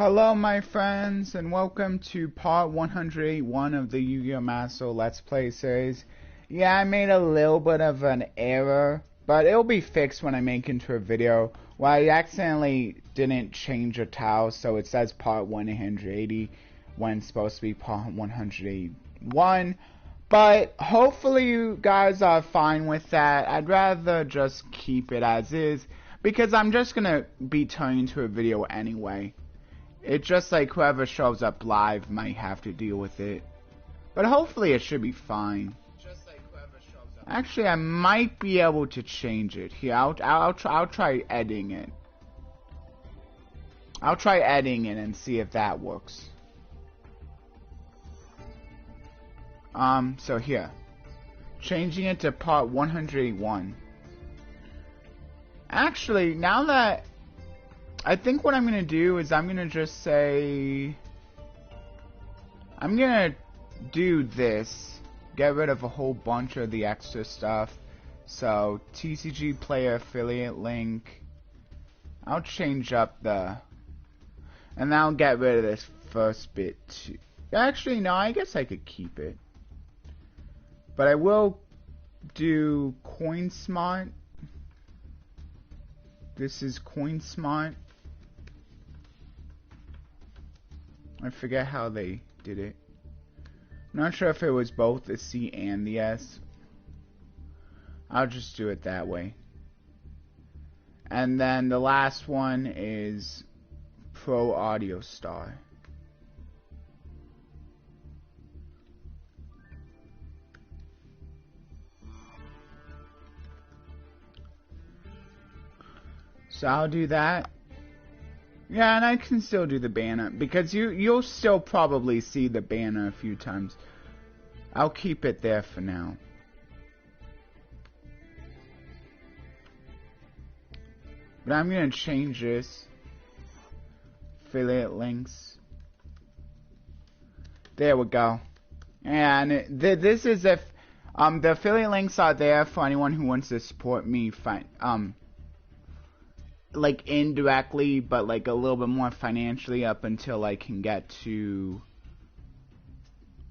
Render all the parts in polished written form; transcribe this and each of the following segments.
Hello my friends, and welcome to part 181 of the Yu-Gi-Oh! Master Let's Play series. Yeah, I made a little bit of an error, but it'll be fixed when I make into a video. Well, I accidentally didn't change a tile, so it says part 180 when it's supposed to be part 181. But hopefully you guys are fine with that. I'd rather just keep it as is, because I'm just gonna be turning into a video anyway. It's just like whoever shows up live might have to deal with it. But hopefully it should be fine. Actually, I might be able to change it. Here, I'll try editing it. I'll try editing it and see if that works. So here. Changing it to part 181. Actually, now that I think what I'm going to do is I'm going to just say, I'm going to do this, get rid of a whole bunch of the extra stuff. So, TCG player affiliate link, I'll change up and I'll get rid of this first bit too. Actually, no, I guess I could keep it. But I will do CoinSmart. This is CoinSmart. I forget how they did it. I'm not sure if it was both the C and the S. I'll just do it that way. And then the last one is Pro Audio Star. So I'll do that. Yeah, and I can still do the banner, because you'll still probably see the banner a few times. I'll keep it there for now. But I'm going to change this. Affiliate links. There we go. And this is if the affiliate links are there for anyone who wants to support me like indirectly, but like a little bit more financially up until I can get to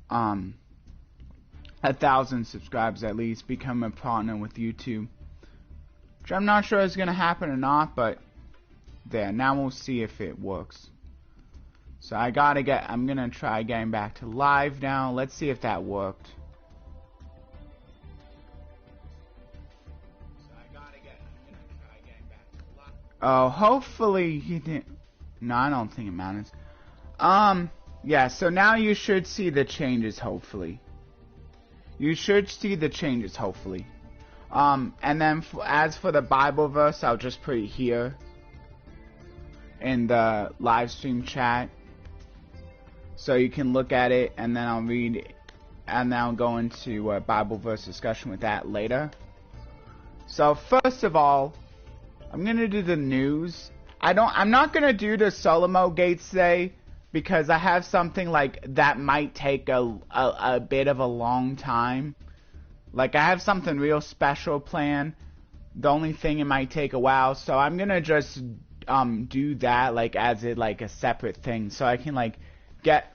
1,000 subscribers at least, become a partner with YouTube, which I'm not sure is gonna happen or not, but there, now we'll see if it works. So I'm gonna try getting back to live now. Let's see if that worked. Oh, hopefully he didn't. No, I don't think it matters. Yeah, so now you should see the changes, hopefully. You should see the changes, hopefully. And then as for the Bible verse, I'll just put it here in the live stream chat, so you can look at it, and then I'll read it, and then I'll go into a Bible verse discussion with that later. So first of all, I'm gonna do the news. I'm not gonna do the solo mode gates today, because I have something like that might take a bit of a long time. Like, I have something real special planned. The only thing, it might take a while, so I'm gonna just do that like as a separate thing, so I can like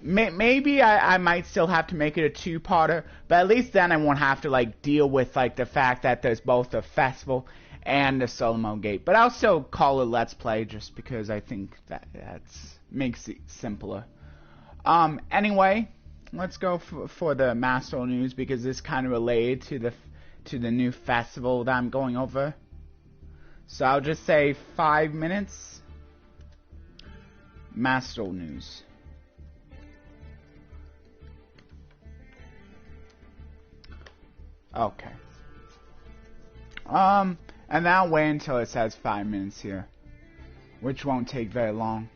maybe I might still have to make it a two-parter, but at least then I won't have to like deal with like the fact that there's both a festival and the solo mode gate. But I'll still call it Let's Play, just because I think that makes it simpler. Anyway, let's go for the Master news, because this kind of related to the new festival that I'm going over. So I'll just say 5 minutes. Master news. Okay. And I'll wait until it says 5 minutes here, which won't take very long.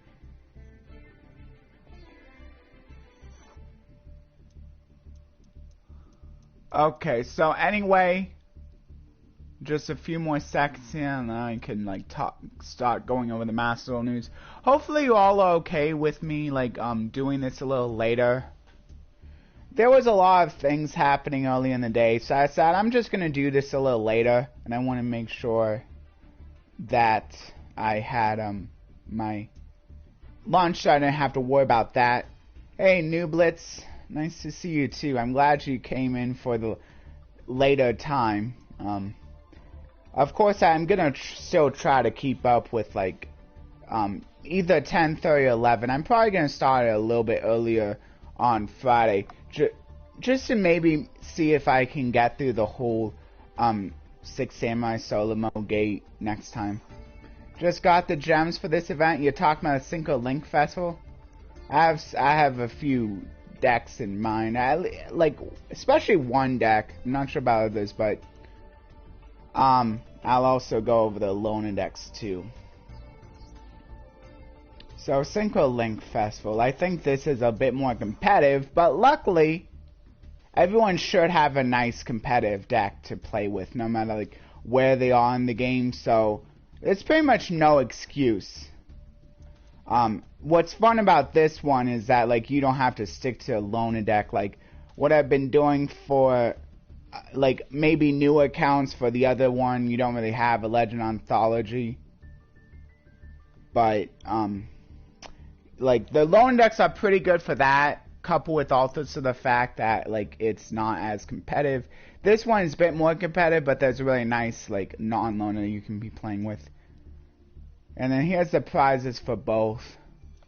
Okay, so anyway, just a few more seconds here, and then I can like start going over the Master news. Hopefully you all are okay with me like doing this a little later. There was a lot of things happening early in the day, so I said I'm just going to do this a little later, and I want to make sure that I had my launched, I didn't have to worry about that. Hey, New Blitz, nice to see you too. I'm glad you came in for the later time. Of course, I'm gonna still try to keep up with like either 10:30 or 11. I'm probably gonna start a little bit earlier on Friday, just to maybe see if I can get through the whole 6 Samurai solo mode gate next time. Just got the gems for this event. You're talking about a Synchro Link Festival? I have a few decks in mind. Like especially one deck. I'm not sure about others, but I'll also go over the loner decks too. So Synchro Link Festival. I think this is a bit more competitive, but luckily everyone should have a nice competitive deck to play with, no matter like where they are in the game. So it's pretty much no excuse. What's fun about this one is that like you don't have to stick to a loner deck. Like what I've been doing for like maybe new accounts for the other one, you don't really have a Legend Anthology. But like the loner decks are pretty good for that, coupled with also the fact that like it's not as competitive. This one is a bit more competitive, but there's a really nice like non-loner you can be playing with. And then here's the prizes for both.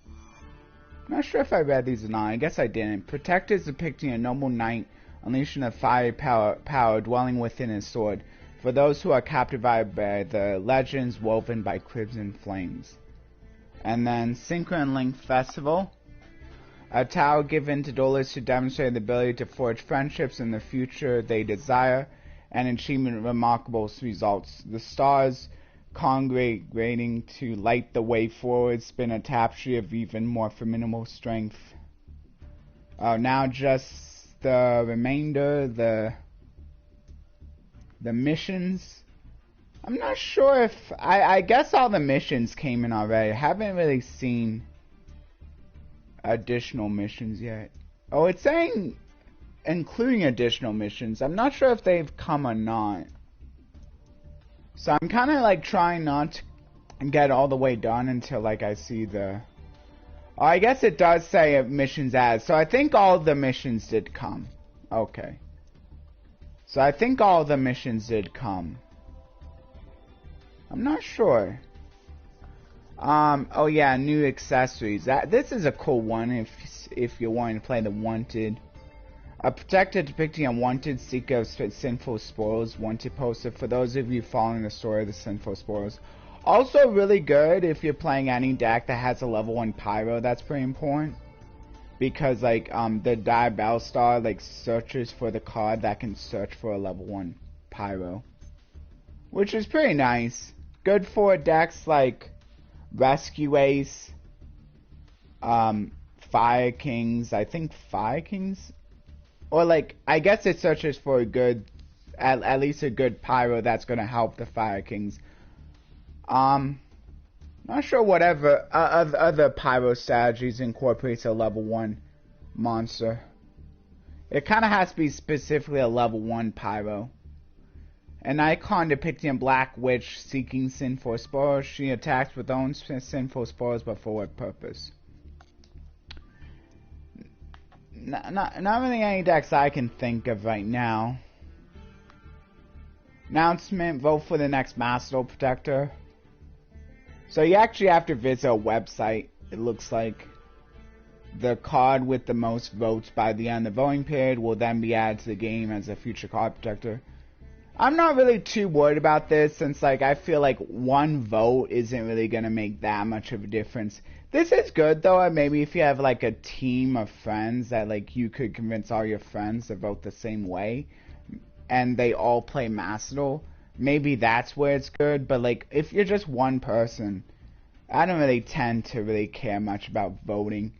I'm not sure if I read these or not. I guess I didn't. Protector is depicting a noble knight unleashing a fiery power dwelling within his sword, for those who are captivated by the legends woven by crimson flames. And then Synchro Link Festival. A tower given to duelists to demonstrate the ability to forge friendships in the future they desire, and achievement remarkable results. The stars congregating to light the way forward, spin a tapestry of even more formidable strength. Now just the remainder, the missions. I'm not sure if I guess all the missions came in already. I haven't really seen additional missions yet. Oh, it's saying including additional missions. I'm not sure if they've come or not. So I'm kind of like trying not to get all the way done until like I see the... Oh, I guess it does say missions added. So I think all the missions did come. Okay. So I think all the missions did come. I'm not sure. Oh yeah, new accessories. This is a cool one if you're wanting to play the Wanted. A protector depicting a wanted seeker of sinful spoils, wanted poster for those of you following the story of the sinful spoils. Also really good if you're playing any deck that has a level 1 pyro. That's pretty important, because like the Diabell Star like searches for the card that can search for a level 1 pyro, which is pretty nice. Good for decks like Rescue Ace, Fire Kings. I think Fire Kings. Or like, I guess it searches for a good, at least a good pyro that's gonna help the Fire Kings. Not sure whatever other pyro strategies incorporates a level 1 monster. It kind of has to be specifically a level 1 pyro. An icon depicting a black witch seeking sinful spores. She attacks with own sinful spores, but for what purpose? Not really any decks I can think of right now. Announcement, vote for the next Master Protector. So you actually have to visit a website, it looks like. The card with the most votes by the end of the voting period will then be added to the game as a future card protector. I'm not really too worried about this, since like I feel like one vote isn't really going to make that much of a difference. This is good though. Maybe if you have like a team of friends that like you could convince all your friends to vote the same way and they all play Master, maybe that's where it's good. But like if you're just one person, I don't really tend to really care much about voting.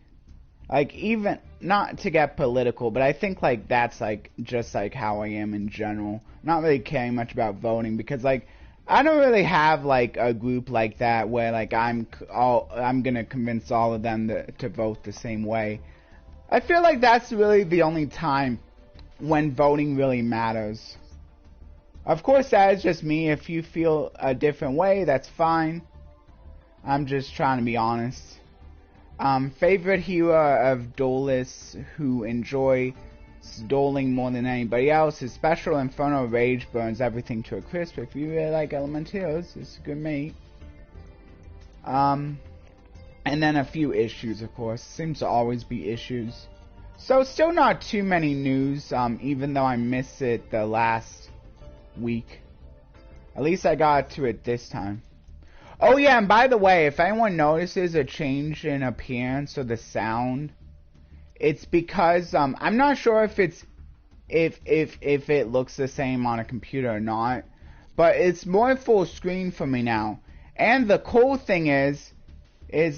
Like, even not to get political, but I think like that's like just like how I am in general. Not really caring much about voting, because like I don't really have like a group like that where like I'm gonna convince all of them to vote the same way. I feel like that's really the only time when voting really matters. Of course, that is just me. If you feel a different way, that's fine. I'm just trying to be honest. Favorite hero of duelists who enjoy dueling more than anybody else. His special Infernal Rage burns everything to a crisp. If you really like element heroes, it's a good mate. And then a few issues, of course. Seems to always be issues. So still not too many news, even though I missed it the last week. At least I got to it this time. Oh yeah, and by the way, if anyone notices a change in appearance or the sound, it's because I'm not sure if it's if it looks the same on a computer or not, but it's more full screen for me now. And the cool thing is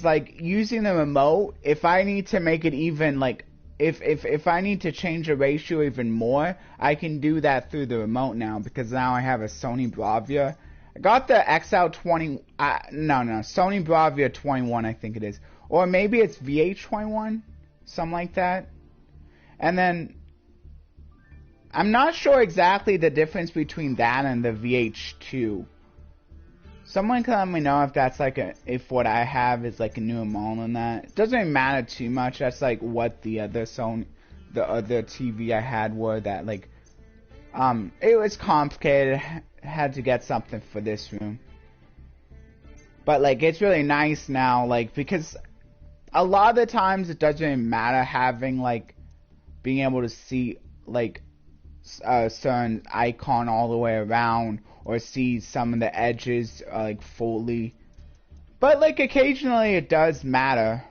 like using the remote. If I need to make it even like if I need to change the ratio even more, I can do that through the remote now because now I have a Sony Bravia. I got the XL20, Sony Bravia 21, I think it is. Or maybe it's VH21, something like that. And then, I'm not sure exactly the difference between that and the VH2. Someone can let me know if that's like if what I have is like a newer model than that. It doesn't really matter too much. That's like what the other TV I had were that like, it was complicated. Had to get something for this room, but like it's really nice now, like because a lot of the times it doesn't even matter having like being able to see like a certain icon all the way around or see some of the edges like fully, but like occasionally it does matter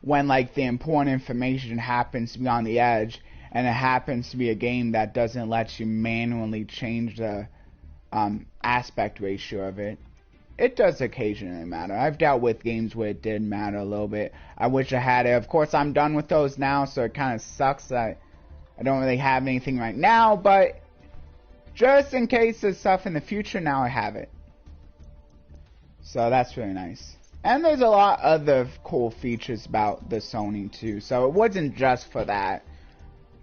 when like the important information happens to be on the edge. And it happens to be a game that doesn't let you manually change the aspect ratio of it. It does occasionally matter. I've dealt with games where it did matter a little bit. I wish I had it. Of course, I'm done with those now, so it kind of sucks that I don't really have anything right now. But just in case there's stuff in the future, now I have it. So that's really nice. And there's a lot of other cool features about the Sony too. So it wasn't just for that.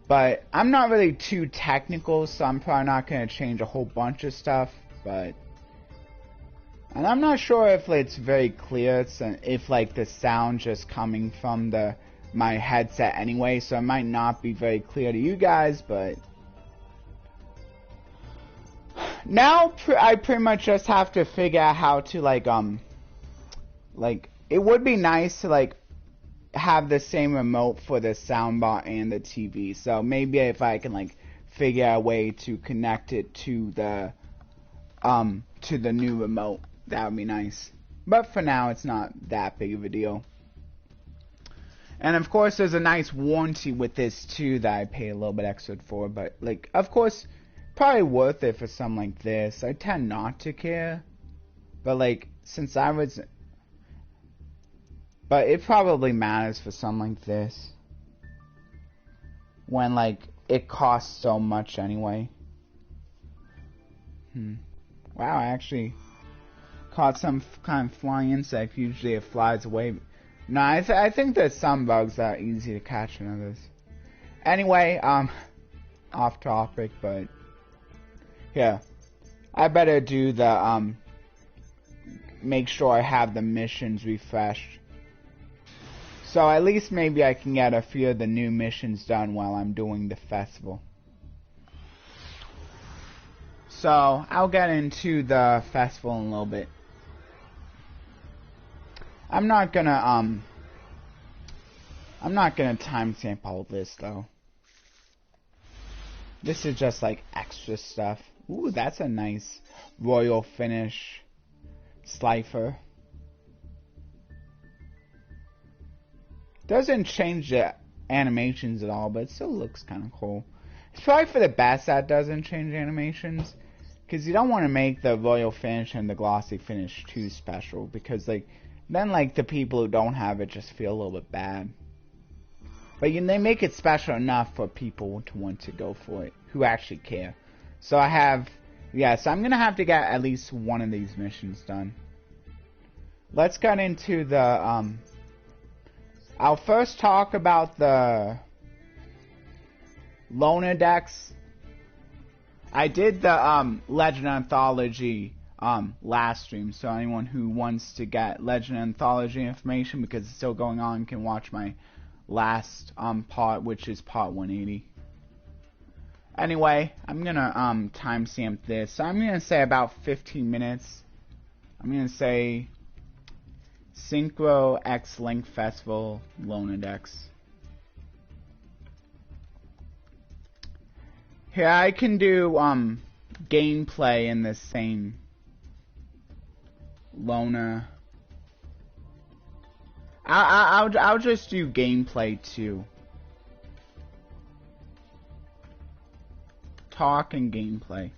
But I'm not really too technical, so I'm probably not going to change a whole bunch of stuff. And I'm not sure if it's very clear, if like the sound just coming from my headset anyway, so it might not be very clear to you guys. But now I pretty much just have to figure out how to like it would be nice to like have the same remote for the soundbar and the TV. So maybe if I can like figure out a way to connect it to the new remote, that would be nice. But for now, it's not that big of a deal. And of course, there's a nice warranty with this too that I pay a little bit extra for. But like, of course, probably worth it for something like this. I tend not to care, but like since I was. But it probably matters for something like this. When, like, it costs so much anyway. Wow, I actually caught some kind of flying insect. Usually it flies away. No, I think there's some bugs that are easy to catch than others. Anyway, off topic, but... yeah. I better do the, make sure I have the missions refreshed. So at least maybe I can get a few of the new missions done while I'm doing the festival. So I'll get into the festival in a little bit. I'm not gonna timestamp all this though. This is just like extra stuff. Ooh, that's a nice royal finish Slifer. Doesn't change the animations at all, but it still looks kind of cool. It's probably for the best that doesn't change animations, because you don't want to make the royal finish and the glossy finish too special, because like then like the people who don't have it just feel a little bit bad. But they make it special enough for people to want to go for it, who actually care. So I have, so I'm gonna have to get at least one of these missions done. Let's get into the I'll first talk about the loner decks. I did the Legend Anthology last stream. So anyone who wants to get Legend Anthology information, because it's still going on, can watch my last part, which is part 180. Anyway, I'm gonna timestamp this. So I'm gonna say about 15 minutes. I'm gonna say Synchro X Link Festival Lonadex. Here I can do gameplay in the same Lona. I'll just do gameplay too. Talk and gameplay.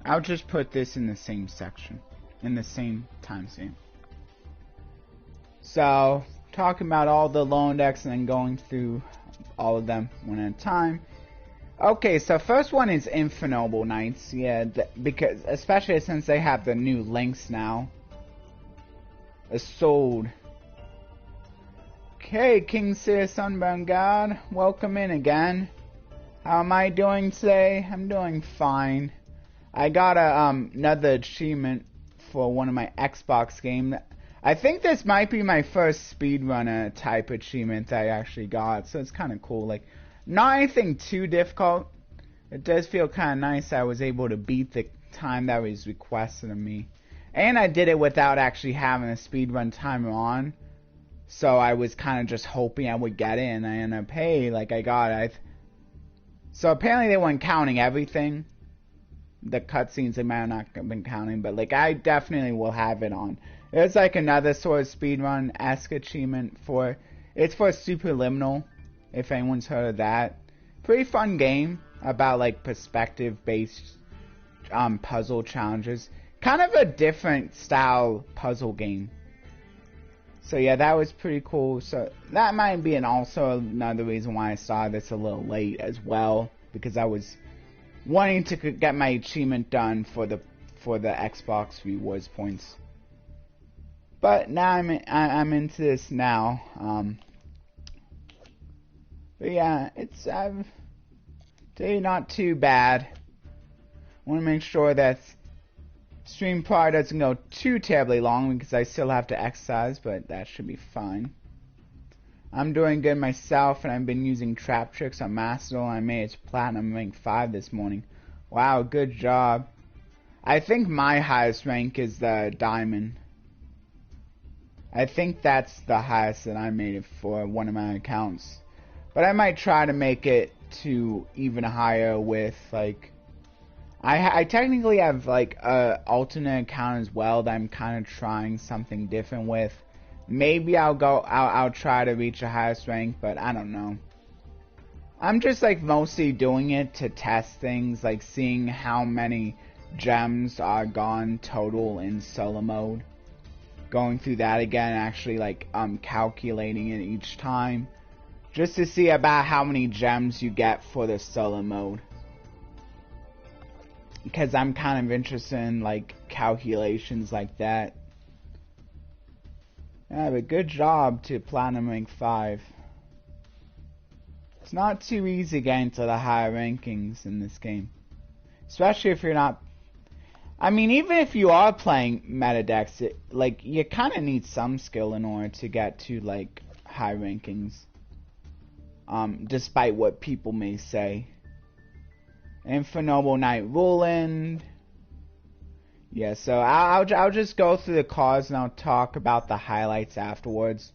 I'll just put this in the same section, in the same timestamp. So, talking about all the loan decks and then going through all of them one at a time. Okay, so first one is Infinite Knights, yeah, because especially since they have the new links now. Sold. Okay, King Seer Sunburn God, welcome in again. How am I doing today? I'm doing fine. I got another achievement for one of my Xbox games. I think this might be my first speedrunner type achievement that I actually got, so it's kind of cool. Like, not anything too difficult. It does feel kind of nice that I was able to beat the time that was requested of me. And I did it without actually having a speedrun timer on. So I was kind of just hoping I would get it, and I ended up, hey, like I got it. So apparently they weren't counting everything. The cutscenes they might have not been counting, but like I definitely will have it on. There's like another sort of speedrun-esque achievement for, it's for Superliminal, if anyone's heard of that. Pretty fun game about like perspective-based puzzle challenges. Kind of a different style puzzle game. So yeah, that was pretty cool. So that might be also another reason why I started this a little late as well, because I was wanting to get my achievement done for the Xbox rewards points. But now I'm into this now. But yeah, it's today not too bad. Want to make sure that stream probably doesn't go too terribly long because I still have to exercise, but that should be fine. I'm doing good myself, and I've been using trap tricks on Mastodon. I made it to Platinum rank 5 this morning. Wow, good job. I think my highest rank is the Diamond. I think that's the highest that I made it for one of my accounts. But I might try to make it to even higher with, like, I technically have like a alternate account as well that I'm kind of trying something different with. Maybe I'll try to reach the highest rank, but I don't know. I'm just like mostly doing it to test things, like seeing how many gems are gone total in solo mode. Going through that again, actually like calculating it each time, just to see about how many gems you get for the solo mode. Because I'm kind of interested in like calculations like that. Yeah, but good job to Platinum rank 5. It's not too easy getting to the higher rankings in this game. Especially if you're not... I mean, even if you are playing meta decks, like, you kind of need some skill in order to get to, like, high rankings. Despite what people may say. Infinite Knight Roland. Yeah, so I'll just go through the cards and I'll talk about the highlights afterwards.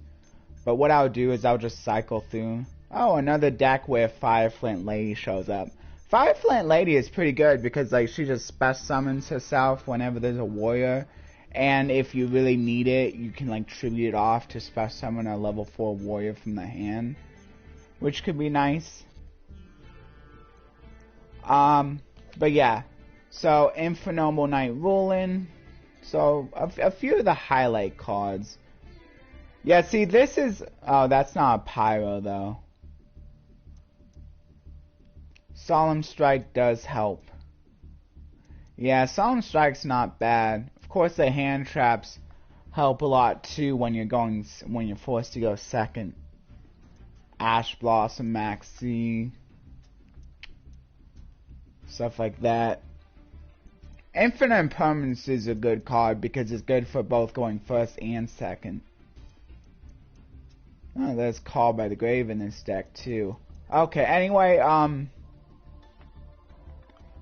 But what I'll do is I'll just cycle through. Oh, another deck where Fireflint Lady shows up. Fireflint Lady is pretty good because like she just special summons herself whenever there's a warrior. And if you really need it, you can like tribute it off to special summon a level 4 warrior from the hand. Which could be nice. But yeah, so Infinite Knight Roland. So a few of the highlight cards. Yeah, see, this is, oh, that's not a pyro though. Solemn Strike does help. Yeah, Solemn Strike's not bad. Of course, the hand traps help a lot too when you're forced to go second. Ash Blossom Maxi. Stuff like that. Infinite Impermanence is a good card because it's good for both going first and second. Oh, there's Call by the Grave in this deck too. Okay, anyway,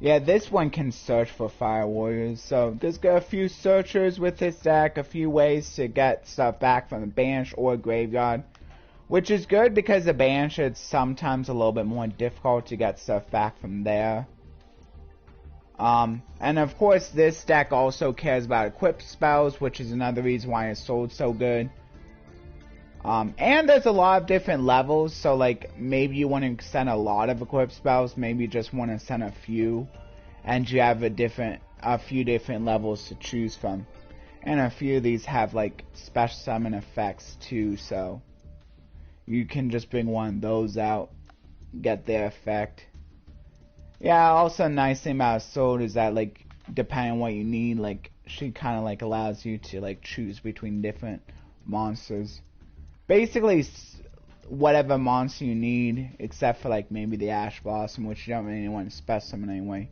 yeah, this one can search for Fire Warriors. So there's got a few searchers with this deck, a few ways to get stuff back from the bench or graveyard. Which is good because the bench, it's sometimes a little bit more difficult to get stuff back from there. And of course this deck also cares about equipped spells, which is another reason why it's sold so good. And there's a lot of different levels, so like maybe you want to send a lot of equipped spells, maybe you just want to send a few, and you have a few different levels to choose from. And a few of these have like special summon effects too, so you can just bring one of those out, get their effect. Yeah, also a nice thing about Sword is that like depending on what you need, like she kind of like allows you to like choose between different monsters. Basically, whatever monster you need, except for like maybe the Ash Blossom, which you don't really want to special summon anyway.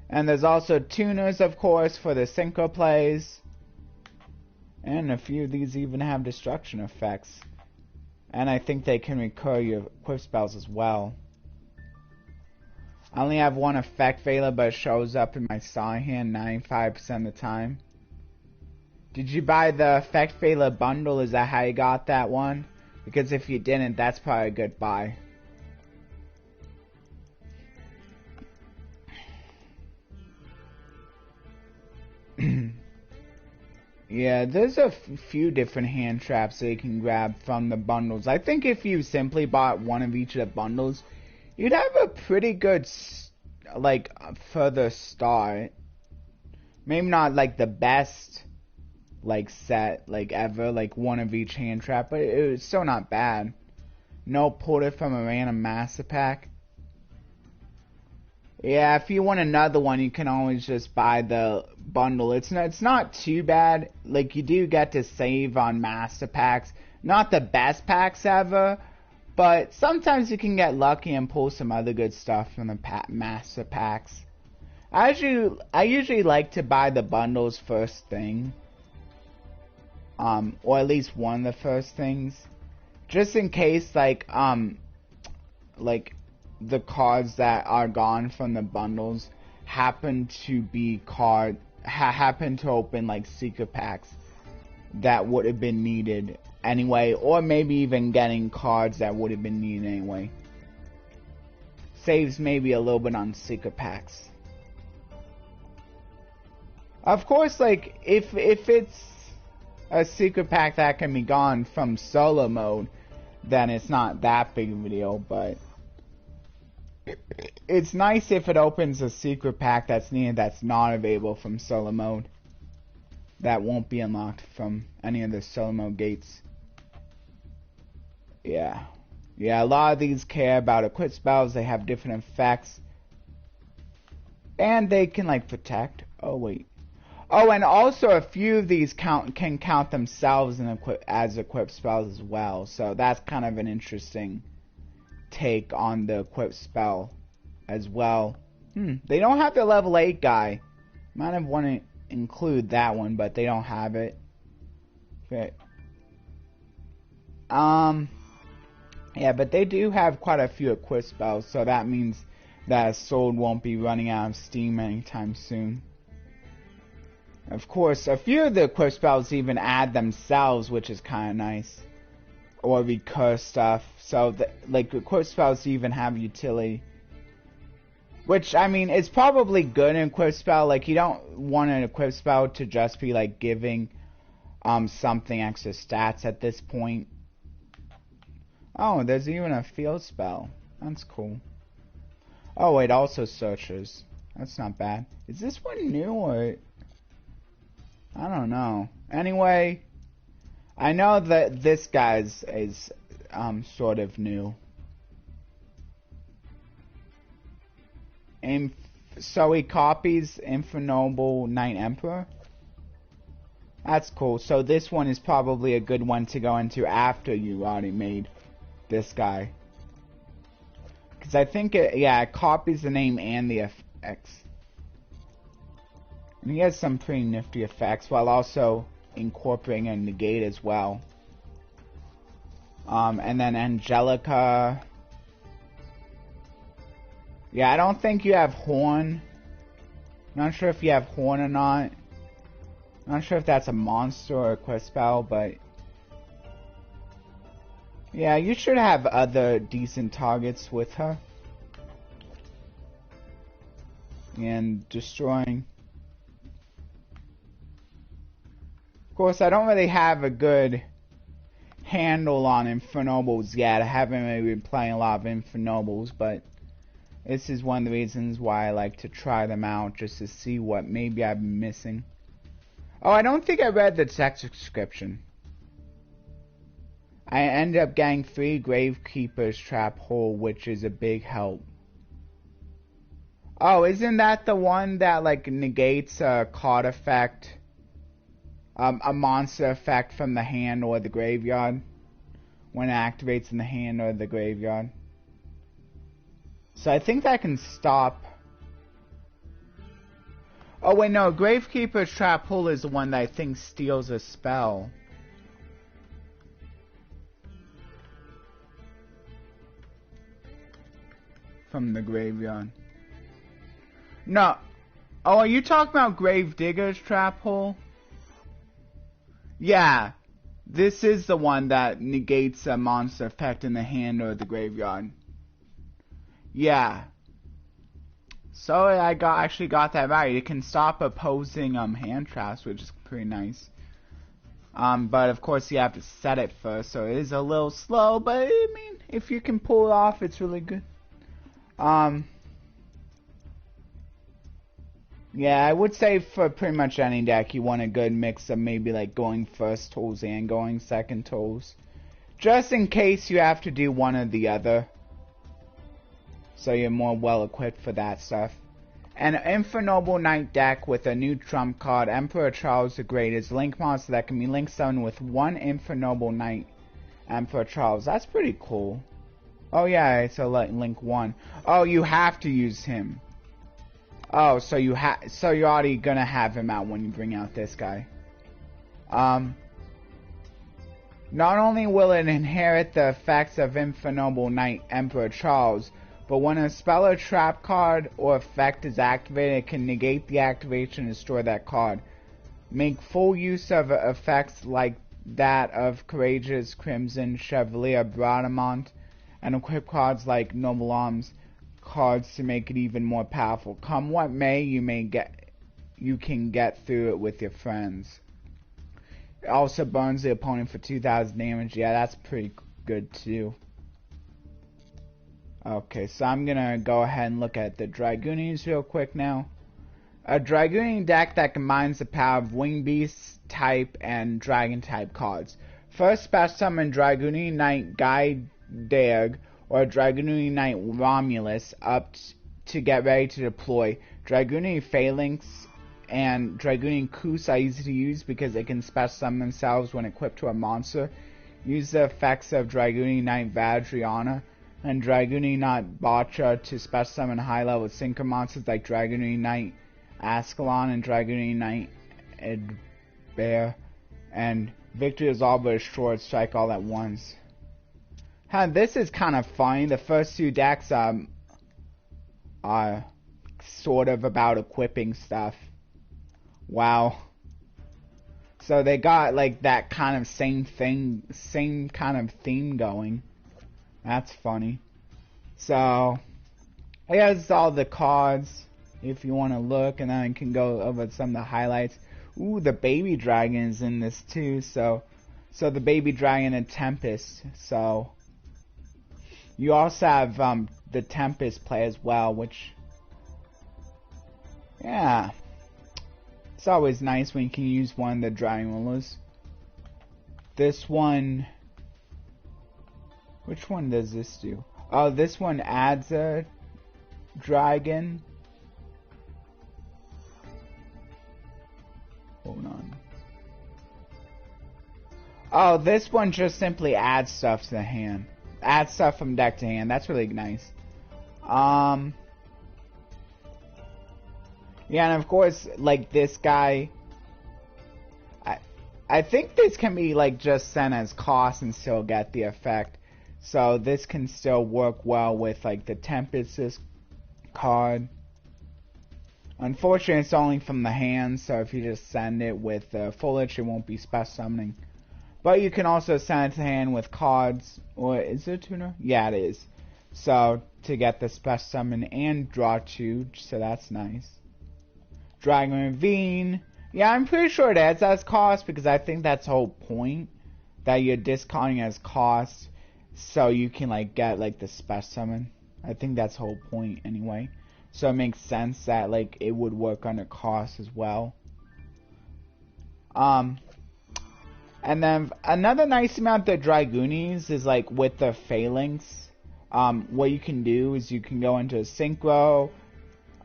And there's also tuners, of course, for the Synchro plays. And a few of these even have destruction effects. And I think they can recur your equip spells as well. I only have one effect Veiler, but it shows up in my side hand 95% of the time. Did you buy the Effect Veiler bundle? Is that how you got that one? Because if you didn't, that's probably a good buy. Yeah, there's a few different hand traps that you can grab from the bundles. I think if you simply bought one of each of the bundles, you'd have a pretty good, like, further start. Maybe not, like, the best, like, set, like, ever, like, one of each hand trap, but it was still not bad. No pulled it from a random master pack. Yeah, if you want another one, you can always just buy the bundle. It's not too bad. Like, you do get to save on master packs. Not the best packs ever, but sometimes you can get lucky and pull some other good stuff from the master packs. I usually like to buy the bundles first thing. Or at least one of the first things. Just in case, like, the cards that are gone from the bundles happen to open like secret packs that would have been needed anyway, or maybe even getting cards that would have been needed anyway. Saves maybe a little bit on secret packs. Of course, like if it's a secret pack that can be gone from solo mode, then it's not that big of a deal, but it's nice if it opens a secret pack that's needed that's not available from solo mode. That won't be unlocked from any of the solo mode gates. Yeah. Yeah, a lot of these care about equipped spells. They have different effects. And they can, like, protect. Oh, wait. Oh, and also a few of these can count themselves as equipped spells as well. So that's kind of an interesting take on the equipped spell as well. They don't have the level 8 guy. Might have want to include that one, but they don't have it. Okay. Yeah, but they do have quite a few equipped spells, so that means that Sword won't be running out of steam anytime soon. Of course, a few of the equipped spells even add themselves, which is kind of nice. Or recur stuff. So, like, equipped spells even have utility. Which, I mean, it's probably good in equipped spell. Like, you don't want an equipped spell to just be, like, giving something extra stats at this point. Oh, there's even a field spell. That's cool. Oh, it also searches. That's not bad. Is this one new or... I don't know. Anyway, I know that this guy's is sort of new. So he copies Infernoble Knight Emperor. That's cool. So this one is probably a good one to go into after you already made this guy. Because I think it copies the name and the effects. And he has some pretty nifty effects while also incorporating a negate as well. And then Angelica. Yeah, I don't think you have Horn. Not sure if you have Horn or not. Not sure if that's a monster or a quest spell, but yeah, you should have other decent targets with her. And destroying. Of course, I don't really have a good handle on Infernobles yet. I haven't really been playing a lot of Infernobles, but this is one of the reasons why I like to try them out, just to see what maybe I've been missing. Oh, I don't think I read the text description. I ended up getting 3 Gravekeeper's Trap Hole, which is a big help. Oh, isn't that the one that like negates a card effect? A monster effect from the hand or the graveyard when it activates in the hand or the graveyard. So I think that can stop. Oh wait, no, Gravekeeper's Trap Hole is the one that I think steals a spell. From the graveyard. No. Oh, are you talking about Gravedigger's Trap Hole? Yeah, this is the one that negates a monster effect in the hand or the graveyard. Yeah. So I actually got that right. It can stop opposing hand traps, which is pretty nice. But of course you have to set it first, so it is a little slow. But I mean, if you can pull it off, it's really good. Yeah, I would say for pretty much any deck, you want a good mix of maybe like going first tools and going second tools. Just in case you have to do one or the other. So you're more well equipped for that stuff. An Infernoble Knight deck with a new trump card, Emperor Charles the Great, is a link monster that can be link summoned with 1 Infernoble Knight, Emperor Charles. That's pretty cool. Oh yeah, it's a link 1. Oh, you have to use him. Oh, so you're already gonna have him out when you bring out this guy. Not only will it inherit the effects of Infernoble Knight Emperor Charles, but when a spell or trap card or effect is activated, it can negate the activation and destroy that card. Make full use of effects like that of Courageous Crimson Chevalier Bradamont, and equip cards like Noble Arms cards to make it even more powerful. Come what may, you can get through it with your friends. It also burns the opponent for 2,000 damage. Yeah, that's pretty good too. Okay, so I'm gonna go ahead and look at the Dragoonies real quick now. A Dragoonie deck that combines the power of Wing Beast type and Dragon type cards. First, special summon Dragoonie Knight Gaidag or Dragoonie Knight Romulus up to get ready to deploy. Dragoonie Phalanx and Dragoonie Koos are easy to use because they can special summon themselves when equipped to a monster. Use the effects of Dragoonie Knight Vadriana and Dragoonie Knight Botcha to special summon high level Synchro monsters like Dragoonie Knight Ascalon and Dragoonie Knight Edbear, and Victory is all but a short strike all at once. This is kind of funny. The first 2 decks are sort of about equipping stuff. Wow. So they got like that kind of same kind of theme going. That's funny. So here's all the cards if you want to look, and then I can go over some of the highlights. Ooh, the baby dragon is in this too. So the baby dragon and Tempest. So you also have the Tempest play as well, which, yeah, it's always nice when you can use one of the dragon rulers. This one, which one does this do? Oh, this one adds a dragon. Hold on. Oh, this one just simply adds stuff to the hand. Adds stuff from deck to hand. That's really nice. Yeah, Yeah, and of course, like this guy, I think this can be like just sent as cost and still get the effect. So this can still work well with like the Tempest's card. Unfortunately, it's only from the hand, so if you just send it with foliage, it won't be special summoning. But you can also send it to hand with cards. Or is it a tuner? Yeah, it is. So to get the special summon and draw 2, so that's nice. Dragon Ravine. Yeah, I'm pretty sure it adds as cost because I think that's the whole point, that you're discounting as cost so you can like get like the special summon. I think that's the whole point anyway. So it makes sense that like it would work under cost as well. And then another nice amount of Dragoonies is like with the Phalanx. What you can do is you can go into a Synchro,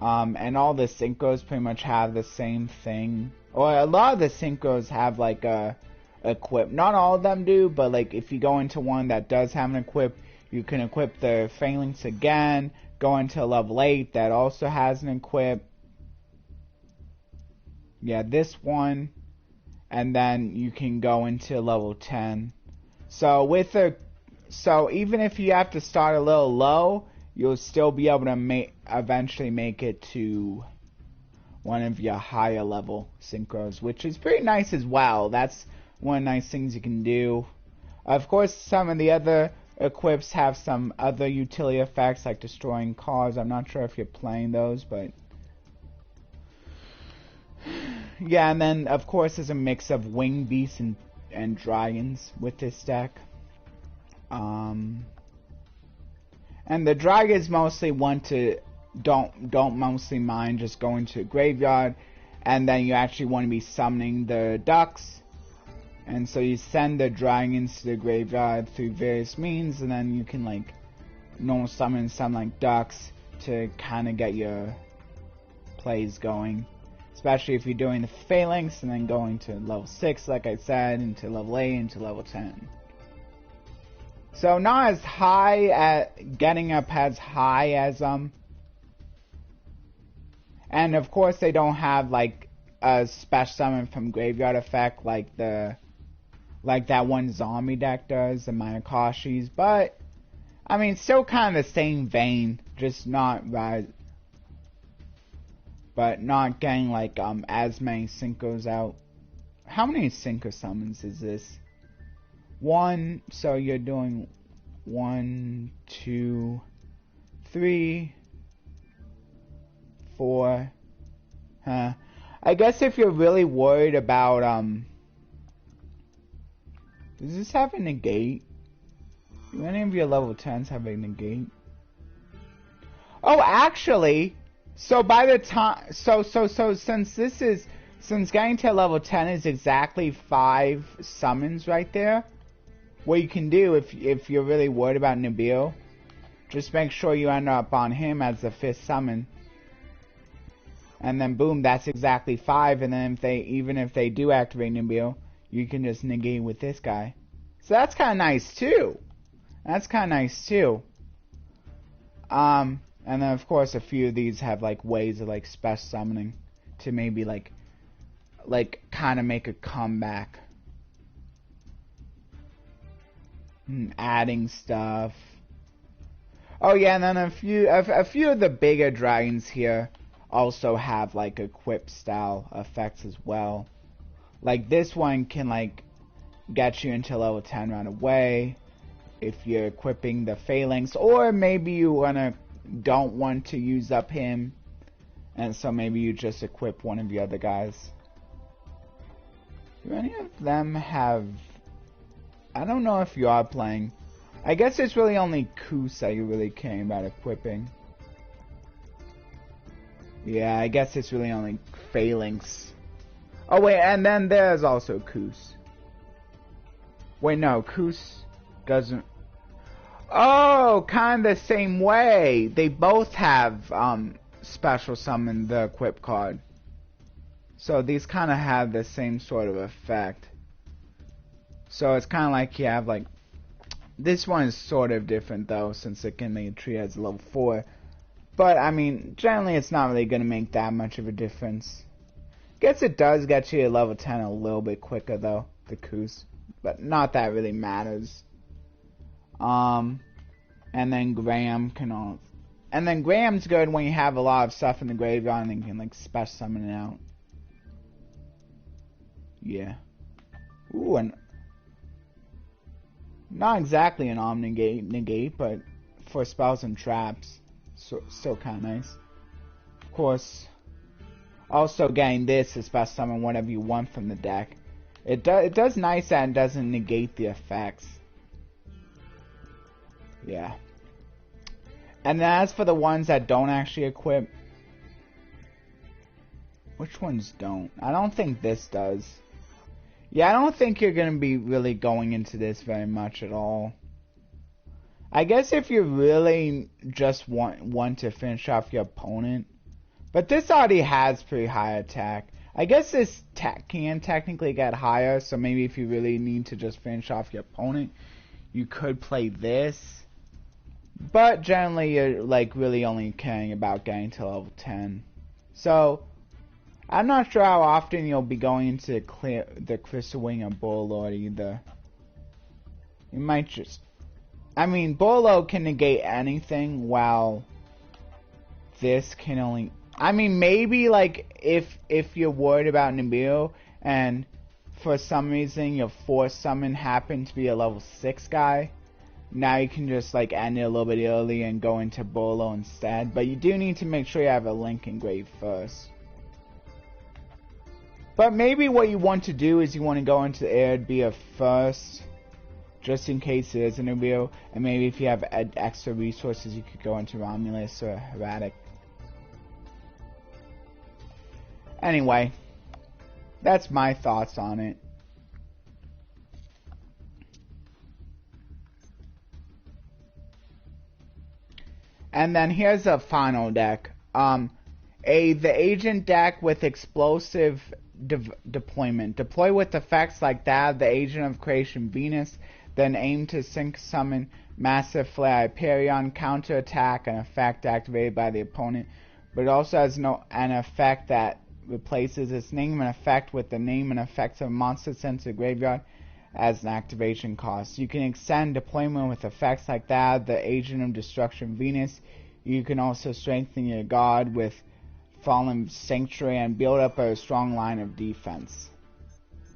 and all the Synchros pretty much have the same thing. Or a lot of the Synchros have like a equip. Not all of them do, but like if you go into one that does have an equip, you can equip the Phalanx again. Go into level 8 that also has an equip. Yeah, this one. And then you can go into level 10. So even if you have to start a little low, you'll still be able to eventually make it to one of your higher level Synchros, which is pretty nice as well. That's one of the nice things you can do. Of course, some of the other equips have some other utility effects like destroying cars. I'm not sure if you're playing those, but yeah, and then of course there's a mix of winged beasts and dragons with this deck. And the dragons mostly don't mostly mind just going to a graveyard, and then you actually want to be summoning the ducks. And so you send the dragons to the graveyard through various means, and then you can like normal summon some like ducks to kind of get your plays going. Especially if you're doing the Phalanx and then going to level 6, like I said, into level 8, into level 10. So not as high at getting up as high as and of course they don't have like a special summon from graveyard effect like that one zombie deck does, the Mayakashis, but I mean still kind of the same vein, just not right, but not getting like as many Synchros out. How many Synchro summons is this? 1, so you're doing 1, 2, 3, 4. I guess if you're really worried about does this have a negate? Do any of your level 10s have a negate? Oh, actually, so by the time since getting to level 10 is exactly 5 summons right there, what you can do if you're really worried about Nabil, just make sure you end up on him as the 5th summon. And then boom, that's exactly 5, and then even if they do activate Nabil, you can just negate with this guy. So that's kind of nice too. And then of course a few of these have like ways of like special summoning to maybe like kind of make a comeback. Adding stuff. Oh yeah, and then a few of the bigger dragons here also have like equip style effects as well. Like this one can like get you into level 10 right away if you're equipping the Phalanx, or maybe you don't want to use up him, and so maybe you just equip one of the other guys. Do any of them have... I don't know if you are playing. I guess it's really only Koos that you really care about equipping. Yeah, I guess it's really only Phalanx. Oh wait, and then there's also Koos. Wait, no, Koos doesn't... Oh, kind of the same way. They both have special summon the equip card. So these kind of have the same sort of effect. So it's kind of like you have like... This one is sort of different though, since it can be treated as level 4. But, I mean, generally it's not really going to make that much of a difference. Guess it does get you to level 10 a little bit quicker, though, the Coos. But not that really matters. And then Graham can all... And then Graham's good when you have a lot of stuff in the graveyard and you can, like, special summon it out. Yeah. Ooh, and... Not exactly an Omnigate, but for spells and traps, so, still kind of nice. Of course, also getting this is special summon whatever you want from the deck. It does nice that it doesn't negate the effects. Yeah. And then as for the ones that don't actually equip, which ones don't? I don't think this does. Yeah, I don't think you're going to be really going into this very much at all. I guess if you really just want to finish off your opponent. But this already has pretty high attack. I guess this can technically get higher, so maybe if you really need to just finish off your opponent, you could play this. But generally you're like really only caring about getting to level 10. So... I'm not sure how often you'll be going into the Crystal Wing or Bullard either. You might just... I mean, Bullard can negate anything, while this can only... I mean, maybe, like, if you're worried about Nibiru, and for some reason your Force Summon happened to be a level 6 guy, now you can just, like, end it a little bit early and go into Bullard instead. But you do need to make sure you have a Link engraved first. But maybe what you want to do is you want to go into the Airbnb first, just in case there is an Nibiru, and maybe if you have extra resources you could go into Romulus or Erratic. Anyway, that's my thoughts on it. And then here's a final deck. The Agent deck with explosive deployment. Deploy with effects like that of the Agent of Creation Venus, then aim to sync summon Massive Flare Hyperion, counterattack, an effect activated by the opponent, but it also has an effect that replaces its name and effect with the name and effects of a monster sent to the graveyard as an activation cost. You can extend deployment with effects like that of the Agent of Destruction Venus. You can also strengthen your god with Fallen Sanctuary and build up a strong line of defense.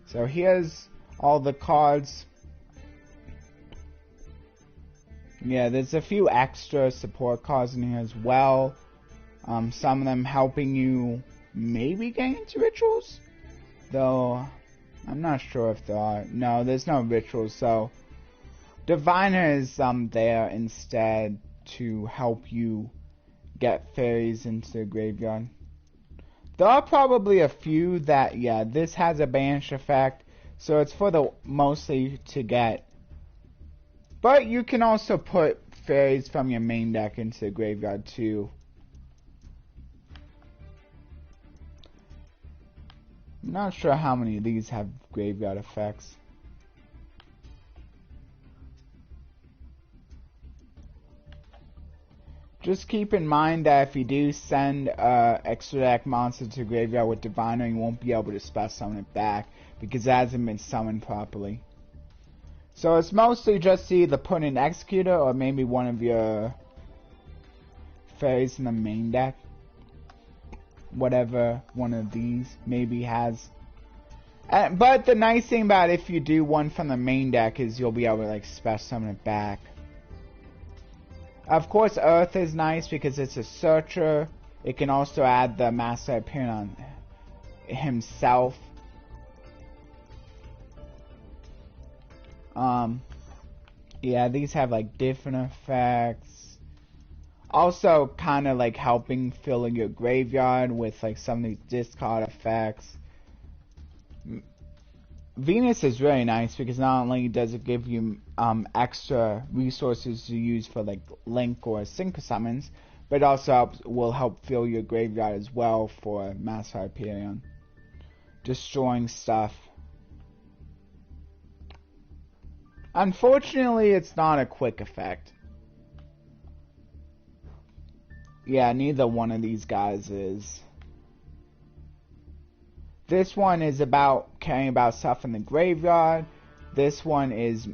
So here's all the cards. Yeah, there's a few extra support cards in here as well. Some of them helping you maybe get into rituals, though I'm not sure if there are. No, there's no rituals, so Diviner is there instead to help you get fairies into the graveyard. There are probably a few that, yeah, this has a banish effect, so it's for the mostly to get. But you can also put fairies from your main deck into the graveyard too. I'm not sure how many of these have graveyard effects. Just keep in mind that if you do send extra deck monster to graveyard with Diviner, you won't be able to special summon it back because it hasn't been summoned properly. So it's mostly just either put in Executor or maybe one of your fairies in the main deck. Whatever one of these maybe has. But the nice thing about if you do one from the main deck is you'll be able to like special summon it back. Of course, Earth is nice because it's a searcher. It can also add the Master Hyperion himself. Yeah, these have like different effects. Also, kind of like helping fill in your graveyard with like some of these discard effects. Venus is really nice because not only does it give you extra resources to use for like Link or Synchro summons, but it also will help fill your graveyard as well for Master Hyperion, destroying stuff. Unfortunately, it's not a quick effect. Yeah, neither one of these guys is. This one is about caring about stuff in the graveyard. This one is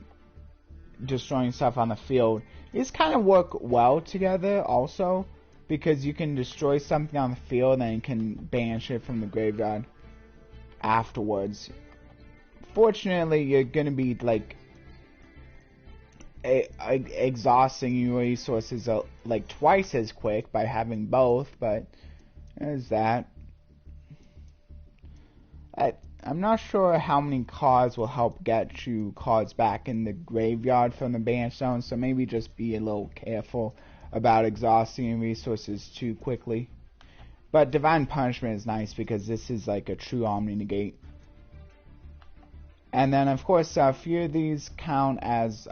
destroying stuff on the field. These kind of work well together also, because you can destroy something on the field and you can banish it from the graveyard afterwards. Fortunately, you're gonna be like exhausting your resources like twice as quick by having both, but there's that. I'm not sure how many cards will help get you cards back in the graveyard from the banish zone, so maybe just be a little careful about exhausting your resources too quickly. But Divine Punishment is nice because this is like a true Omni Negate. And then of course a few of these count as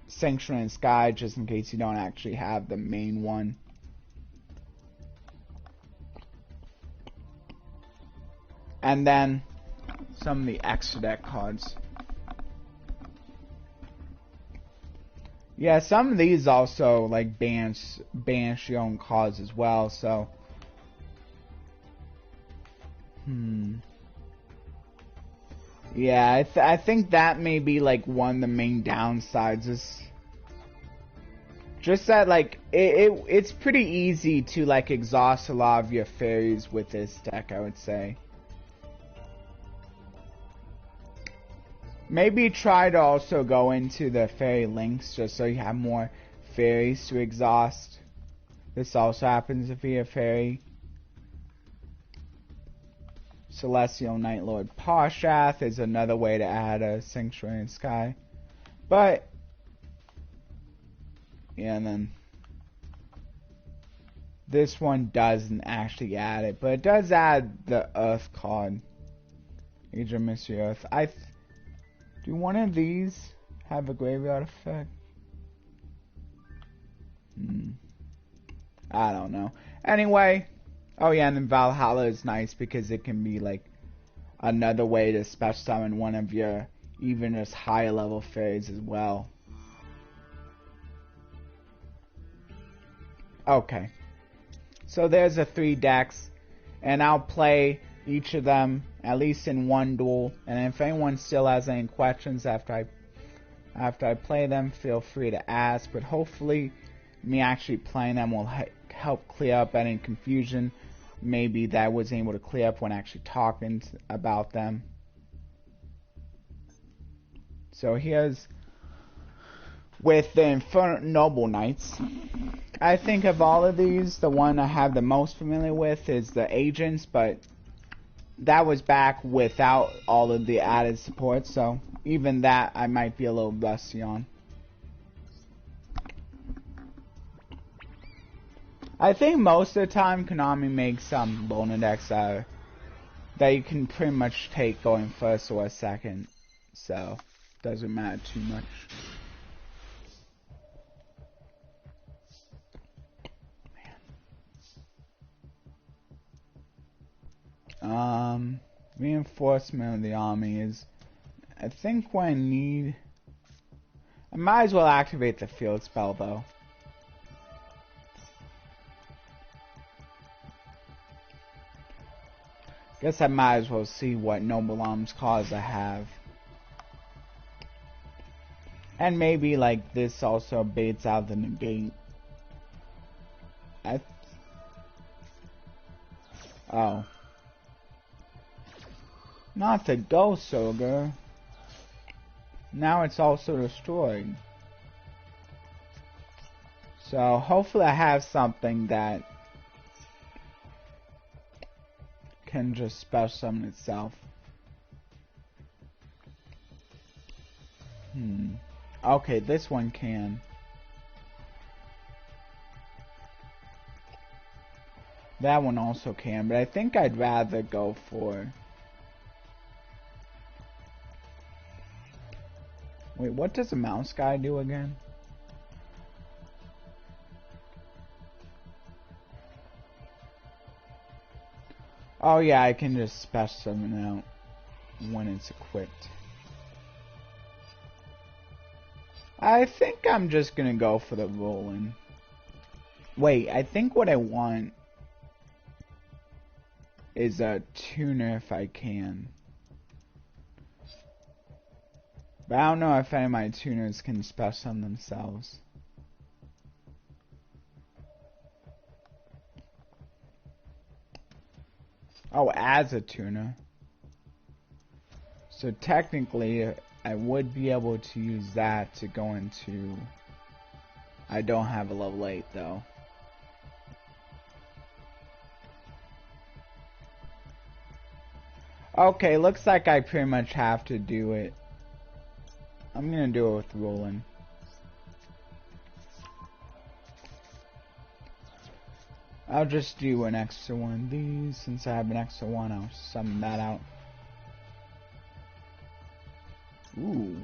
Sanctuary and Sky, just in case you don't actually have the main one. And then some of the extra deck cards. Yeah, some of these also like banish your own cards as well, so yeah, I think that may be like one of the main downsides, is just that like it's pretty easy to like exhaust a lot of your fairies with this deck, I would say. Maybe try to also go into the fairy links just so you have more fairies to exhaust. This also happens if you're a fairy. Celestial Night Lord Parshath is another way to add a Sanctuary in Sky. But yeah, and then this one doesn't actually add it, but it does add the Earth card. Age of Mystery Earth. Do one of these have a graveyard effect? I don't know. Anyway, oh yeah, and then Valhalla is nice because it can be like another way to special summon one of your even just higher level fairies as well. Okay, so there's the 3 decks, and I'll play each of them at least in one duel, and if anyone still has any questions after I play them, feel free to ask. But hopefully me actually playing them will help clear up any confusion maybe that I wasn't able to clear up when actually talking about them. So here's with the Infernal Noble Knights. I think of all of these, the one I have the most familiar with is the Agents, but that was back without all of the added support, so even that I might be a little rusty on. I think most of the time Konami makes some bonus decks that you can pretty much take going first or second, so doesn't matter too much. Reinforcement of the army is, I think what I need, I might as well activate the field spell though. Guess I might as well see what Noble Arms cards I have. And maybe like this also baits out the negate. Oh. Not the Ghost Ogre. Now it's also destroyed. So hopefully I have something that can just special summon itself. Okay, this one can. That one also can, but I think I'd rather go for... Wait, what does a mouse guy do again? Oh yeah, I can just special summon out when it's equipped. I think I'm just gonna go for the rolling. Wait, I think what I want is a tuner if I can. But I don't know if any of my tuners can special on themselves. Oh, as a tuner. So technically, I would be able to use that to go into... I don't have a level 8 though. Okay, looks like I pretty much have to do it. I'm gonna do it with Roland. I'll just do an extra one of these. Since I have an extra one, I'll summon that out. Ooh.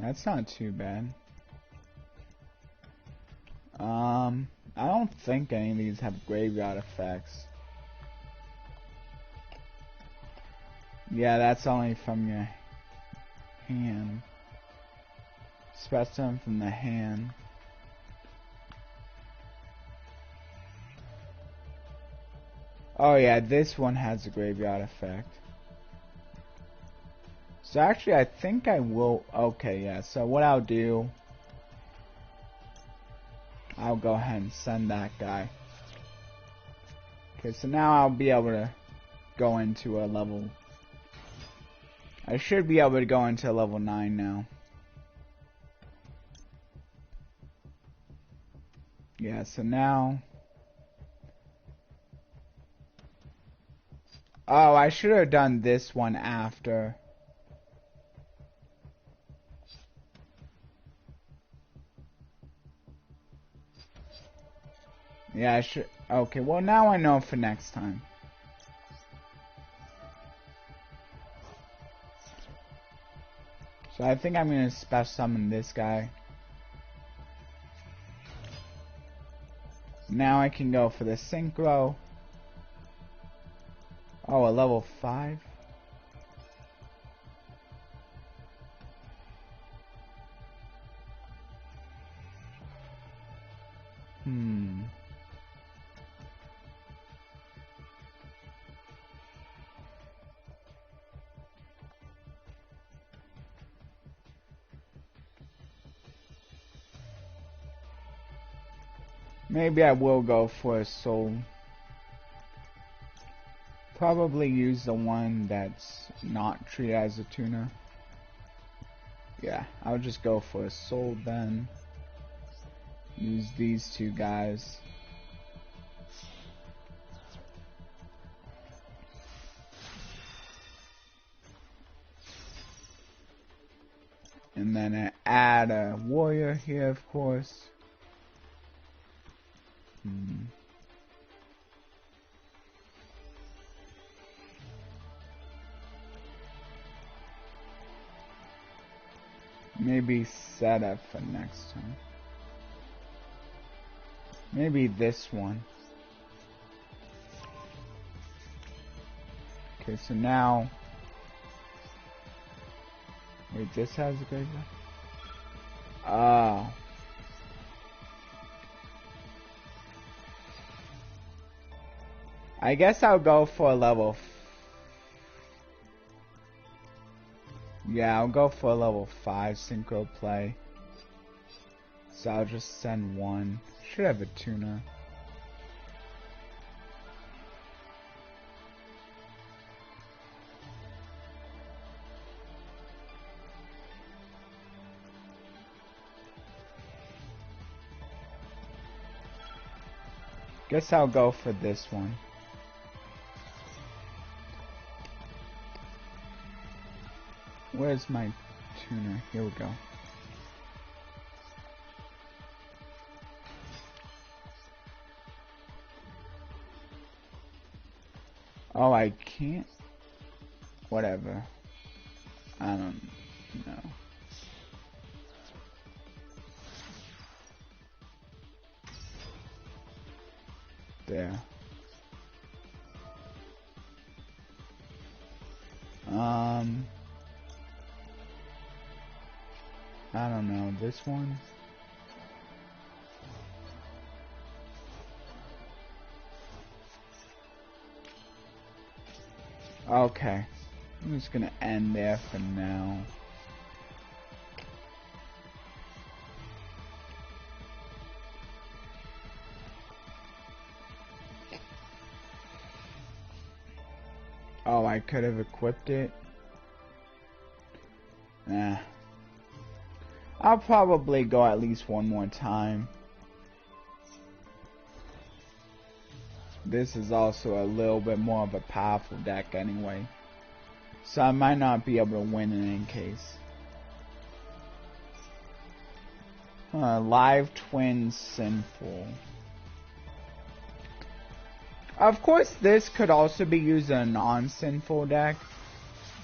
That's not too bad. I don't think any of these have graveyard effects. Yeah, that's only from your hand. Specimen from the hand. Oh yeah, this one has a graveyard effect. So actually, I think I will... Okay, yeah, so what I'll do... I'll go ahead and send that guy. Okay, so now I'll be able to go into a level... I should be able to go into level 9 now. Yeah, so now... Oh, I should have done this one after. Yeah, I should... Okay, well now I know for next time. So I think I'm gonna special summon this guy. Now I can go for the Synchro. Oh, a level 5? Maybe I will go for a soul. Probably use the one that's not treated as a tuner. Yeah, I'll just go for a soul then. Use these two guys. And then add a warrior here, of course. Maybe set up for next time. Maybe this one. Okay, so now... Wait, this has a graveyard? Oh. I guess I'll go for a level... Yeah, I'll go for a level 5 Synchro play. So I'll just send one. Should have a tuner. Guess I'll go for this one. Where's my tuner? Here we go. Oh, I can't. Whatever. I don't know. There. I don't know, this one? Okay. I'm just gonna end there for now. Oh, I could have equipped it. Nah. I'll probably go at least one more time. This is also a little bit more of a powerful deck anyway. So I might not be able to win in any case. Live Twin Sinful. Of course, this could also be used in a non-sinful deck,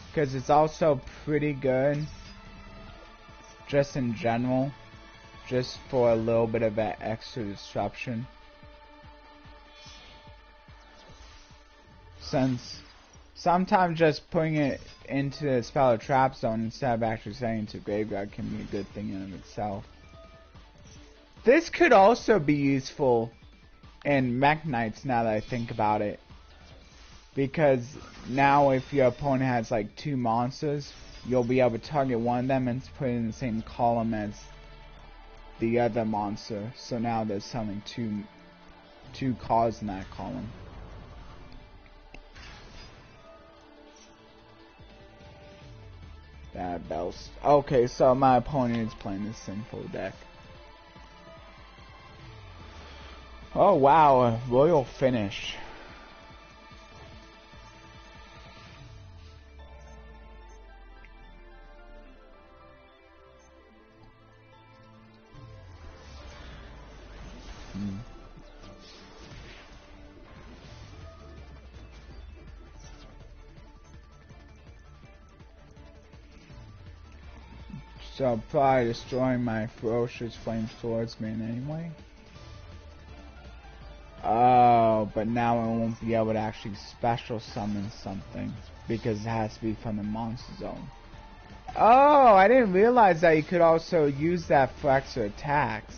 because it's also pretty good, just in general, just for a little bit of that extra disruption. Since sometimes just putting it into the spell or trap zone instead of actually sending it to graveyard can be a good thing in and of itself. This could also be useful in Mech Knights now that I think about it. Because now if your opponent has like 2 monsters, you'll be able to target one of them and put it in the same column as the other monster. So now there's something two cards in that column. That bells. Okay, so my opponent is playing this sinful deck. Oh wow, a royal finish. So I'll probably destroy my ferocious flame swordsman anyway. Oh, but now I won't be able to actually special summon something because it has to be from the monster zone. Oh, I didn't realize that you could also use that for extra attacks.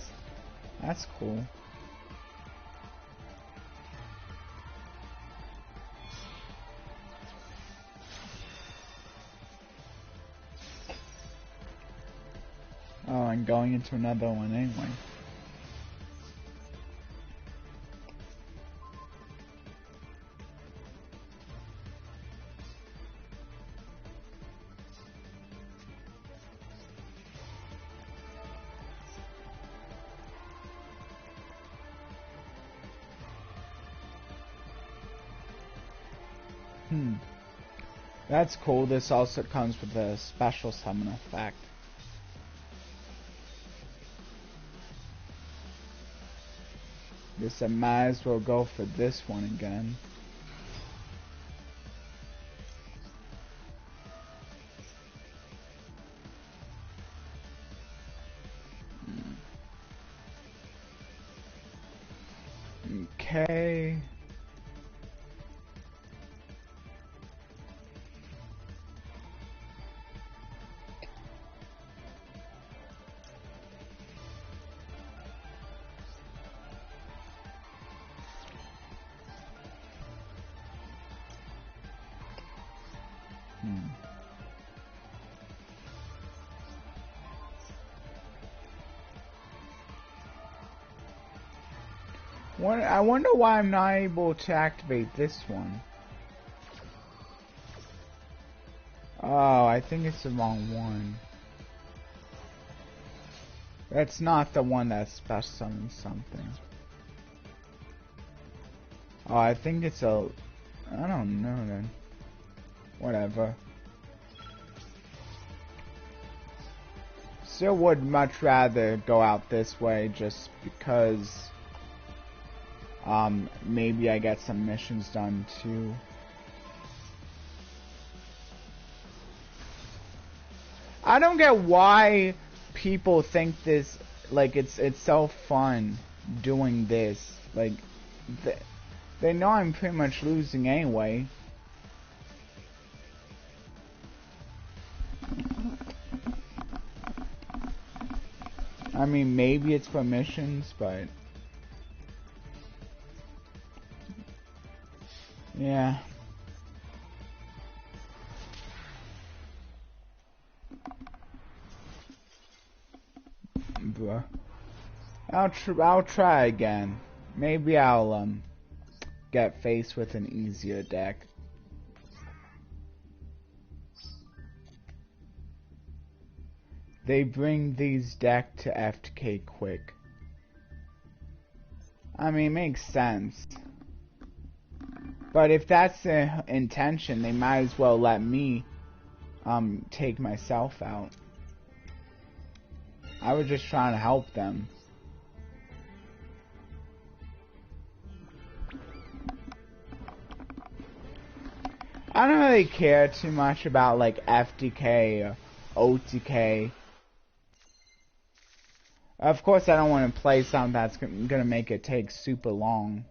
That's cool. Oh, and going into another one anyway. That's cool. This also comes with a special summon effect. Guess I might as well go for this one again. Okay. I wonder why I'm not able to activate this one. Oh, I think it's the wrong one. That's not the one that special summons something. Oh, I think it's a... I don't know then. Whatever. Still would much rather go out this way just because... maybe I get some missions done too. I don't get why people think this, like, it's so fun doing this. Like, they know I'm pretty much losing anyway. I mean, maybe it's for missions, but... yeah. I'll try again. Maybe I'll get faced with an easier deck. They bring these decks to FTK quick. I mean, it makes sense. But if that's the intention, they might as well let me take myself out. I was just trying to help them. I don't really care too much about like FTK or OTK. Of course, I don't want to play something that's gonna make it take super long.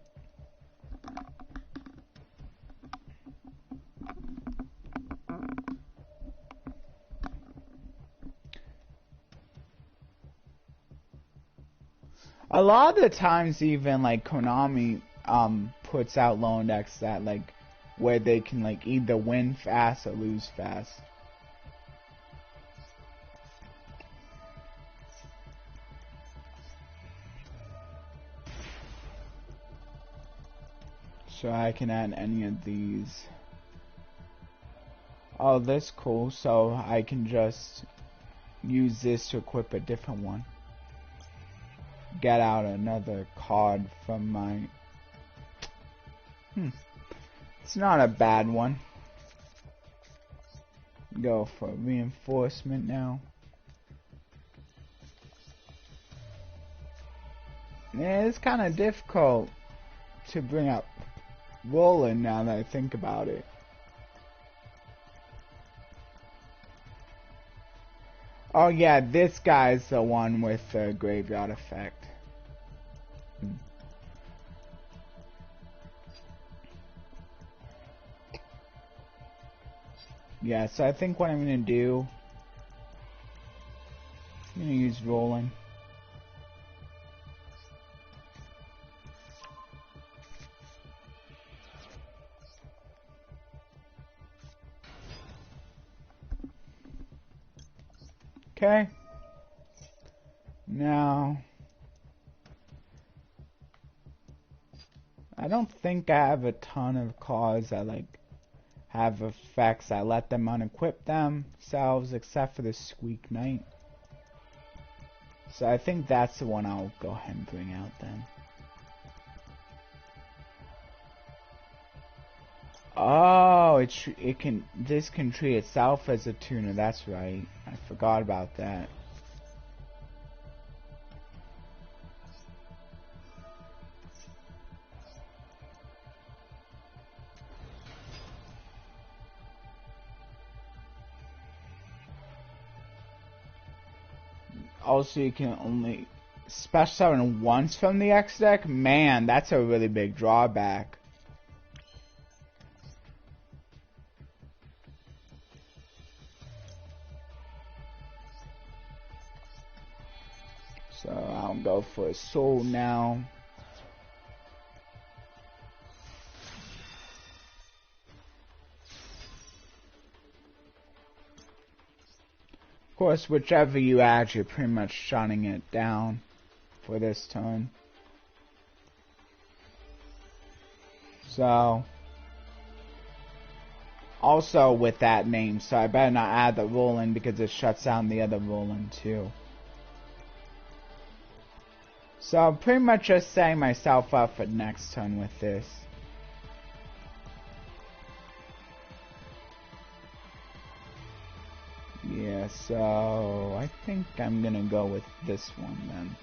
A lot of the times, even like Konami puts out loan decks that like where they can like either win fast or lose fast. So I can add any of these. Oh, this cool. So I can just use this to equip a different one. Get out another card from my... It's not a bad one. Go for reinforcement now. Yeah, it's kind of difficult to bring up Roland now that I think about it. Oh yeah, this guy's the one with the graveyard effect. Yeah, so I think what I'm gonna do, I'm gonna use Roland. Okay. Now, I don't think I have a ton of cards that like have effects. I let them unequip themselves except for the Squeak Knight. So I think that's the one I'll go ahead and bring out then. Oh, this can treat itself as a tuner. That's right. I forgot about that. Also, you can only special summon once from the X deck. Man, that's a really big drawback. So I'll go for a soul now. Of course, whichever you add, you're pretty much shutting it down for this turn. So, also with that name, so I better not add the Roland because it shuts down the other Roland too. So I'm pretty much just setting myself up for next turn with this. Yeah, so I think I'm gonna go with this one then.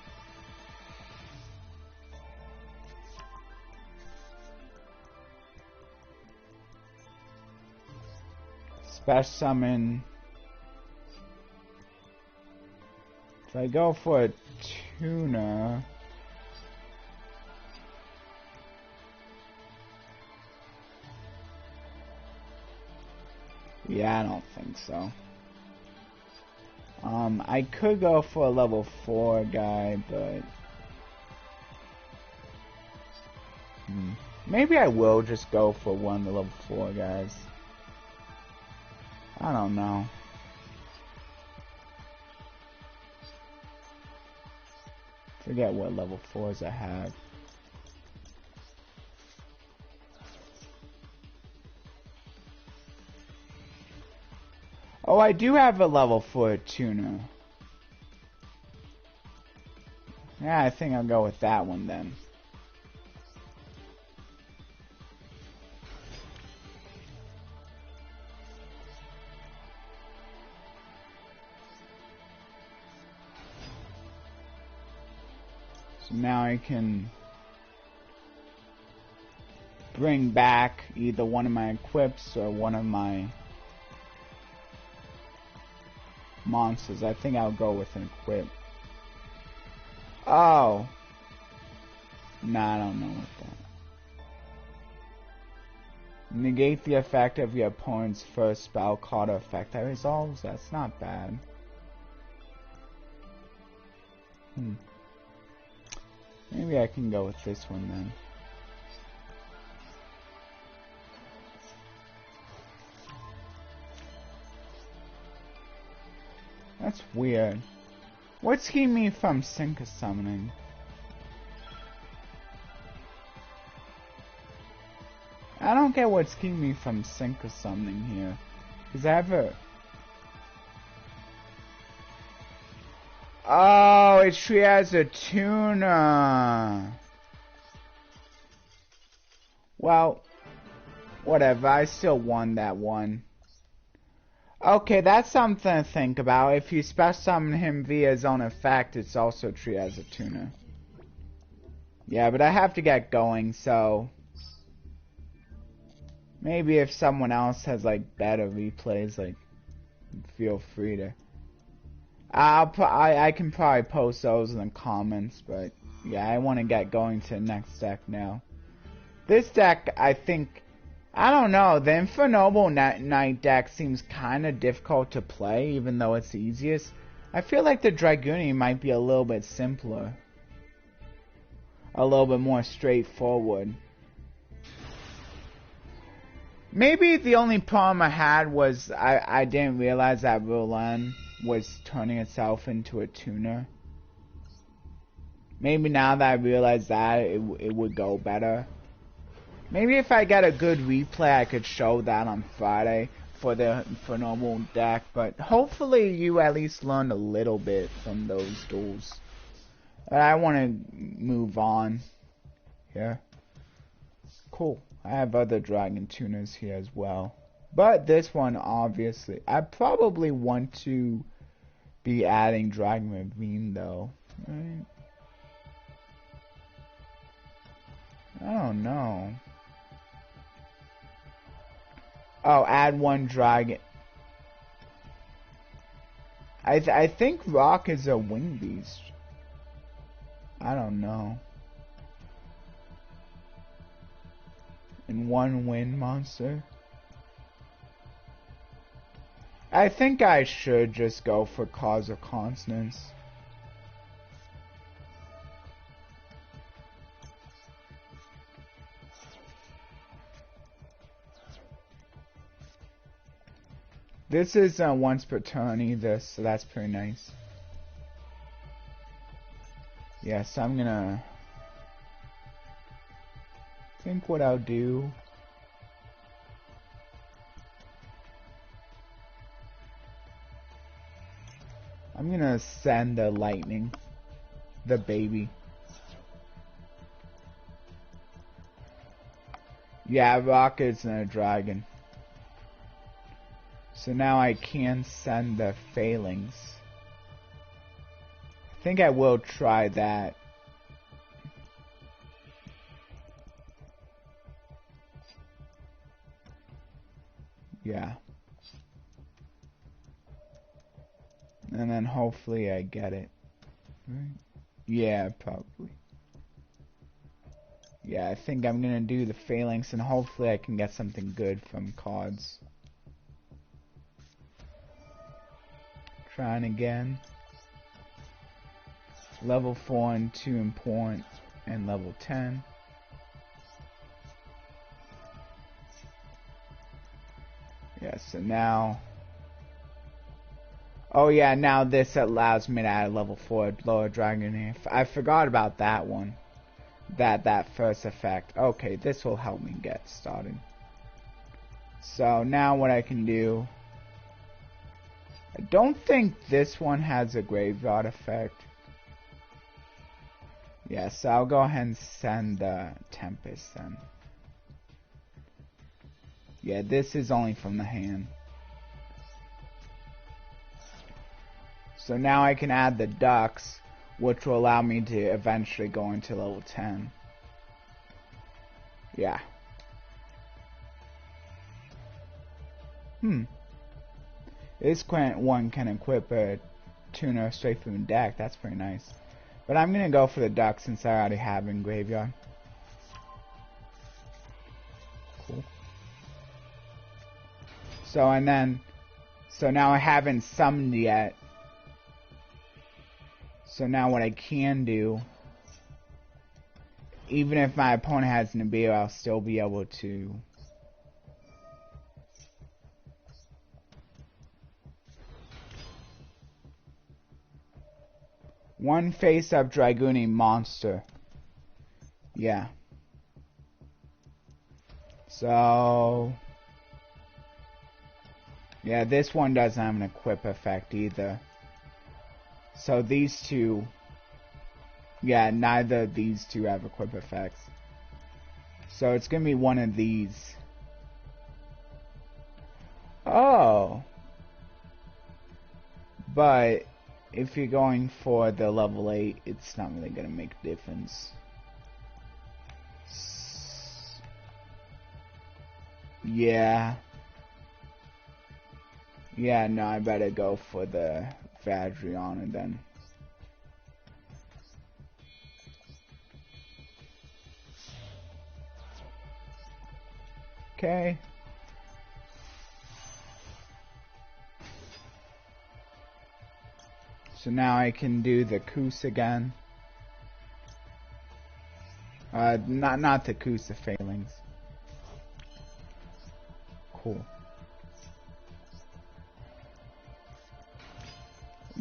Special summon. If I go for a tuner, yeah, I don't think so. I could go for a level 4 guy, but maybe I will just go for one of the level 4 guys. I don't know. I Forget what level 4s I have. Oh, I do have a level 4 tuner. Yeah, I think I'll go with that one then. So now I can bring back either one of my equips or one of my monsters. I think I'll go with an equip. Oh. Nah, I don't know what that. Negate the effect of your opponent's first spell card effect that resolves. That's not bad. Maybe I can go with this one then. That's weird. What's keeping me from Synchro summoning? I don't get what's keeping me from Synchro summoning here. Cause I have a... Oh, it she has a tuner. Well, whatever. I still won that one. Okay, that's something to think about. If you special summon him via his own effect, it's also treated as a tuner. Yeah, but I have to get going, so... Maybe if someone else has, like, better replays, like, feel free to... I can probably post those in the comments, but yeah, I want to get going to the next deck now. This deck, I think, I don't know, the Infernoble Knight deck seems kind of difficult to play, even though it's the easiest. I feel like the Dragoon might be a little bit simpler. A little bit more straightforward. Maybe the only problem I had was I didn't realize that Roland was turning itself into a tuner. Maybe now that I realize that, it would go better. Maybe if I get a good replay, I could show that on Friday for the normal deck. But hopefully you at least learned a little bit from those duels. I want to move on here. Cool. I have other dragon tuners here as well. But this one, obviously, I probably want to be adding Dragon Ravine, though. Right? I don't know. Oh, add one dragon. I think Rock is a wing beast. I don't know. And one wind monster. I think I should just go for Cause of Consonance. This is once per turn either, so that's pretty nice. Yeah, so I'm gonna think what I'll do. I'm gonna send the lightning, the baby. Yeah, rockets and a dragon. So now I can send the Phalanx. I think I will try that. Yeah. And then hopefully I get it. Right? Yeah, probably. Yeah, I think I'm gonna do the Phalanx and hopefully I can get something good from cards. Trying again. Level 4 and 2 important, and level 10. Yeah, so now Oh yeah, now this allows me to add a level 4 lower dragon here. I forgot about that one. That first effect. Okay, this will help me get started. So now what I can do... I don't think this one has a graveyard effect. Yes, so I'll go ahead and send the Tempest then. Yeah, this is only from the hand. So now I can add the ducks, which will allow me to eventually go into level 10. Yeah. This one can equip a tuner straight from the deck. That's pretty nice. But I'm gonna go for the duck since I already have in graveyard. Cool. So now I haven't summoned yet. So now what I can do, even if my opponent has an ability, I'll still be able to one face-up Dragoon monster. Yeah. So yeah, this one doesn't have an equip effect either. So these two, yeah, neither of these two have equip effects. So it's gonna be one of these. Oh. But if you're going for the level 8, it's not really gonna make a difference. Yeah. Yeah, no, I better go for the Vadriana then. Okay. So now I can do the Koos again. Not the Koos, the Failings. Cool.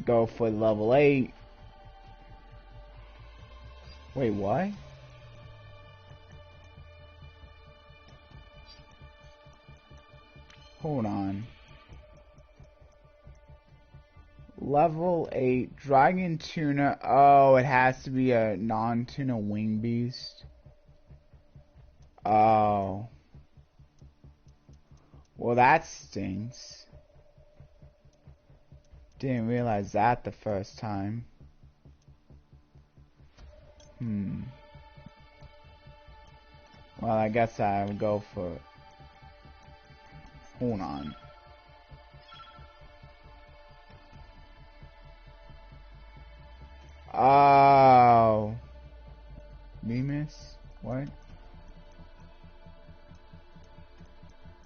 Go for level 8. Wait, what? Hold on. Level 8 Dragon Tuna. Oh, it has to be a non-tuna wing beast. Oh. Well, that stinks. Didn't realize that the first time. Well, I guess I would go for... Hold on. Oh. Mimus? What?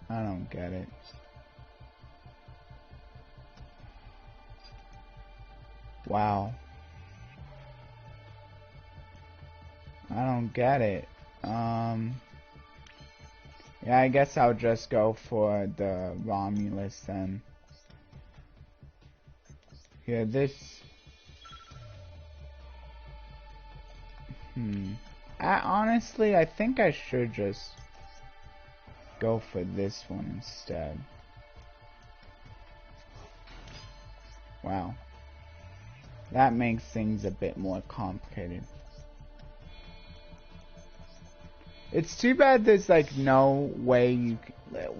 I don't get it. Wow. I don't get it. Yeah, I guess I'll just go for the Romulus then. Here, this... honestly, I think I should just go for this one instead. Wow. That makes things a bit more complicated. It's too bad there's like no way you can...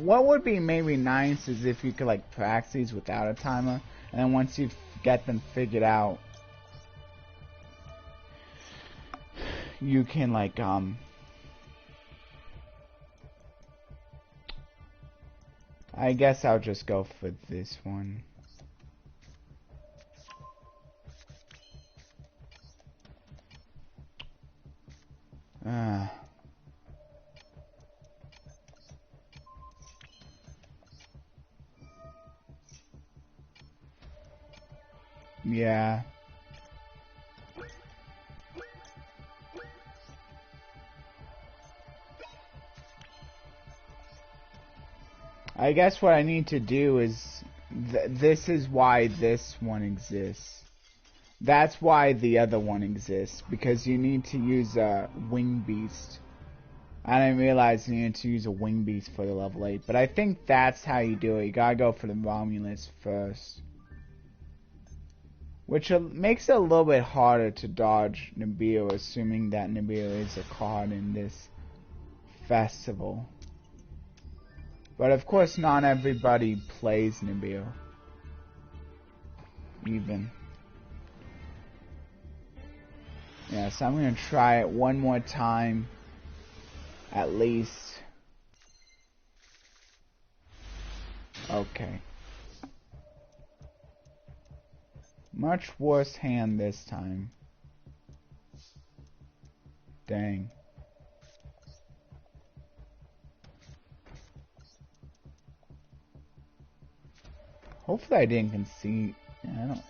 What would be maybe nice is if you could like practice these without a timer, and then once you get them figured out, you can like I guess I'll just go for this one. Yeah. I guess what I need to do is This is why this one exists. That's why the other one exists, because you need to use a wing beast. I didn't realize you needed to use a wing beast for the level 8, but I think that's how you do it. You gotta go for the Romulus first. Which makes it a little bit harder to dodge Nibiru, assuming that Nibiru is a card in this festival. But of course not everybody plays Nibiru. Even. Yeah, so I'm gonna try it one more time. At least. Okay. Much worse hand this time. Dang. Hopefully I didn't concede. I don't.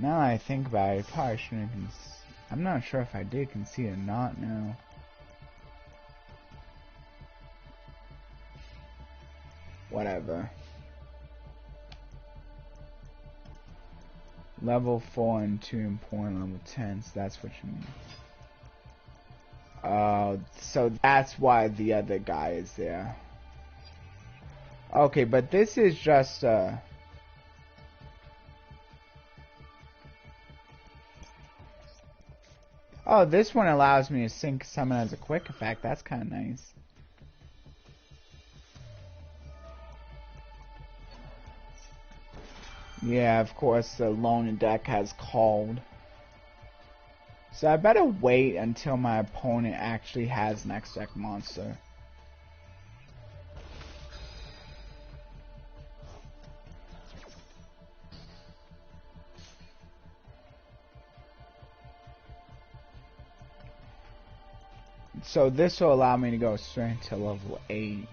Now that I think about it, I probably shouldn't have conceded. I'm not sure if I did concede or not now. Whatever. Level 4 and 2 important level 10, so that's what you mean. So that's why the other guy is there. Okay, but this is just oh, this one allows me to sync summon as a quick effect. That's kind of nice. Yeah, of course the lone deck has called. So I better wait until my opponent actually has next deck monster. So this will allow me to go straight to level 8.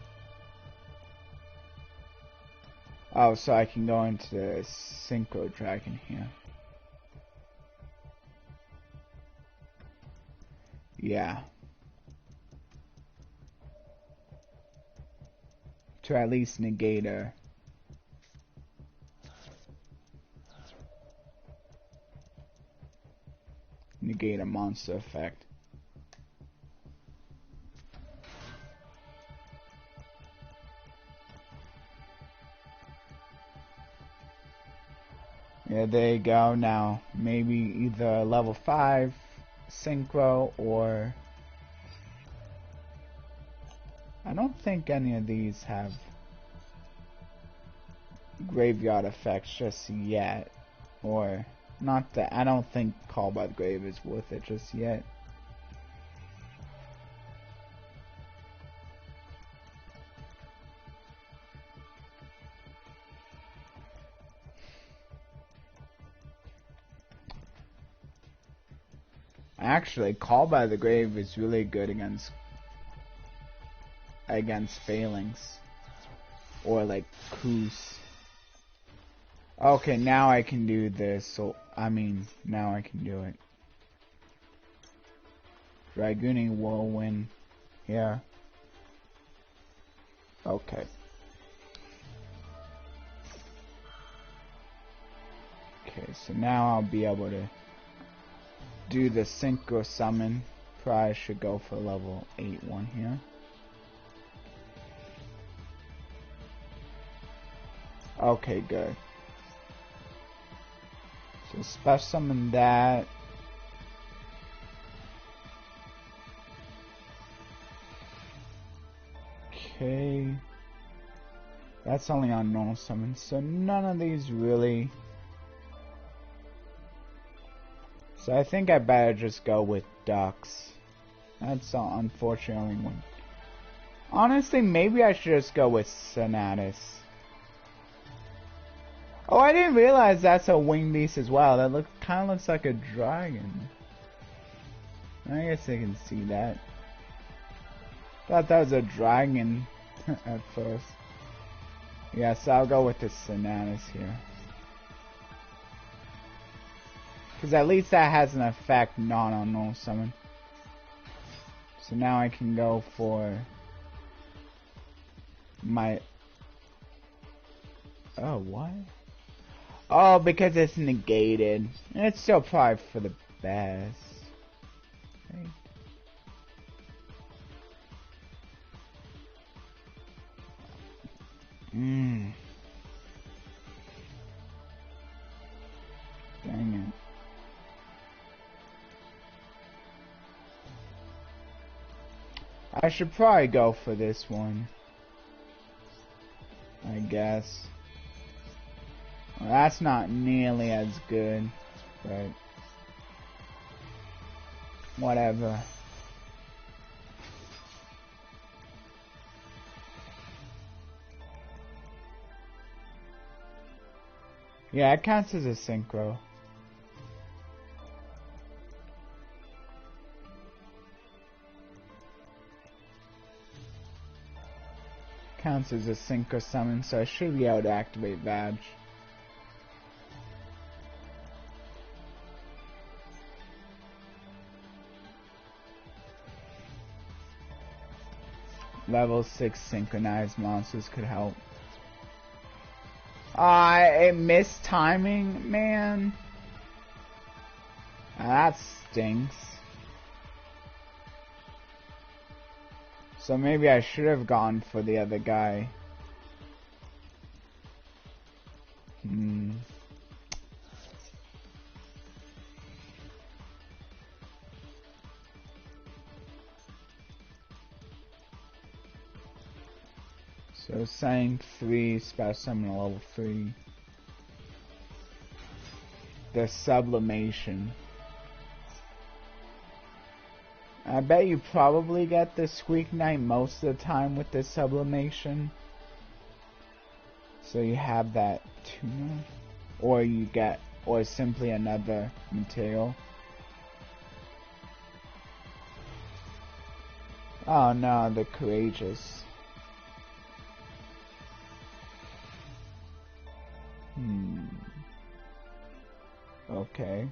Oh, so I can go into the Synchro Dragon here. Yeah. To at least negate a monster effect. Yeah, there you go. Now, maybe either level 5 Synchro or... I don't think any of these have graveyard effects just yet. Or, not that... I don't think Call by the Grave is worth it just yet. Actually, Call by the Grave is really good against Phalanx. Or like Koos. Okay, now I can do this. So now I can do it. Dragooning Whirlwind here. Okay. Okay, so now I'll be able to do the Synchro summon. Probably should go for level 8 one here. Okay, good. So special summon that. Okay. That's only on normal summon, so none of these really. So I think I better just go with ducks. That's unfortunately one. Honestly, maybe I should just go with Sonatus. Oh, I didn't realize that's a wing beast as well. That kind of looks like a dragon. I guess I can see that. Thought that was a dragon at first. Yeah, so I'll go with the Sonatus here. Because at least that has an effect not on normal summon. So now I can go for my Oh, what? Oh, because it's negated. It's still probably for the best. Right. Dang it. I should probably go for this one, I guess. Well, that's not nearly as good, but whatever. Yeah, it counts as a synchro. Counts as a synchro summon, so I should be able to activate Badge. Level 6 synchronized monsters could help. It missed timing, man. That stinks. So maybe I should have gone for the other guy. So saying 3, special summon level 3. The sublimation. I bet you probably get the Squeak Knight most of the time with this sublimation. So you have that tuner. Or you get, or simply another material. Oh no, the Courageous. Okay.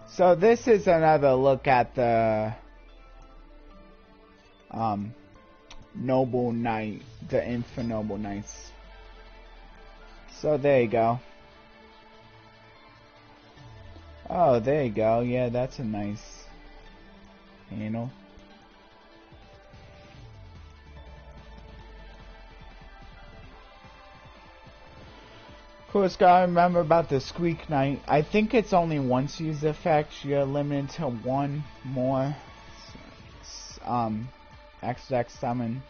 So this is another look at the Noble Knight, the Infernoble Knights. So there you go. Oh, there you go. Yeah, that's a nice panel. Of course, gotta remember about the Squeak Knight. I think it's only once used effect. You're limited to one more XX summon.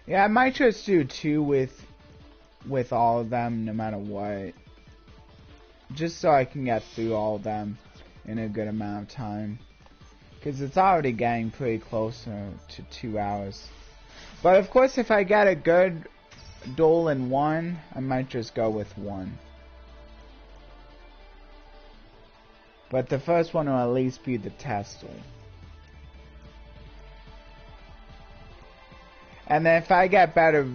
Yeah, I might just do 2 with all of them, no matter what. Just so I can get through all of them in a good amount of time, because it's already getting pretty close to 2 hours. But of course, if I get a good duel in 1, I might just go with 1. But the first one will at least be the test duel. And then if I get better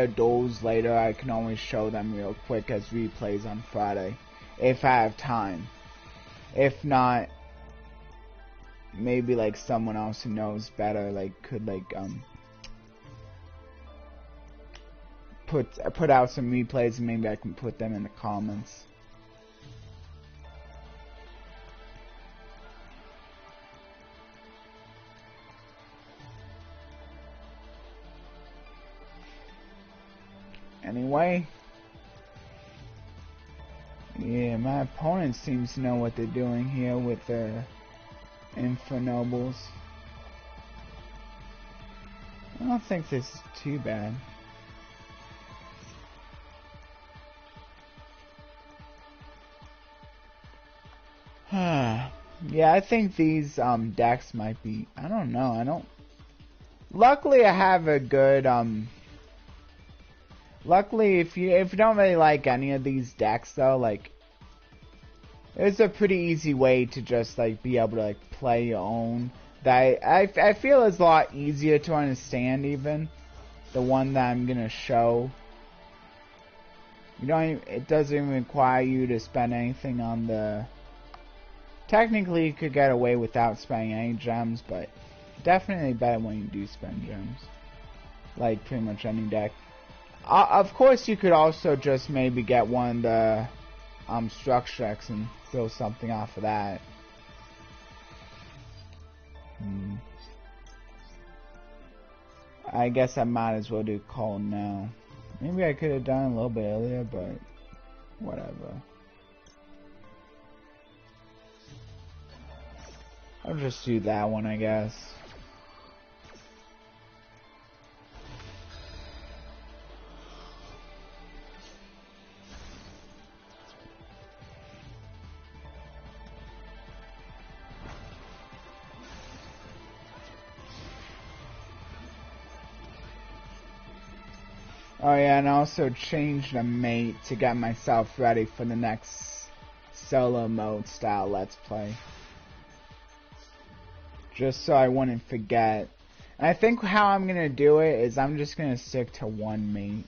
duels later, I can always show them real quick as replays on Friday, if I have time. If not, maybe like someone else who knows better, like could like put out some replays, and maybe I can put them in the comments. Anyway. Yeah, my opponent seems to know what they're doing here with the Infernobles. I don't think this is too bad. Yeah, I think these decks might be, I don't know, luckily I have a good luckily, if you don't really like any of these decks, though, like, it's a pretty easy way to just like be able to like play your own. That I feel is a lot easier to understand, even the one that I'm gonna show. You don't even, it doesn't even require you to spend anything on the... Technically, you could get away without spending any gems, but definitely better when you do spend gems. Like, pretty much any deck. Of course, you could also just maybe get one of the structure decks and throw something off of that. I guess I might as well do call now. Maybe I could have done it a little bit earlier, but whatever. I'll just do that one, I guess. Oh yeah, and I also changed the mate to get myself ready for the next solo mode style let's play. Just so I wouldn't forget. And I think how I'm gonna do it is I'm just gonna stick to one mate.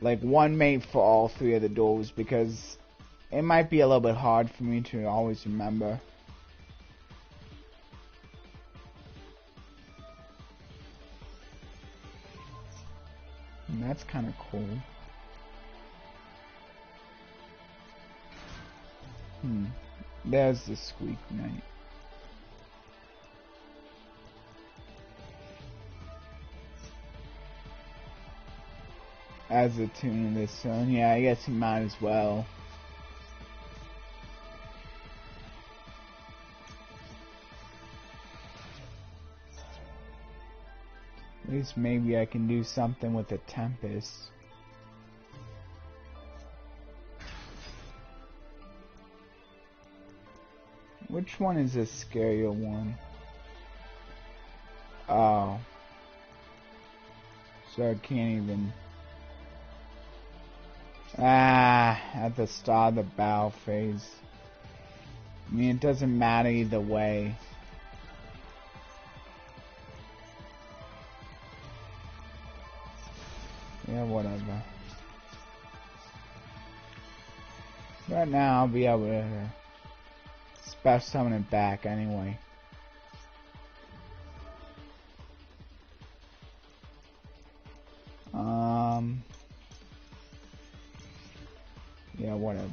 Like one mate for all three of the duels, because it might be a little bit hard for me to always remember. And that's kind of cool. There's the Squeak Knight. As a tune of this one, yeah, I guess you might as well. At least maybe I can do something with the Tempest. Which one is the scarier one? Oh. So I can't even... at the start of the battle phase. I mean, it doesn't matter either way. Yeah, whatever. Right now, I'll be able to special summon it back anyway. Yeah, whatever.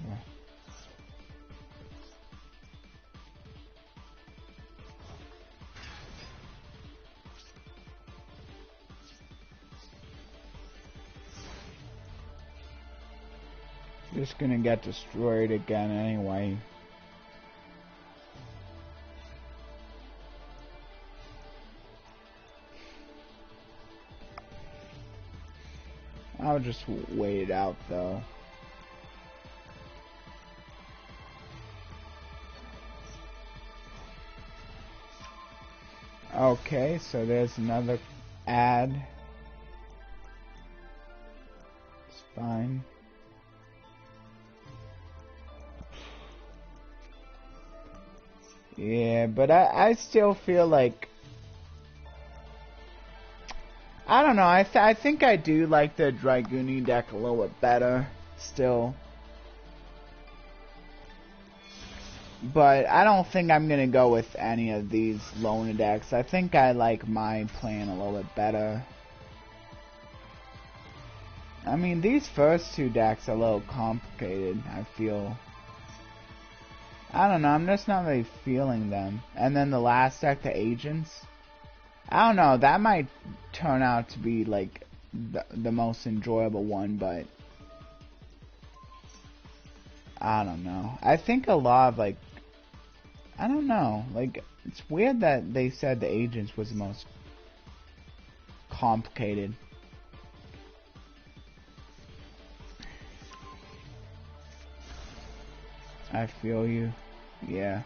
Just gonna get destroyed again anyway. I'll just wait it out though. Okay, so there's another ad. It's fine. Yeah, but I still feel like, I don't know, I think I do like the Dragooni deck a little bit better still. But I don't think I'm gonna go with any of these loner decks. I think I like my plan a little bit better. I mean, these first two decks are a little complicated, I feel. I don't know, I'm just not really feeling them. And then the last deck, the Agents. I don't know, that might turn out to be like the most enjoyable one, but I don't know. I think a lot of like, I don't know, like, it's weird that they said the Agents was the most complicated. I feel you. Yeah.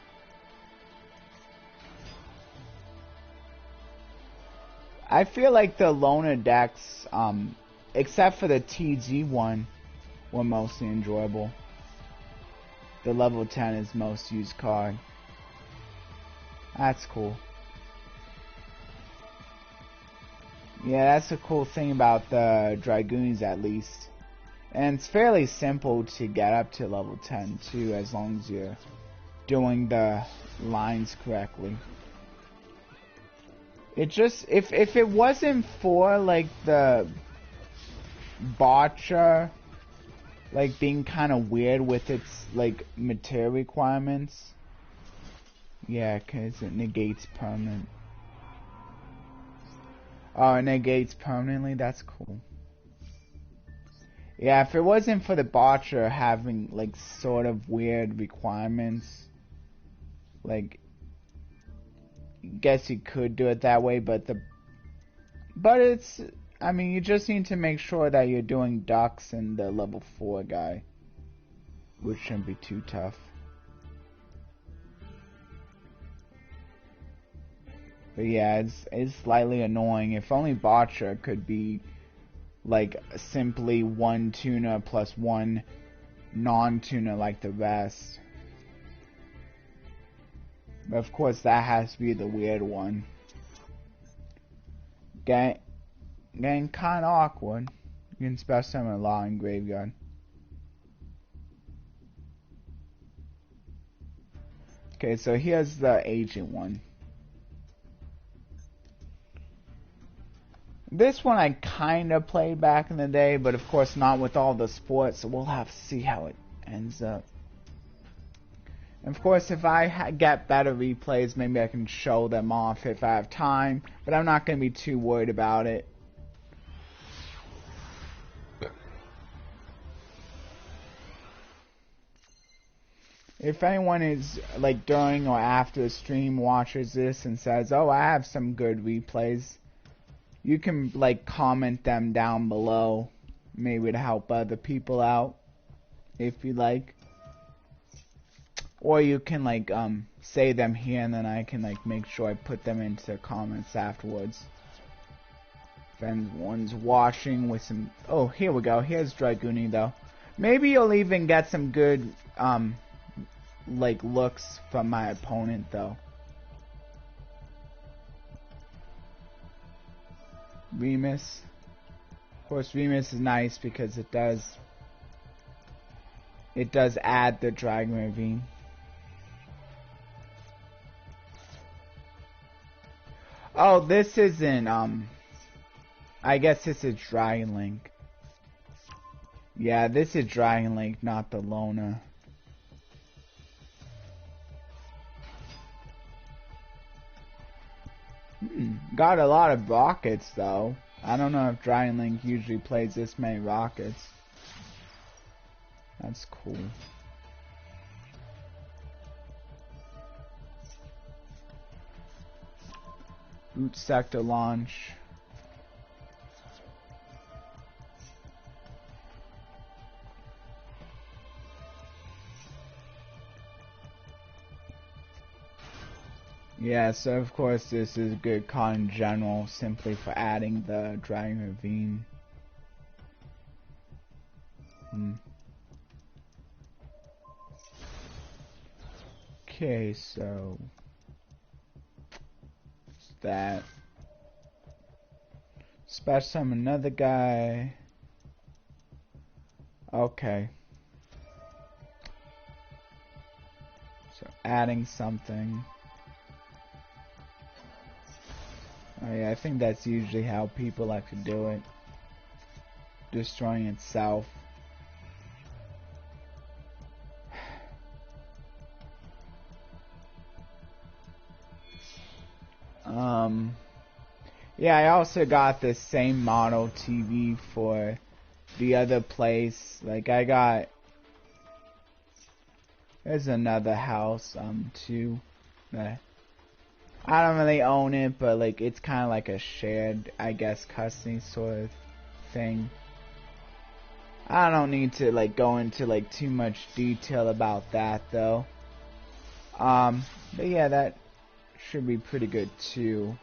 I feel like the loner decks, except for the TG one, were mostly enjoyable. The level 10 is most used card. That's cool. Yeah, that's the cool thing about the Dragoons, at least. And it's fairly simple to get up to level 10 too, as long as you're doing the lines correctly. It just, if it wasn't for like the botcha like being kind of weird with its like material requirements, yeah, because it negates permanent. Oh, it negates permanently? That's cool. Yeah, if it wasn't for the botcher having like sort of weird requirements, like, guess you could do it that way, but it's, I mean, you just need to make sure that you're doing ducks and the level 4 guy, which shouldn't be too tough. But yeah, it's slightly annoying. If only botcher could be like simply one tuner plus one non-tuner like the rest. But of course that has to be the weird one. Getting kinda awkward. You can special summon a law in graveyard. Okay, so here's the agent one. This one I kinda played back in the day, but of course not with all the sports, so we'll have to see how it ends up. And of course, if I get better replays, maybe I can show them off if I have time, but I'm not going to be too worried about it. If anyone is, like, during or after the stream watches this and says, oh, I have some good replays, you can, like, comment them down below, maybe to help other people out, if you like. Or you can, like, say them here, and then I can, like, make sure I put them into comments afterwards. If anyone's watching with some... Oh, here we go. Here's Dragooni, though. Maybe you'll even get some good, like, looks from my opponent, though. Remus. Of course, Remus is nice because it does add the Dragon Ravine. Oh, this isn't, I guess this is Dragon Link. Yeah, this is Dragon Link, not the Loner. Got a lot of rockets, though. I don't know if Dragon Link usually plays this many rockets. That's cool. Boot sector launch. Yeah, so of course this is a good card in general, simply for adding the Dragon Ravine. Okay, so that. Special summon another guy. Okay. So adding something. Oh yeah, I think that's usually how people like to do it. Destroying itself. Yeah, I also got this same model TV for the other place. Like, I got... There's another house, too. I don't really own it, but, like, it's kind of like a shared, I guess, custody sort of thing. I don't need to, like, go into, like, too much detail about that, though. But yeah, that should be pretty good, too.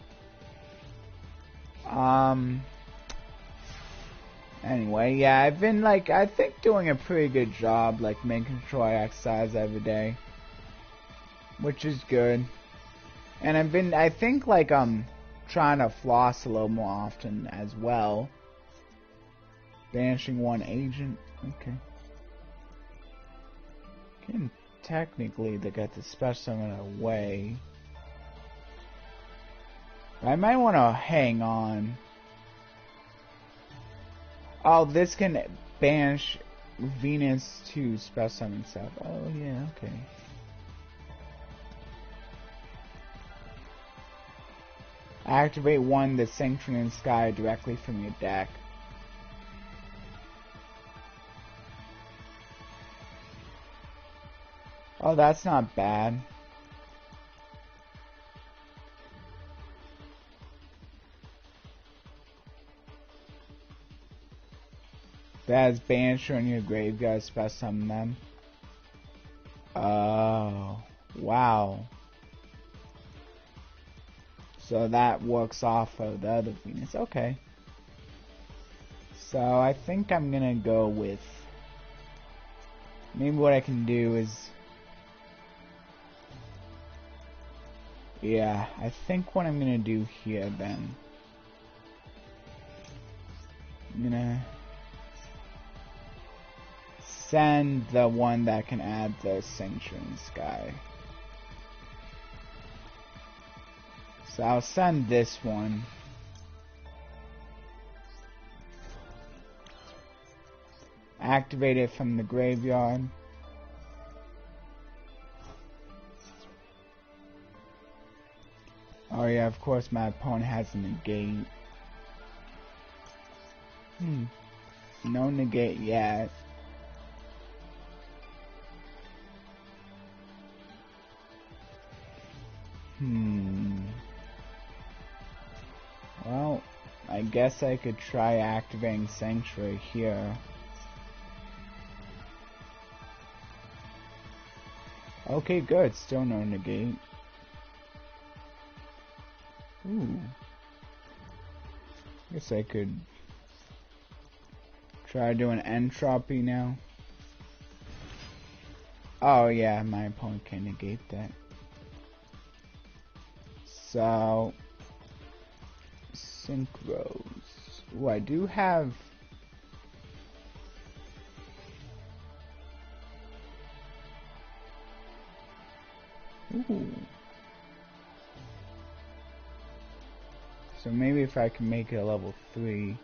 Anyway, yeah, I've been, like, I think doing a pretty good job, like, making sure I exercise every day, which is good. And I've been, I think, like, trying to floss a little more often as well. Banishing one agent. Okay. Can technically they got the special summon away. I might want to hang on. Oh, this can banish Venus to special summon stuff. Oh yeah, okay. Activate one the Synchro in the sky directly from your deck. Oh, that's not bad. That is banished on your graveyard, special summon them. Oh, wow. So that works off of the other Venus. Okay. So I think I'm gonna go with, maybe what I can do is, yeah, I think what I'm gonna do here then, I'm gonna send the one that can add the Synchro in the sky. So I'll send this one. Activate it from the graveyard. Oh yeah, of course my opponent has a negate. No negate yet. Well, I guess I could try activating Sanctuary here. Okay, good. Still no negate. Ooh. Guess I could try doing entropy now. Oh yeah, my opponent can negate that. So Synchros. Ooh, I do have. Ooh. So maybe if I can make it a level 3.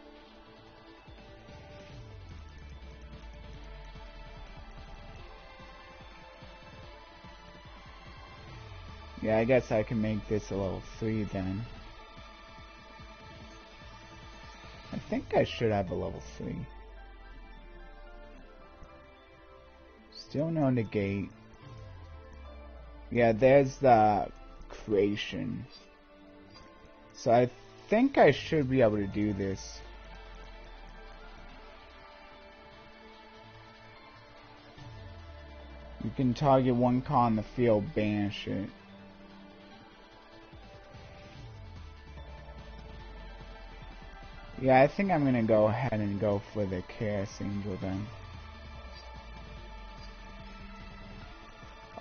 Yeah, I guess I can make this a level 3 then. I think I should have a level 3. Still no negate. Yeah, there's the creation. So I think I should be able to do this. You can target one card on the field, banish it. Yeah, I think I'm gonna go ahead and go for the Chaos Angel then.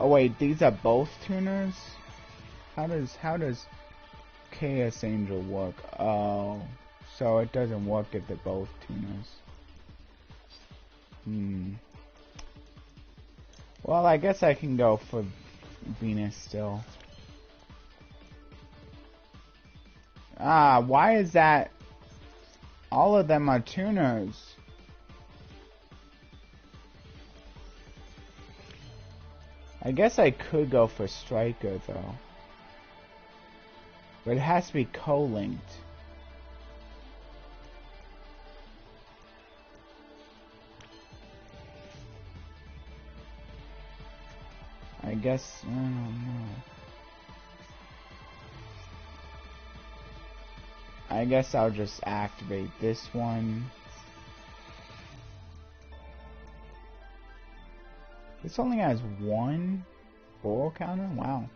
Oh wait, these are both tuners? How does Chaos Angel work? Oh, so it doesn't work if they're both tuners. Well, I guess I can go for Venus still. Ah, why is that? All of them are tuners. I guess I could go for Striker though. But it has to be co-linked. I guess, I don't know. I guess I'll just activate this one. This only has one ball counter? Wow.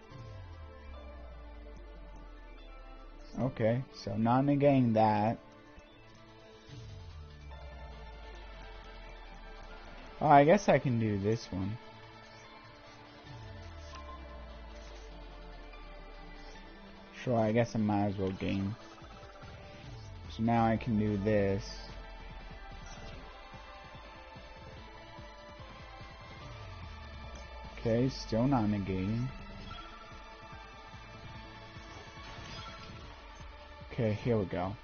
Okay, so not negating that. Oh, I guess I can do this one. Sure, I guess I might as well game. So now I can do this. Okay, still not negating. Okay, here we go.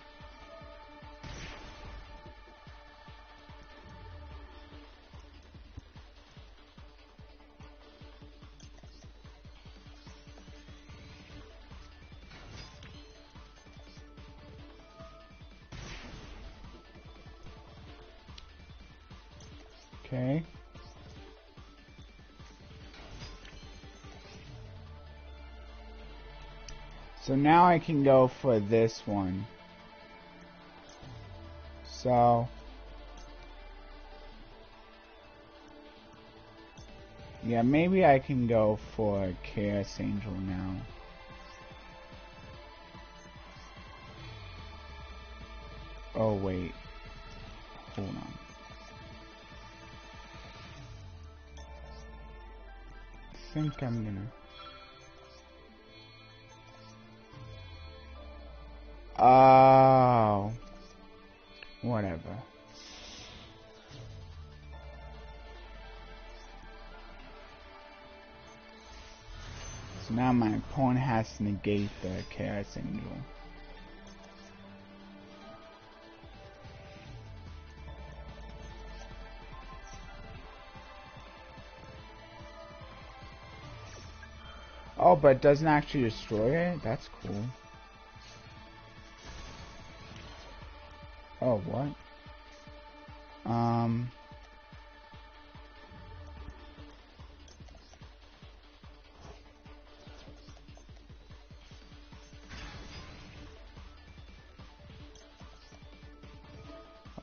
Okay. So now I can go for this one. So yeah, maybe I can go for Chaos Angel now. Oh wait. Hold on. I think I'm gonna... Oh. Whatever. So now my opponent has to negate the Chaos Angel. Oh, but it doesn't actually destroy it? That's cool. Oh, what? Oh,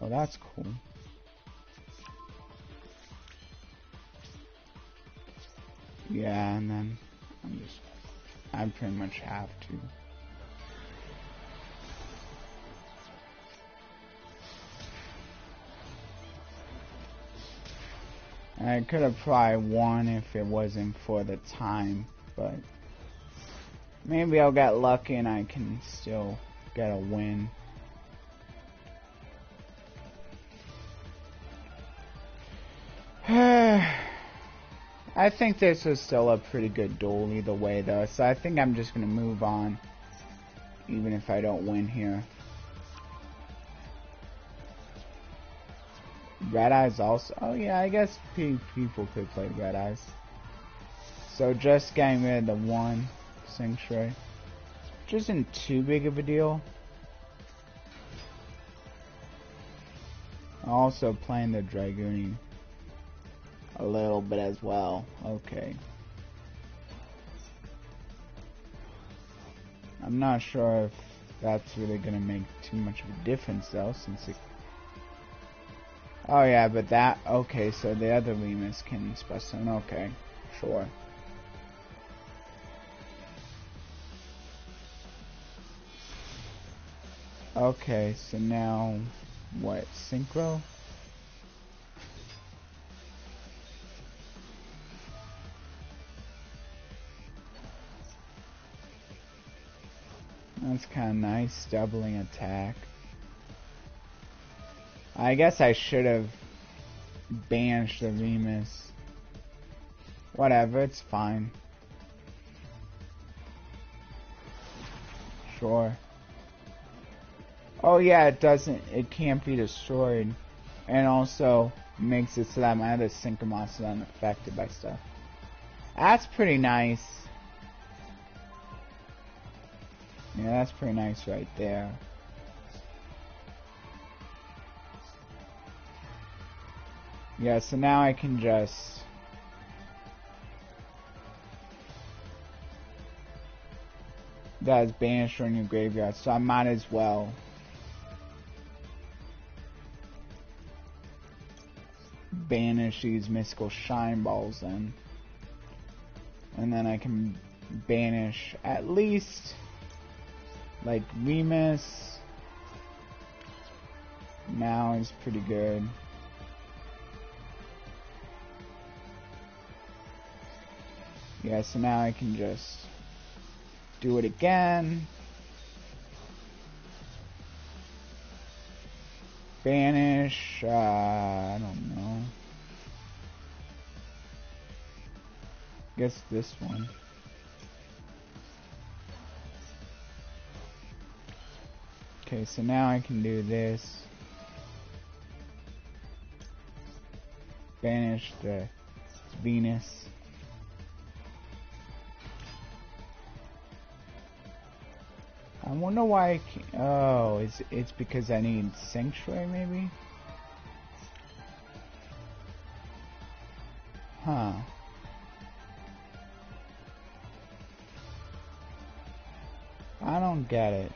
that's cool. Yeah, and then I pretty much have to. I could have probably won if it wasn't for the time, but maybe I'll get lucky and I can still get a win. I think this was still a pretty good duel either way though, so I think I'm just gonna move on, even if I don't win here. Red Eyes also, oh yeah, I guess people could play Red Eyes. So just getting rid of the one Synchro, which isn't too big of a deal. Also playing the Dragooning a little bit as well. Okay. I'm not sure if that's really gonna make too much of a difference though, since it... Oh yeah, but that... Okay, so the other Remus can special summon. Okay, sure. Okay, so now... What? Synchro? That's kind of nice, doubling attack. I guess I should have banished the Remus. Whatever, it's fine. Sure. Oh yeah, it can't be destroyed. And also makes it so that my other Synchro monsters are unaffected by stuff. That's pretty nice. Yeah, that's pretty nice right there. Yeah, so now I can just... That is banished from your graveyard, so I might as well banish these mystical shine balls then. And then I can banish at least like Remus. Now is pretty good. Yeah, so now I can just do it again. Banish, I don't know. Guess this one. Okay, so now I can do this. Banish the Venus. I wonder why I can't. Oh, it's because I need Synchro, maybe? Huh. I don't get it.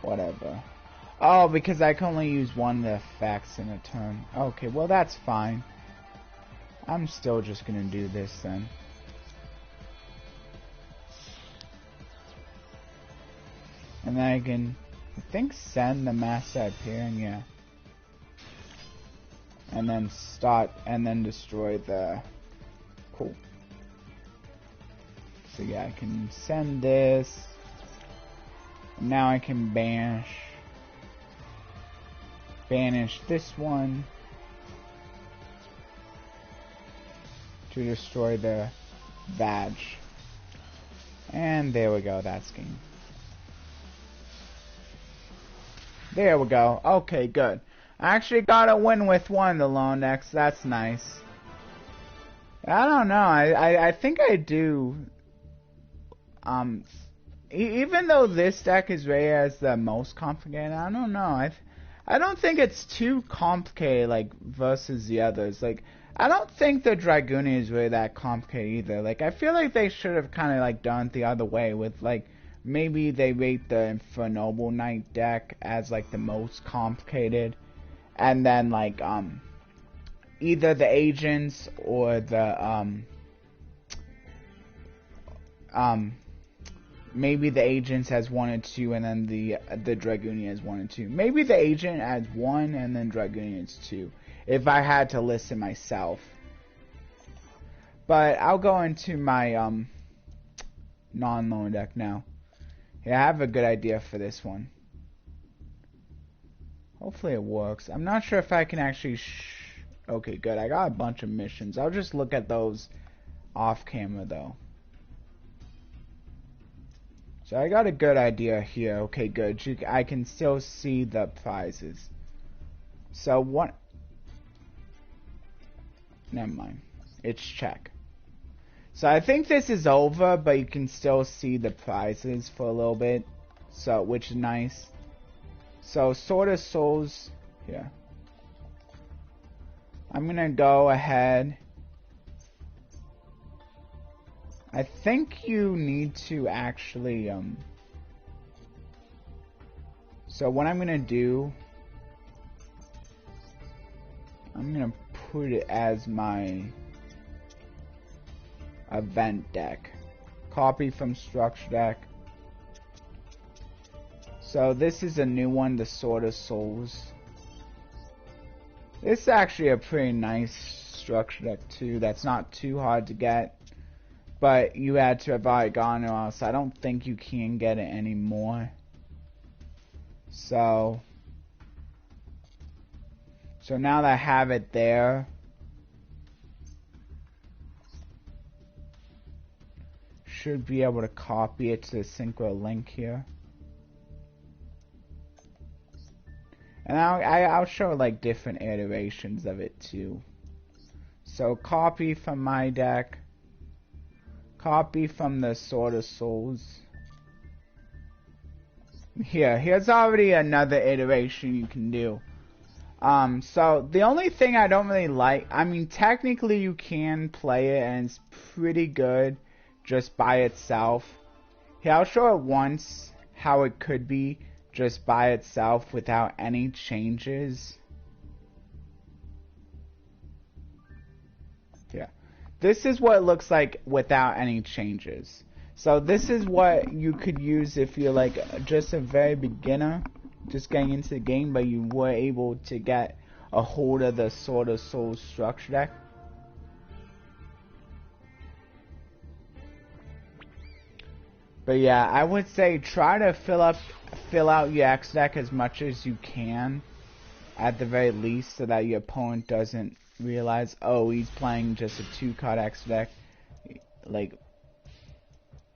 Whatever. Oh, because I can only use one of the effects in a turn. Okay, well that's fine. I'm still just gonna do this then. And then I can, I think, send the master appearing, yeah. And then start, and then destroy the... Cool. So yeah, I can send this. And now I can banish this one to destroy the badge. And there we go, that's game. There we go. Okay, good. I actually got a win with one of the lone decks. That's nice. I don't know. I think I do. Even though this deck is rated as the most complicated, I don't know. I don't think it's too complicated, like, versus the others. Like, I don't think the Dragoon is really that complicated either. Like, I feel like they should have kind of, like, done it the other way with, like, maybe they rate the Infernoble Knight deck as, like, the most complicated. And then, like, either the agents or the, maybe the agents has 1 and 2, and then the Dragoonia has 1 and 2. Maybe the agent has 1, and then Dragoonia has 2. If I had to list it myself. But I'll go into my, non-lone deck now. Yeah, I have a good idea for this one. Hopefully it works. I'm not sure if I can actually... Okay, good. I got a bunch of missions. I'll just look at those off camera, though. So I got a good idea here. Okay, good. I can still see the prizes. So what... Never mind. It's check. So I think this is over, but you can still see the prizes for a little bit. So, which is nice. So, Sword of Souls... Yeah. I'm gonna go ahead... I think you need to actually, so what I'm gonna do, I'm gonna put it as my event deck. Copy from structure deck. So this is a new one, the Sword of Souls. This is actually a pretty nice structure deck too. That's not too hard to get. But you had to have already gone, or else I don't think you can get it anymore. So now that I have it there, should be able to copy it to the Synchro link here. And I'll show like different iterations of it too. So copy from my deck. Copy from the Sword of Souls. Here's already another iteration you can do. So the only thing I don't really like, I mean, technically you can play it and it's pretty good just by itself. Here, I'll show it once how it could be just by itself without any changes. Yeah. This is what it looks like without any changes. So this is what you could use if you're like just a very beginner, just getting into the game, but you were able to get a hold of the Sword of Souls structure deck. But yeah, I would say try to fill out your X deck as much as you can, at the very least, so that your opponent doesn't realize, oh, he's playing just a 2-card X deck. like,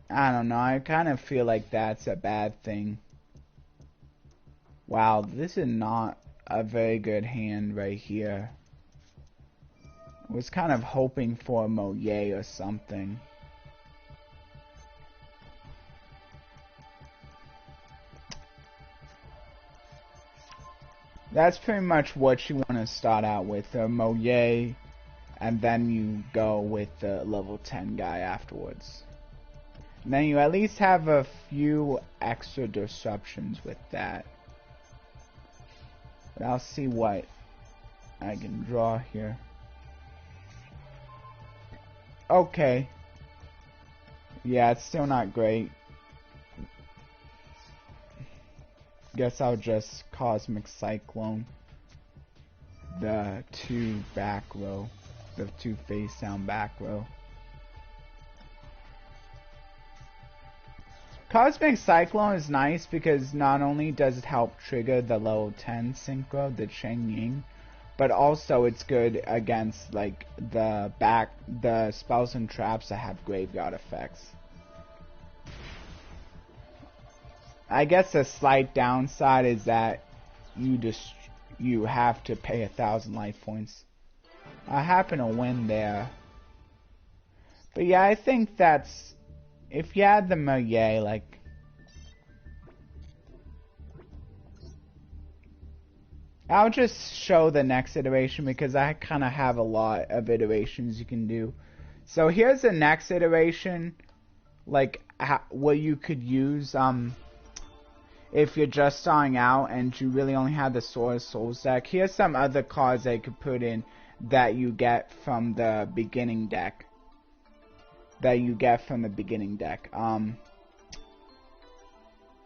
I don't know, I kind of feel like that's a bad thing. Wow, this is not a very good hand right here. I was kind of hoping for a Moye or something. That's pretty much what you want to start out with, a Moye, and then you go with the level 10 guy afterwards. And then you at least have a few extra disruptions with that. But I'll see what I can draw here. Okay. Yeah, it's still not great. Guess I'll just Cosmic Cyclone the 2 back row, the 2 face down back row. Cosmic Cyclone is nice because not only does it help trigger the level 10 Synchro, the Cheng Ying, but also it's good against like the spells and traps that have graveyard effects. I guess the slight downside is that you have to pay 1,000 life points. I happen to win there. But yeah, I think that's, if you had the Moye, like, I'll just show the next iteration because I kind of have a lot of iterations you can do. So here's the next iteration, like what you could use if you're just starting out and you really only have the Swordsoul deck. Here's some other cards that you could put in that you get from the beginning deck.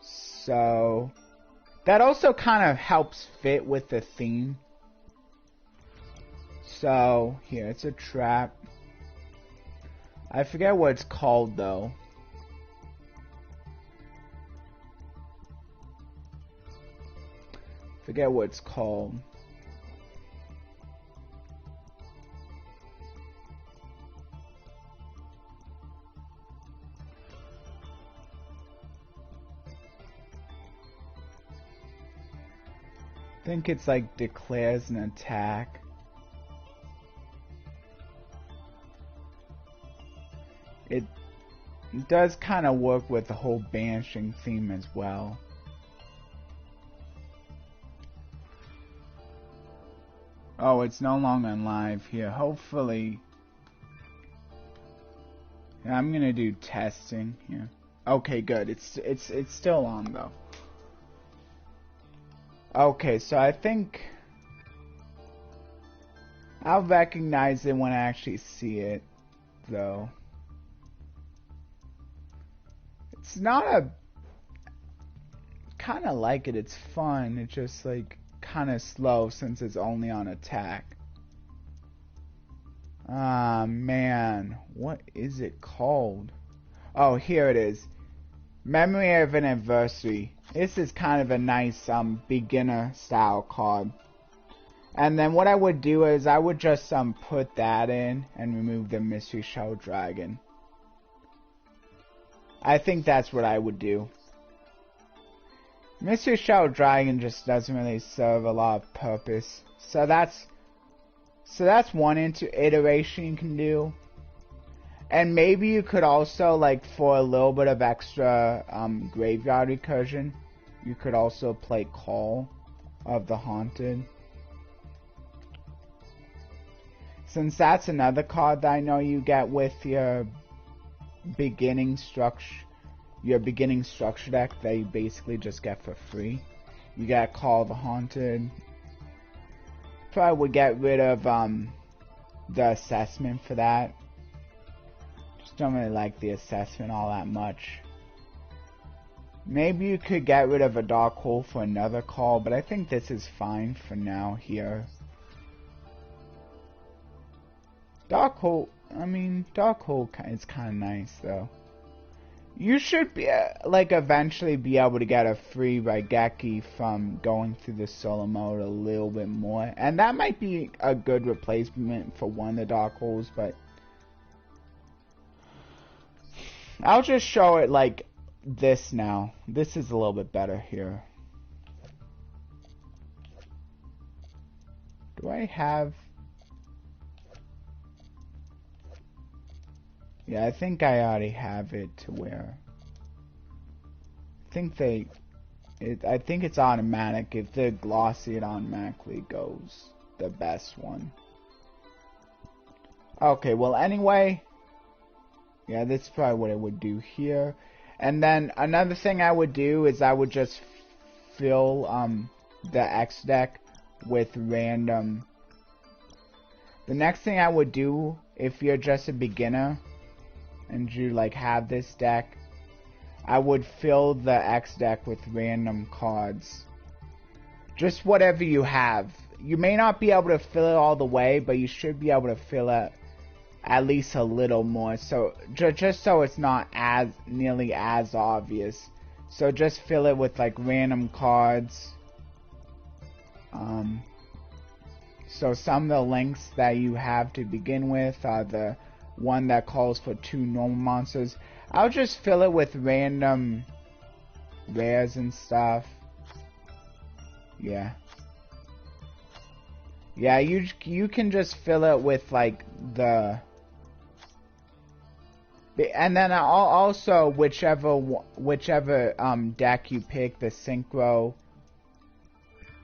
So that also kind of helps fit with the theme. So here, it's a trap. I forget what it's called though. Forget what it's called. I think it's like declares an attack. It does kind of work with the whole banishing theme as well. Oh, it's no longer on live here. Hopefully. Yeah, I'm gonna do testing here. Okay, good. It's still on though. Okay, so I think I'll recognize it when I actually see it, though. It's not a... kind of like it. It's fun. It's just like kind of slow since it's only on attack. Ah, man. What is it called? Oh, here it is. Memory of an Adversary. This is kind of a nice beginner style card. And then what I would do is I would just put that in and remove the Mystery Shell Dragon. I think that's what I would do. Mystery Shell Dragon just doesn't really serve a lot of purpose. So that's one iteration you can do. And maybe you could also, like, for a little bit of extra graveyard recursion, you could also play Call of the Haunted. Since that's another card that I know you get with your beginning structure deck that you basically just get for free. You got Call of the Haunted. Probably would get rid of the assessment for that. Don't really like the assessment all that much. Maybe you could get rid of a Dark Hole for another call, but I think this is fine for now here. Dark Hole is kind of nice though. You should be like eventually be able to get a free Raigeki from going through the solo mode a little bit more, and that might be a good replacement for one of the Dark Holes, but I'll just show it like this now. This is a little bit better here. Do I have... Yeah, I think I already have it to where... I think it's automatic. If they're glossy, it automatically goes the best one. Okay, well anyway... Yeah, this is probably what I would do here. And then another thing I would do is I would just fill the X deck with random. The next thing I would do if you're just a beginner and you like have this deck, I would fill the X deck with random cards. Just whatever you have. You may not be able to fill it all the way, but you should be able to fill it at least a little more, so just so it's not as nearly as obvious. So just fill it with like random cards. So some of the links that you have to begin with are the one that calls for 2 normal monsters. I'll just fill it with random rares and stuff. Yeah, you can just fill it with like the... And then also whichever deck you pick, the Synchro,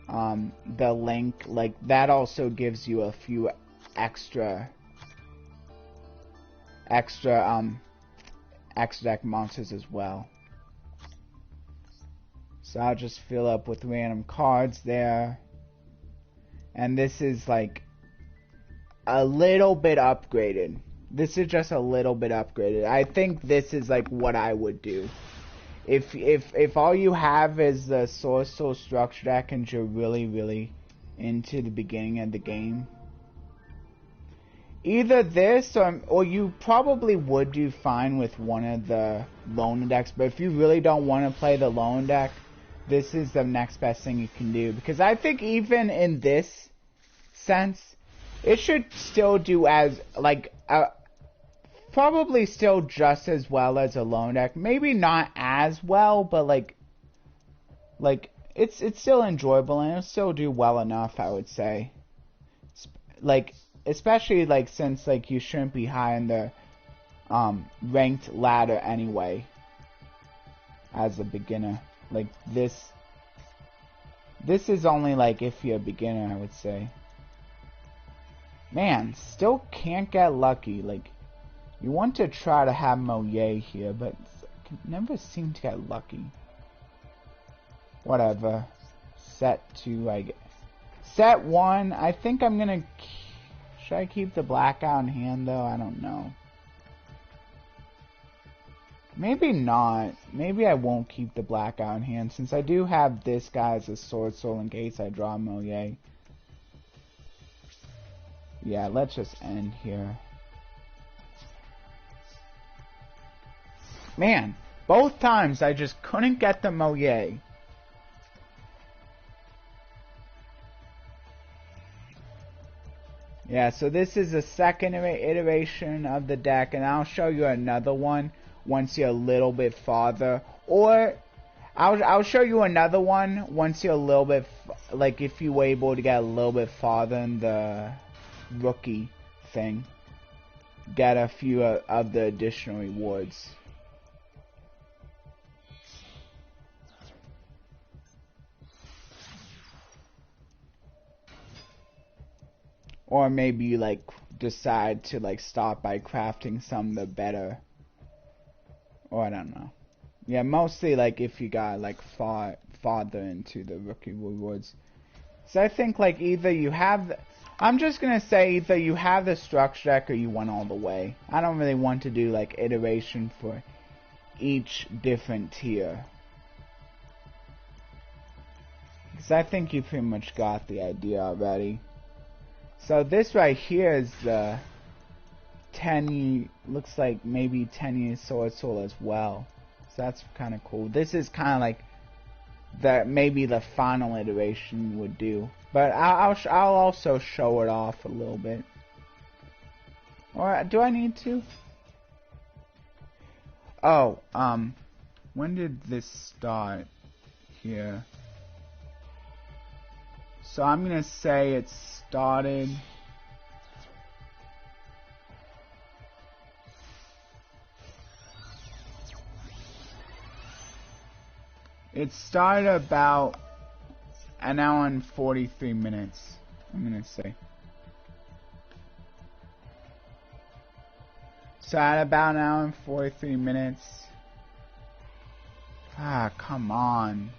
the link, like that also gives you a few extra X deck monsters as well. So I'll just fill up with random cards there. And this is like a little bit upgraded. This is just a little bit upgraded. I think this is like what I would do. If all you have is the Swordsoul structure deck and you're really into the beginning of the game, either this or you probably would do fine with one of the loan decks. But if you really don't want to play the loan deck, this is the next best thing you can do. Because I think even in this sense, it should still do as like probably still just as well as a loan deck. Maybe not as well, but like it's still enjoyable and it'll still do well enough, I would say. Like especially like since like you shouldn't be high in the ranked ladder anyway as a beginner. Like this is only like if you're a beginner, I would say. Man, still can't get lucky. Like, you want to try to have Moye here, but can never seem to get lucky. Whatever. Set 2, I guess. Set 1, I think I'm gonna... Should I keep the blackout in hand, though? I don't know. Maybe not. Maybe I won't keep the blackout in hand, since I do have this guy as a Swordsoul in case I draw Moye. Yeah, let's just end here. Man, both times I just couldn't get the Moye. Yeah, so this is the second iteration of the deck, and I'll show you another one once you're a little bit farther. Or I'll show you another one once you're a little bit, like if you were able to get a little bit farther in the rookie thing. Get a few of the additional rewards. Or maybe you like decide to like start by crafting some of the better. Or I don't know. Yeah, mostly like if you got like farther into the rookie rewards. So I think like either you have I'm just gonna say either you have the structure deck or you went all the way. I don't really want to do like iteration for each different tier. Because I think you pretty much got the idea already. So this right here is the 10, looks like maybe 10-year Swordsoul as well. So that's kind of cool. This is kind of like maybe the final iteration would do. But I'll also show it off a little bit. Or do I need to? Oh, when did this start here? So I'm gonna say it started. It started about an hour and 43 minutes, I'm gonna say. So at about an hour and 43 minutes. Ah, come on.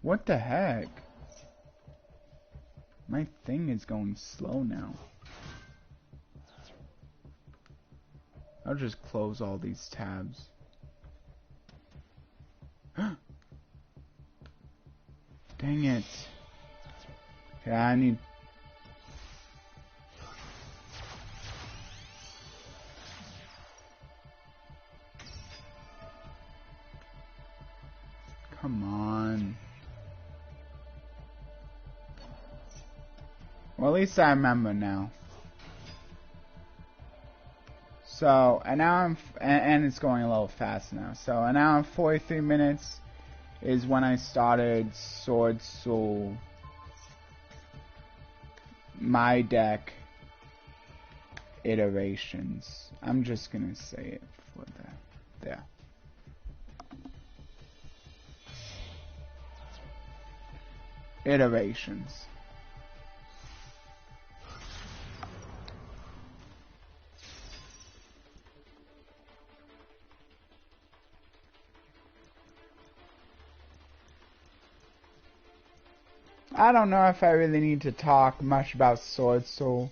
What the heck? My thing is going slow now. I'll just close all these tabs. Dang it. Yeah, I need... Come on. Well, at least I remember now. So, an hour and it's going a little fast now. So, an hour and 43 minutes is when I started Swordsoul, my deck iterations. I'm just gonna say it for that. There. Iterations. I don't know if I really need to talk much about Swordsoul.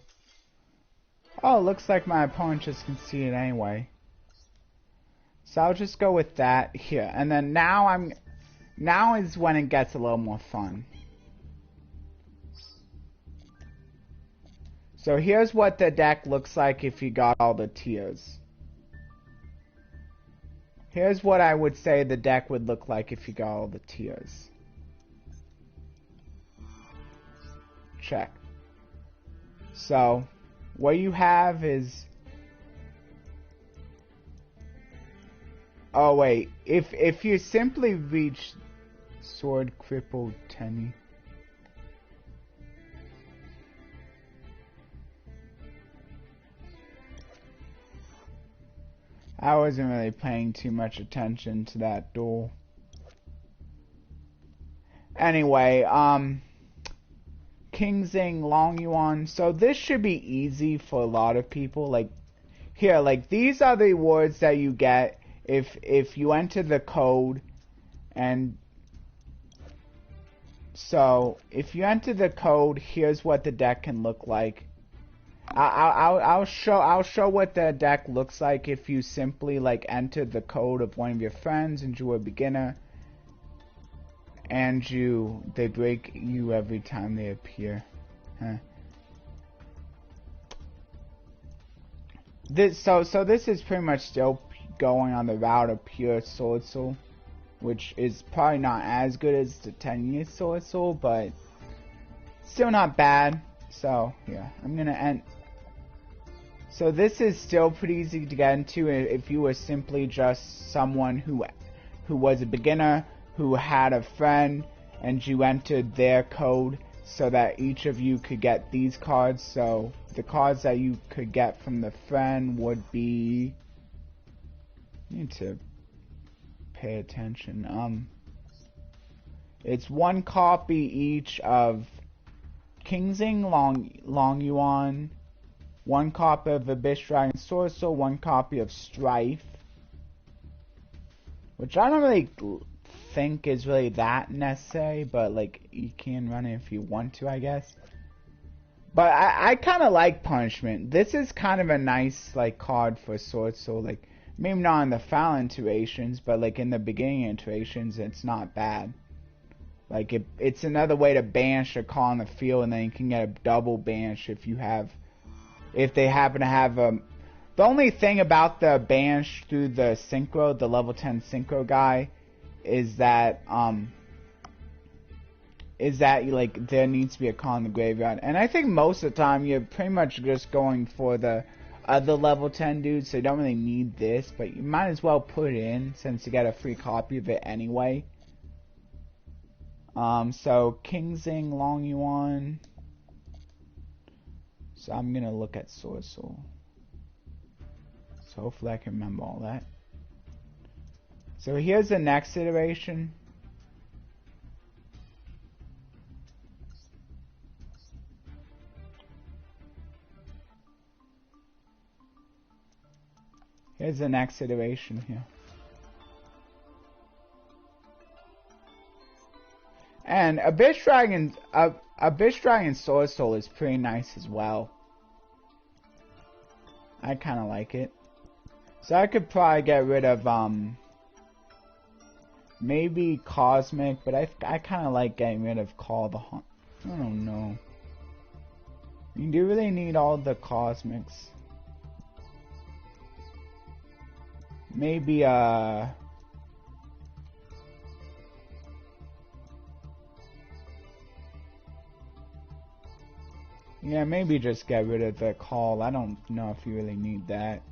Oh, looks like my opponent just conceded anyway. So I'll just go with that here. And then now is when it gets a little more fun. So here's what the deck looks like if you got all the tiers. Here's what I would say the deck would look like if you got all the tiers. Check. So, what you have is... Oh wait, if you simply reach Sword Crippled Tenny... I wasn't really paying too much attention to that duel. Anyway, Kingsing, Long Yuan. So this should be easy for a lot of people. Like, here, like, these are the rewards that you get if you enter the code. And so, if you enter the code, here's what the deck can look like. I'll show what the deck looks like if you simply like enter the code of one of your friends and you're a beginner, and they break you every time they appear. Huh. So this is pretty much still going on the route of pure Swordsoul, which is probably not as good as the 10-year Swordsoul, but still not bad. So yeah, I'm gonna end. So this is still pretty easy to get into if you were simply just someone who was a beginner, who had a friend, and you entered their code so that each of you could get these cards. So the cards that you could get from the friend would be... You need to pay attention. It's one copy each of Kingsing, Long Yuan, one copy of Abyss Dragon Swordsoul, one copy of Strife, which I don't really think is really that necessary, but like you can run it if you want to, I guess. But I kind of like Punishment. This is kind of a nice like card for Swordsoul. Like maybe not in the final iterations, but like in the beginning iterations, it's not bad. Like it's another way to banish a card on the field, and then you can get a double banish if they happen to have a... The only thing about the banish through the Synchro, the level 10 Synchro guy, is that like there needs to be a card in the graveyard. And I think most of the time you're pretty much just going for the other level 10 dudes, so you don't really need this, but you might as well put it in since you get a free copy of it anyway. So Kingsing, Long Yuan. So I'm gonna look at Swordsoul. So hopefully I can remember all that. So here's the next iteration. Here's the next iteration here. And Abyss Dragon Swordsoul is pretty nice as well. I kind of like it. So I could probably get rid of maybe Cosmic, but I kind of like getting rid of Call the Hunt. I don't know. You do really need all the Cosmics. Maybe yeah, maybe just get rid of the Call. I don't know if you really need that.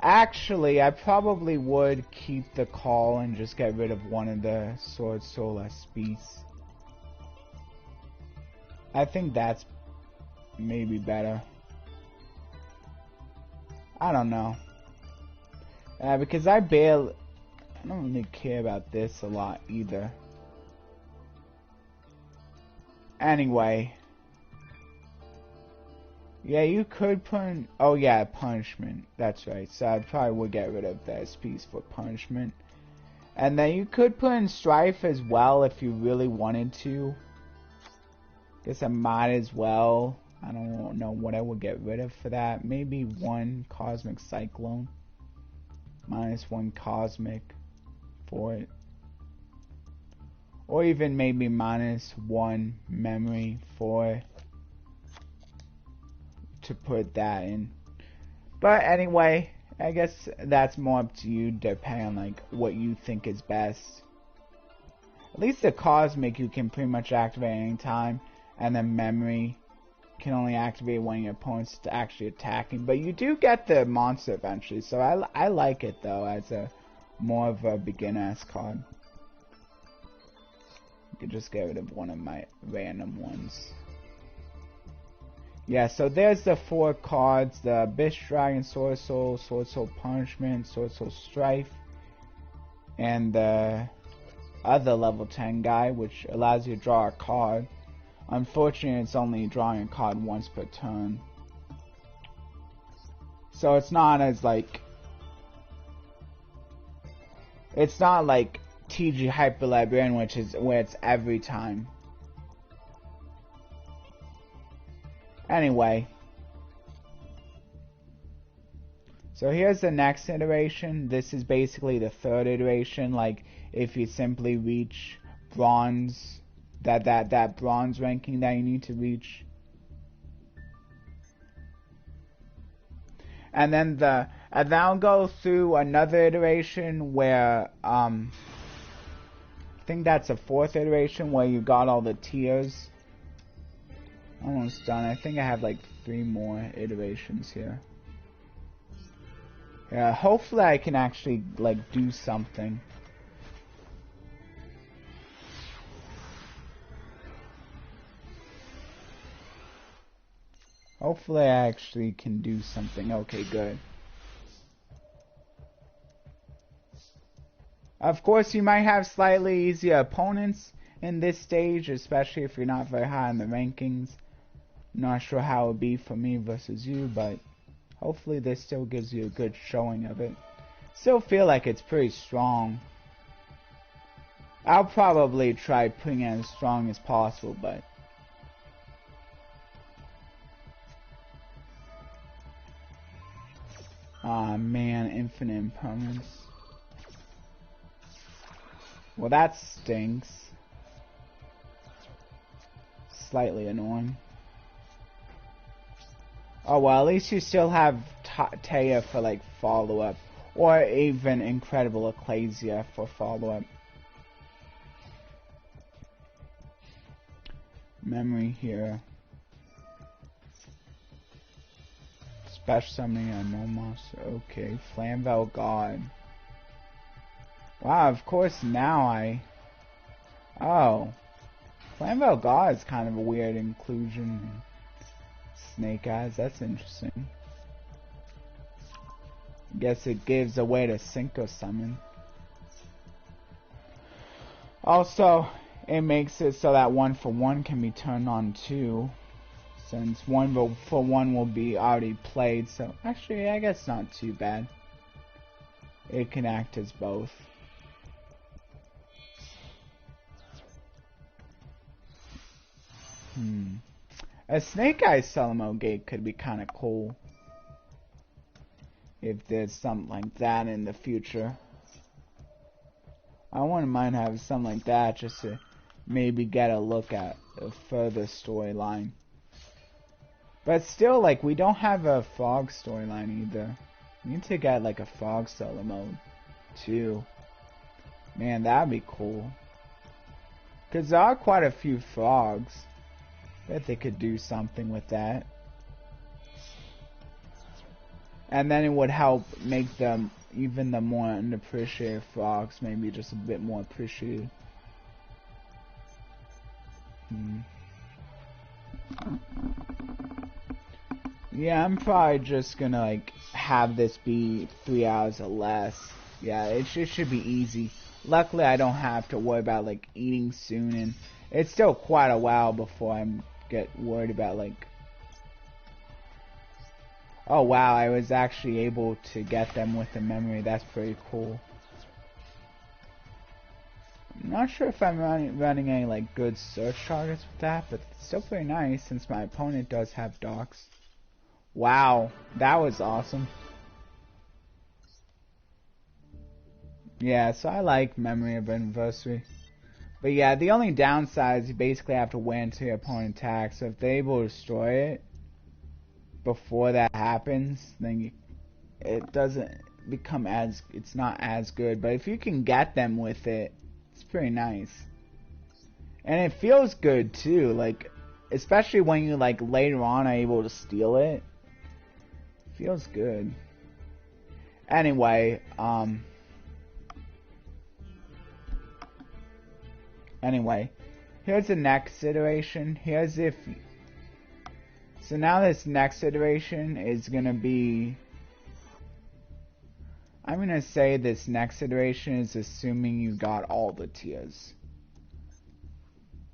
Actually, I probably would keep the Call and just get rid of one of the Swordsoul SPs. I think that's maybe better. I don't know. Because I don't really care about this a lot either. Anyway. Yeah, you could put... Oh yeah, punishment. That's right. So I probably would get rid of the SPs for punishment. And then you could put in Strife as well if you really wanted to. Guess I might as well. I don't know what I would get rid of for that. Maybe one Cosmic Cyclone. -1 Cosmic for it. Or even maybe -1 memory for to put that in. But anyway, I guess that's more up to you depending on like what you think is best. At least the Cosmic you can pretty much activate anytime, and then memory can only activate when your opponent's actually attacking, but you do get the monster eventually, so I like it though as a more of a beginner's card. You could just get rid of one of my random ones. Yeah, so there's the 4 cards: the Abyss Dragon Swordsoul, Swordsoul Punishment, Swordsoul Strife, and the other level 10 guy, which allows you to draw a card. Unfortunately, it's only drawing a card once per turn. So it's not as like... It's not like TG Hyper Librarian, which is where it's every time. Anyway. So here's the next iteration. This is basically the 3rd iteration. Like, if you simply reach bronze... That bronze ranking that you need to reach. And then I'll go through another iteration where I think that's a 4th iteration where you got all the tiers. Almost done. I think I have like 3 more iterations here. Yeah, hopefully I can actually like do something. Hopefully I actually can do something. Okay, good. Of course, you might have slightly easier opponents in this stage, especially if you're not very high in the rankings. Not sure how it would be for me versus you, but hopefully this still gives you a good showing of it. Still feel like it's pretty strong. I'll probably try putting it as strong as possible, but... Aw, man, infinite impermanence. Well, that stinks. Slightly annoying. Oh, well, at least you still have Taya for, like, follow-up. or even Incredible Ecclesia for follow-up. Memory here. Special summoning a no monster. Okay, Flamvel God. Wow, of course now oh. Flamvel God is kind of a weird inclusion. Snake Eyes, that's interesting. I guess it gives a way to Synchro summon. Also, it makes it so that 1-for-1 can be turned on too, since 1-for-1 will be already played, so actually I guess not too bad. It can act as both. A Snake Eyes solo mode gate could be kind of cool if there's something like that in the future. I wouldn't mind having something like that just to maybe get a look at a further storyline. But still, like, we don't have a Fog storyline either. We need to get like a Fog solo mode too. Man, that'd be cool. Cause there are quite a few Fogs. Bet they could do something with that. And then it would help make them even the more unappreciated Fogs maybe just a bit more appreciated. Yeah, I'm probably just gonna like have this be 3 hours or less. Yeah, it should be easy. Luckily I don't have to worry about like eating soon, and it's still quite a while before I get worried about like, oh wow, I was actually able to get them with the memory. That's pretty cool. I'm not sure if I'm running any like good search targets with that, but it's still pretty nice since my opponent does have docks. Wow, that was awesome. Yeah, so I like Memory of Anniversary. But yeah, the only downside is you basically have to wait until your opponent attacks. So if they're able to destroy it before that happens, then it doesn't become it's not as good. But if you can get them with it, it's pretty nice. And it feels good too, like, especially when you like later on are able to steal it. It feels good. Anyway, here's the next iteration. Here's if... So now this next iteration is gonna be... I'm gonna say this next iteration is assuming you got all the tiers.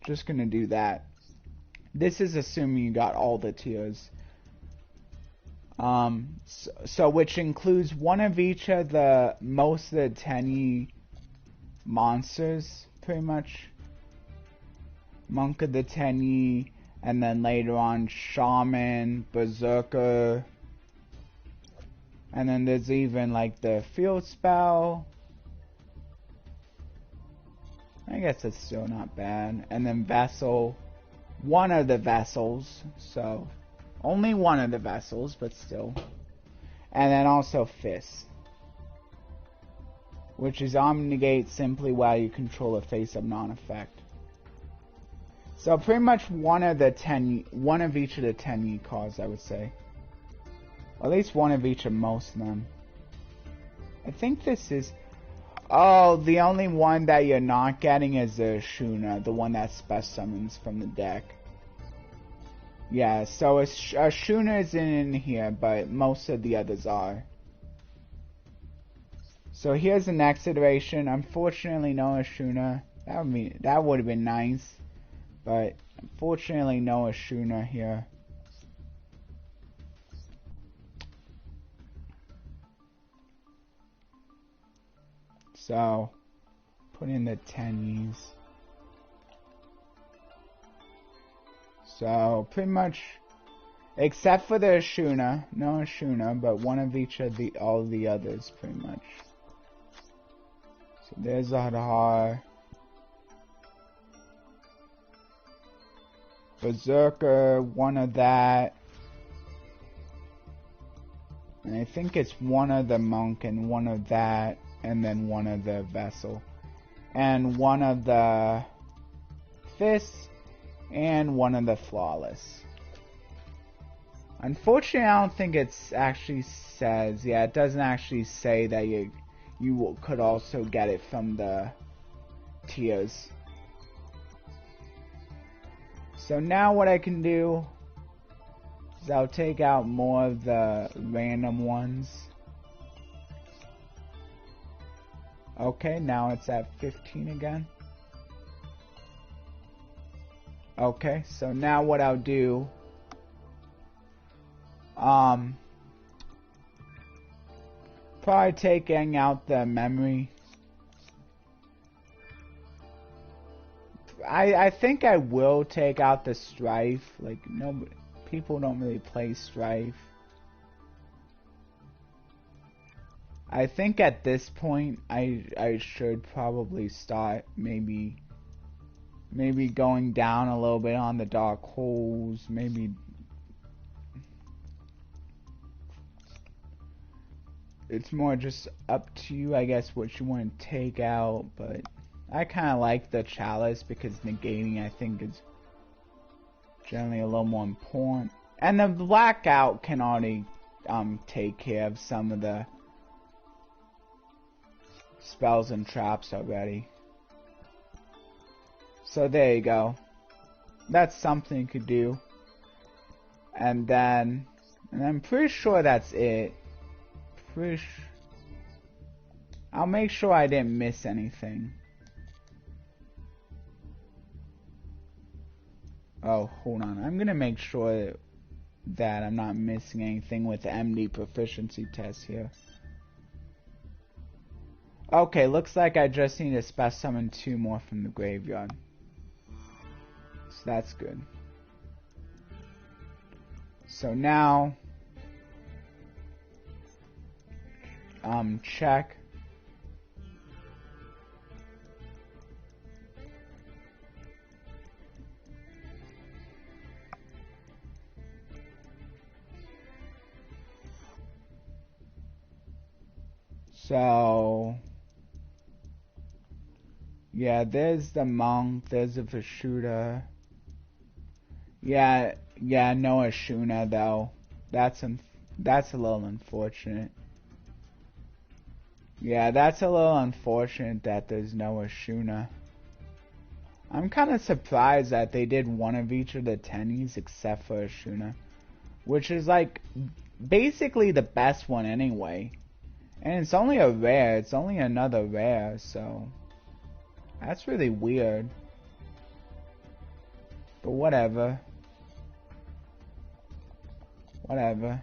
Just gonna do that. This is assuming you got all the tiers. So which includes one of each of the most of the 10E monsters, pretty much. Monk of the 10E, and then later on Shaman, Berserker, and then there's even like the field spell. I guess it's still not bad. And then Vessel, one of the vessels, so only one of the vessels, but still. And then also Fist, which is Omnigate simply while you control a face-up non-effect. So pretty much one of each of the 10 cards, I would say. Or at least one of each of most of them. I think this is... Oh, the only one that you're not getting is the Ashuna, the one that special summons from the deck. Yeah, so Ashuna isn't in here, but most of the others are. So here's the next iteration. Unfortunately, no Ashuna. That would have been nice. But unfortunately no Ashuna here. So put in the 10s. So pretty much except for the Ashuna, no Ashuna, but one of each of all the others pretty much. So there's Adhar. Berserker, one of that. And I think it's one of the monk and one of that, and then one of the vessel. And one of the fists, and one of the flawless. Unfortunately, I don't think it's actually says, yeah, it doesn't actually say that you could also get it from the tiers. So now what I can do is I'll take out more of the random ones. Okay, now it's at 15 again. Okay, so now what I'll do, probably taking out the memory. I think I will take out the strife. Like, no, people don't really play strife. I think at this point I should probably start maybe going down a little bit on the dark holes, maybe it's more just up to you, I guess, what you want to take out, but I kind of like the chalice because negating, I think, is generally a little more important. And the blackout can already take care of some of the spells and traps already. So there you go. That's something you could do. And I'm pretty sure that's it. I'll make sure I didn't miss anything. Oh, hold on. I'm gonna make sure that I'm not missing anything with the MD proficiency test here. Okay, looks like I just need to special summon 2 more from the graveyard. So that's good. So now, check. So, yeah, there's the monk, there's the Vashuda. Yeah, no Ashuna though. That's a little unfortunate. Yeah, that's a little unfortunate that there's no Ashuna. I'm kind of surprised that they did one of each of the tennies except for Ashuna, which is like basically the best one anyway. And it's only a rare, it's only another rare, so that's really weird. But whatever. Whatever.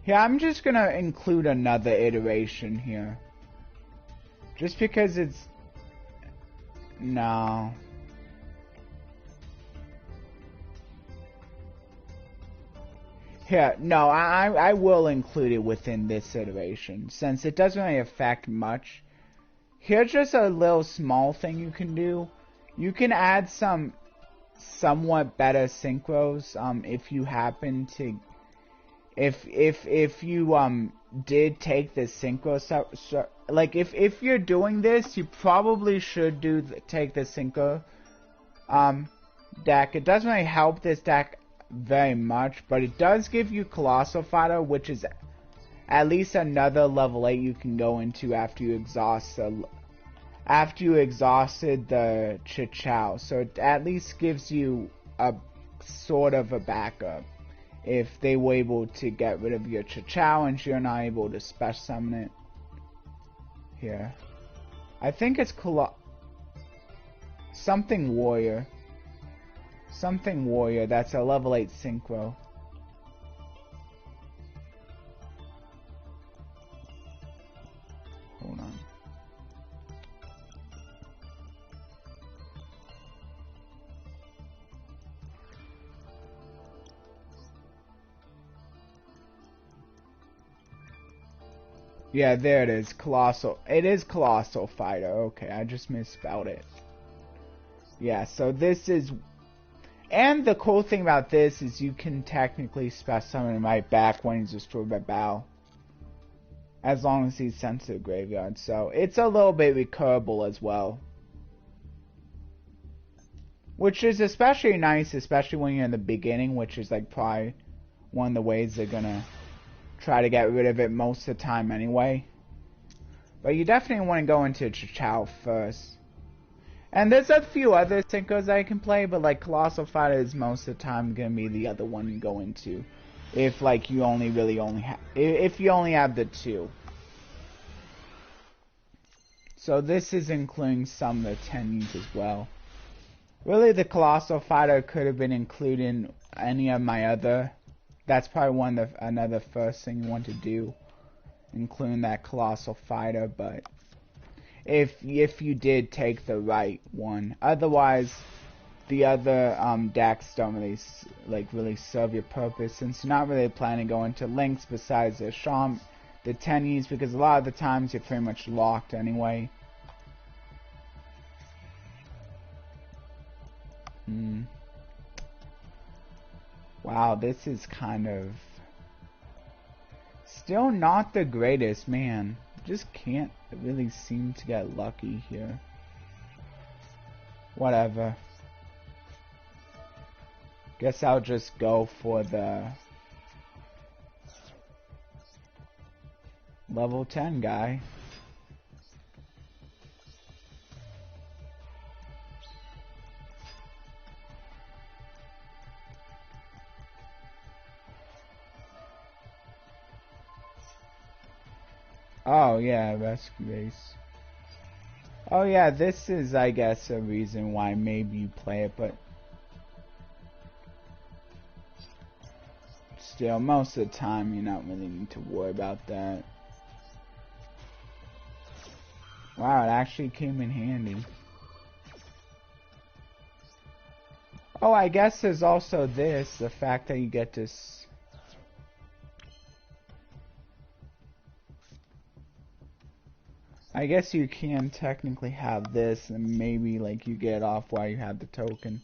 Yeah, I'm just gonna include another iteration here. Just because it's... No. Yeah, no, I will include it within this iteration, since it doesn't really affect much. Here's just a little small thing you can do. You can add some somewhat better synchros, if you happen to... If you did take the synchro stuff, like if you're doing this, you probably should take the synchro deck. It doesn't really help this deck very much, but it does give you Colossal Fighter, which is at least another level 8 you can go into after you exhausted the Chichao. So it at least gives you a sort of a backup if they were able to get rid of your Chichao and you're not able to special summon it. Here, I think it's something warrior. Something warrior, that's a level 8 synchro. Hold on. Yeah, there it is. Colossal. It is Colossal Fighter. Okay, I just misspelled it. Yeah, so this is... And the cool thing about this is you can technically spell summon right back when he's destroyed by battle. As long as he's sent to the graveyard. So it's a little bit recurable as well. Which is especially nice, especially when you're in the beginning, which is like probably one of the ways they're gonna try to get rid of it most of the time anyway. But you definitely want to go into Chow first. And there's a few other Synchros I can play, but like Colossal Fighter is most of the time gonna be the other one you go into. If like you only have, if you only have the two. So this is including some of the 10s as well. Really, the Colossal Fighter could have been included in any of my other. That's probably another first thing you want to do, including that Colossal Fighter. But if you did take the right one, otherwise the other decks don't really serve your purpose, since you're not really planning to go into links besides the the 10s, because a lot of the times you're pretty much locked anyway. Wow, this is kind of still not the greatest, man. Just can't really seem to get lucky here. Whatever. Guess I'll just go for the level 10 guy. Oh yeah, rescue base. Oh yeah, this is, I guess, a reason why maybe you play it, but still, most of the time you don't really need to worry about that. Wow, it actually came in handy. Oh, I guess there's also this, the fact that you get to I guess you can technically have this, and maybe like you get off while you have the token.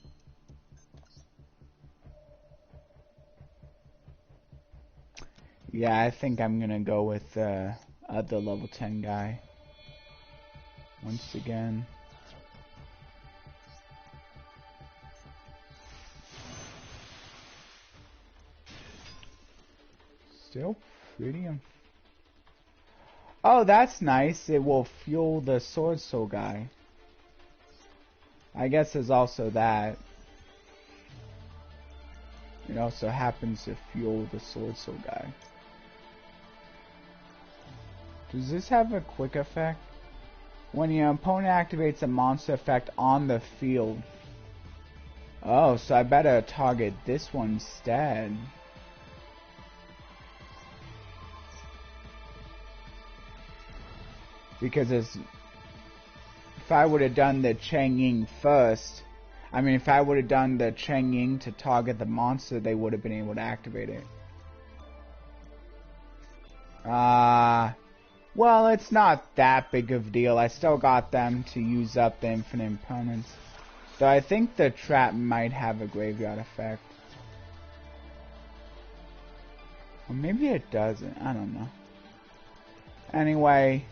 Yeah, I think I'm gonna go with the other level 10 guy. Once again. Still pretty Oh, that's nice. It will fuel the Swordsoul guy. I guess there's also that. It also happens to fuel the Swordsoul guy. Does this have a quick effect? When your opponent activates a monster effect on the field. Oh, so I better target this one instead. Because if I would have done the Chang Ying first, if I would have done the Chang Ying to target the monster, they would have been able to activate it. Well, it's not that big of a deal. I still got them to use up the infinite opponents. Though I think the trap might have a graveyard effect. Or maybe it doesn't. I don't know. Anyway,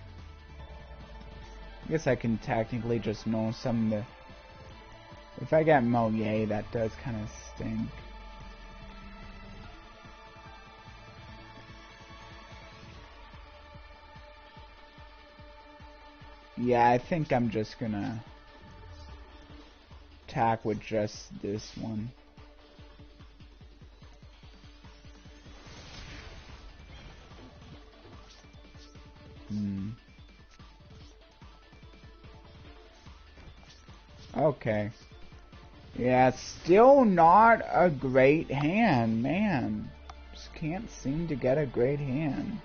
I guess I can technically just know some of the... If I get Moye, that does kind of stink. Yeah, I think I'm just gonna attack with just this one. Okay. Yeah, still not a great hand, man. Just can't seem to get a great hand.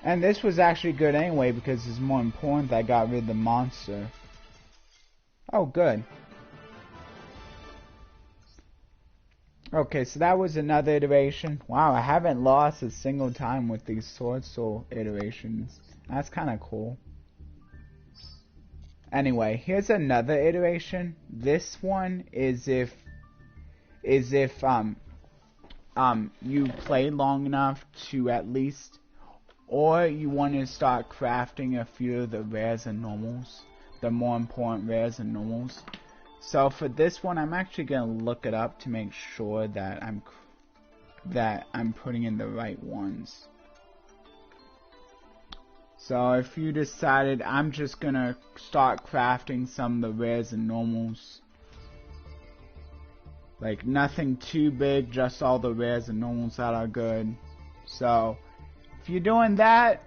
And this was actually good anyway, because it's more important that I got rid of the monster. Oh, good. Okay, so that was another iteration. Wow, I haven't lost a single time with these Swordsoul iterations. That's kind of cool. Anyway, here's another iteration. This one is if you play long enough to at least, or you want to start crafting a few of the rares and normals, the more important rares and normals. So for this one, I'm actually gonna look it up to make sure that I'm putting in the right ones. So if you decided, I'm just gonna start crafting some of the rares and normals. Like nothing too big, just all the rares and normals that are good. So if you're doing that,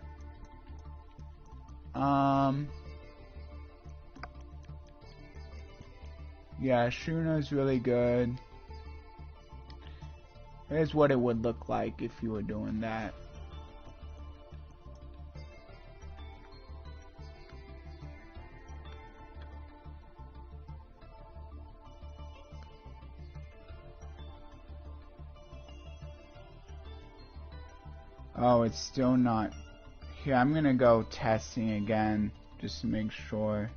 yeah, Shuna's really good. Here's what it would look like if you were doing that. Oh, it's still not. Here, I'm gonna go testing again just to make sure.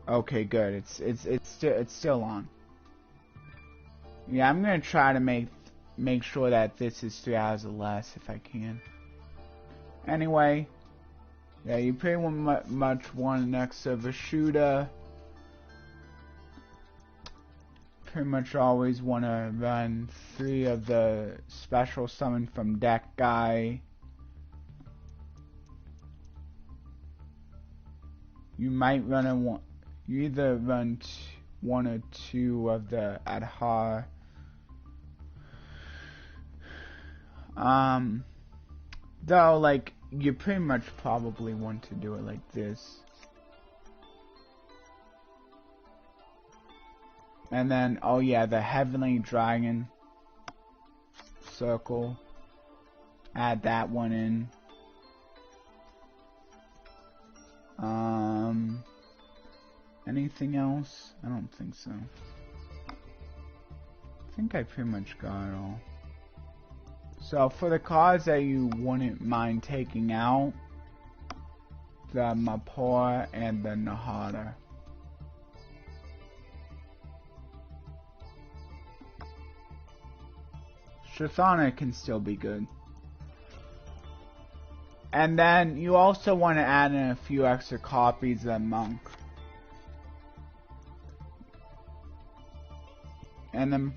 Okay, good. It's still on. Yeah, I'm gonna try to make sure that this is 3 hours or less if I can. Anyway, yeah, you pretty much want an extra of a shooter. Pretty much always want to run 3 of the special summon from deck guy. You might run a one. You either run 1 or 2 of the Adhar. Though, like, you pretty much probably want to do it like this. And then, oh yeah, the Heavenly Dragon circle. Add that one in. Anything else? I don't think so. I think I pretty much got it all. So for the cards that you wouldn't mind taking out, the Mapor and the Nahara. Shathana can still be good. And then you also want to add in a few extra copies of Monk. And then,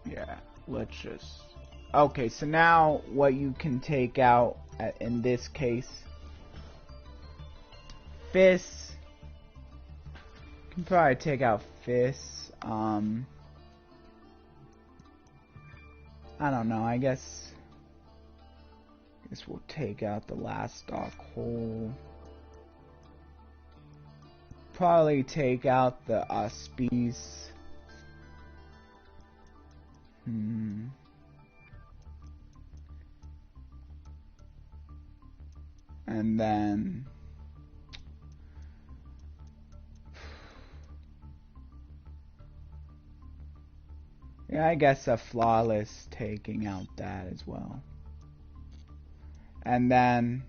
yeah, let's just... Okay, so now what you can take out in this case. Fists. You can probably take out Fists. I don't know, I guess we'll take out the last Dark Hole. Probably take out the Auspice. And then yeah, I guess a Flawless, taking out that as well. And then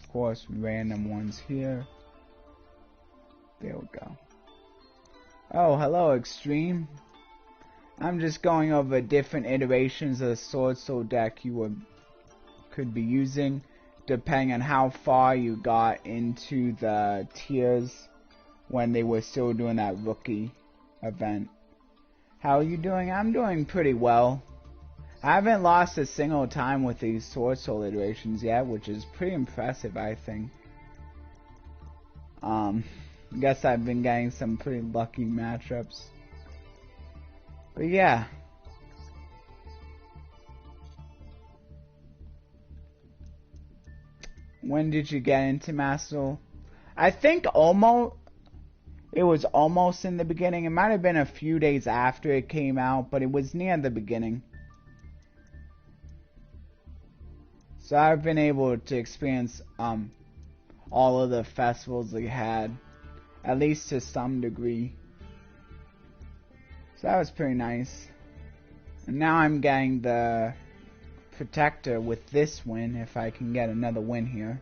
of course random ones here. There we go. Oh, hello Extreme. I'm just going over different iterations of the Swordsoul deck you could be using, depending on how far you got into the tiers when they were still doing that rookie event. How are you doing? I'm doing pretty well. I haven't lost a single time with these Swordsoul iterations yet, which is pretty impressive, I think. Guess I've been getting some pretty lucky matchups. But yeah. When did you get into Master? I think almost. It was almost in the beginning. It might have been a few days after it came out, but it was near the beginning. So I've been able to experience all of the festivals they had, at least to some degree. So that was pretty nice. And now I'm getting the protector with this win, if I can get another win here.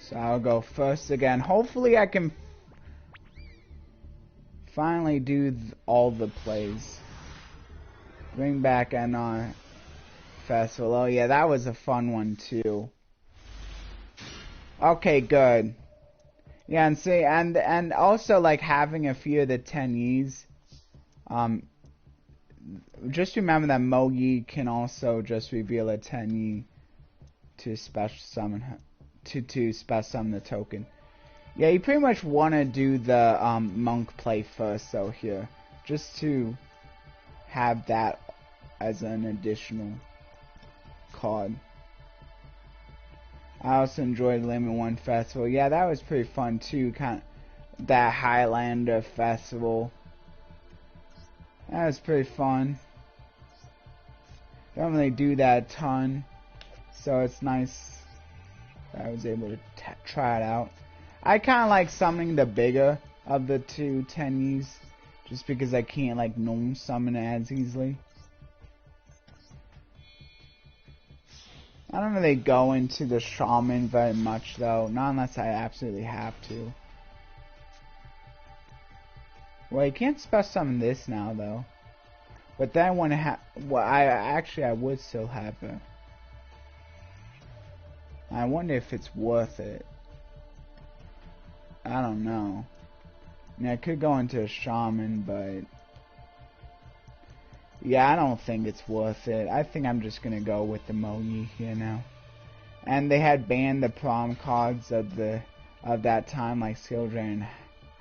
So I'll go first again. Hopefully I can finally do all the plays. Bring back NR Festival. Oh yeah, that was a fun one too. Okay, good. Yeah, and see, and also like having a few of the 10 Ys. Just remember that Mo Yi can also just reveal a 10 Yi to special summon her, to special summon the token. Yeah, you pretty much want to do the monk play first, though, here, just to have that as an additional card. I also enjoyed Limit 1 Festival. Yeah, that was pretty fun too. Kind of that Highlander Festival. That was pretty fun. Don't really do that a ton, so it's nice that I was able to try it out. I kind of like summoning the bigger of the two 10 Ys, just because I can't like gnome summon it as easily. I don't really go into the shaman very much though, not unless I absolutely have to. Well, you can't special summon this now though. But then when I would still have it. I wonder if it's worth it. I don't know. I mean, I could go into a shaman, but yeah, I don't think it's worth it. I think I'm just gonna go with the Mo Yi here now. And they had banned the prom cards of that time, like Skildray and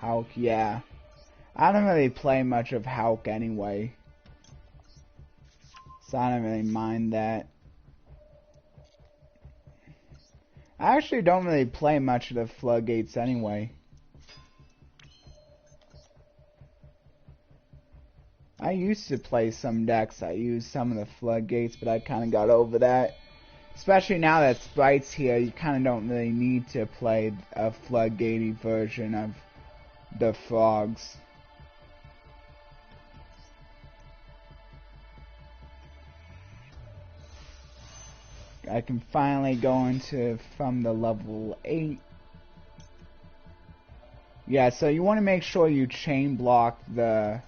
Hulk. Yeah, I don't really play much of Hulk anyway, so I don't really mind that. I actually don't really play much of the Floodgates anyway. I used to play some decks. I used some of the Floodgates, but I kind of got over that. Especially now that Sprite's here, you kind of don't really need to play a Floodgatey version of the Frogs. I can finally go into from the level 8. Yeah, so you want to make sure you chain block the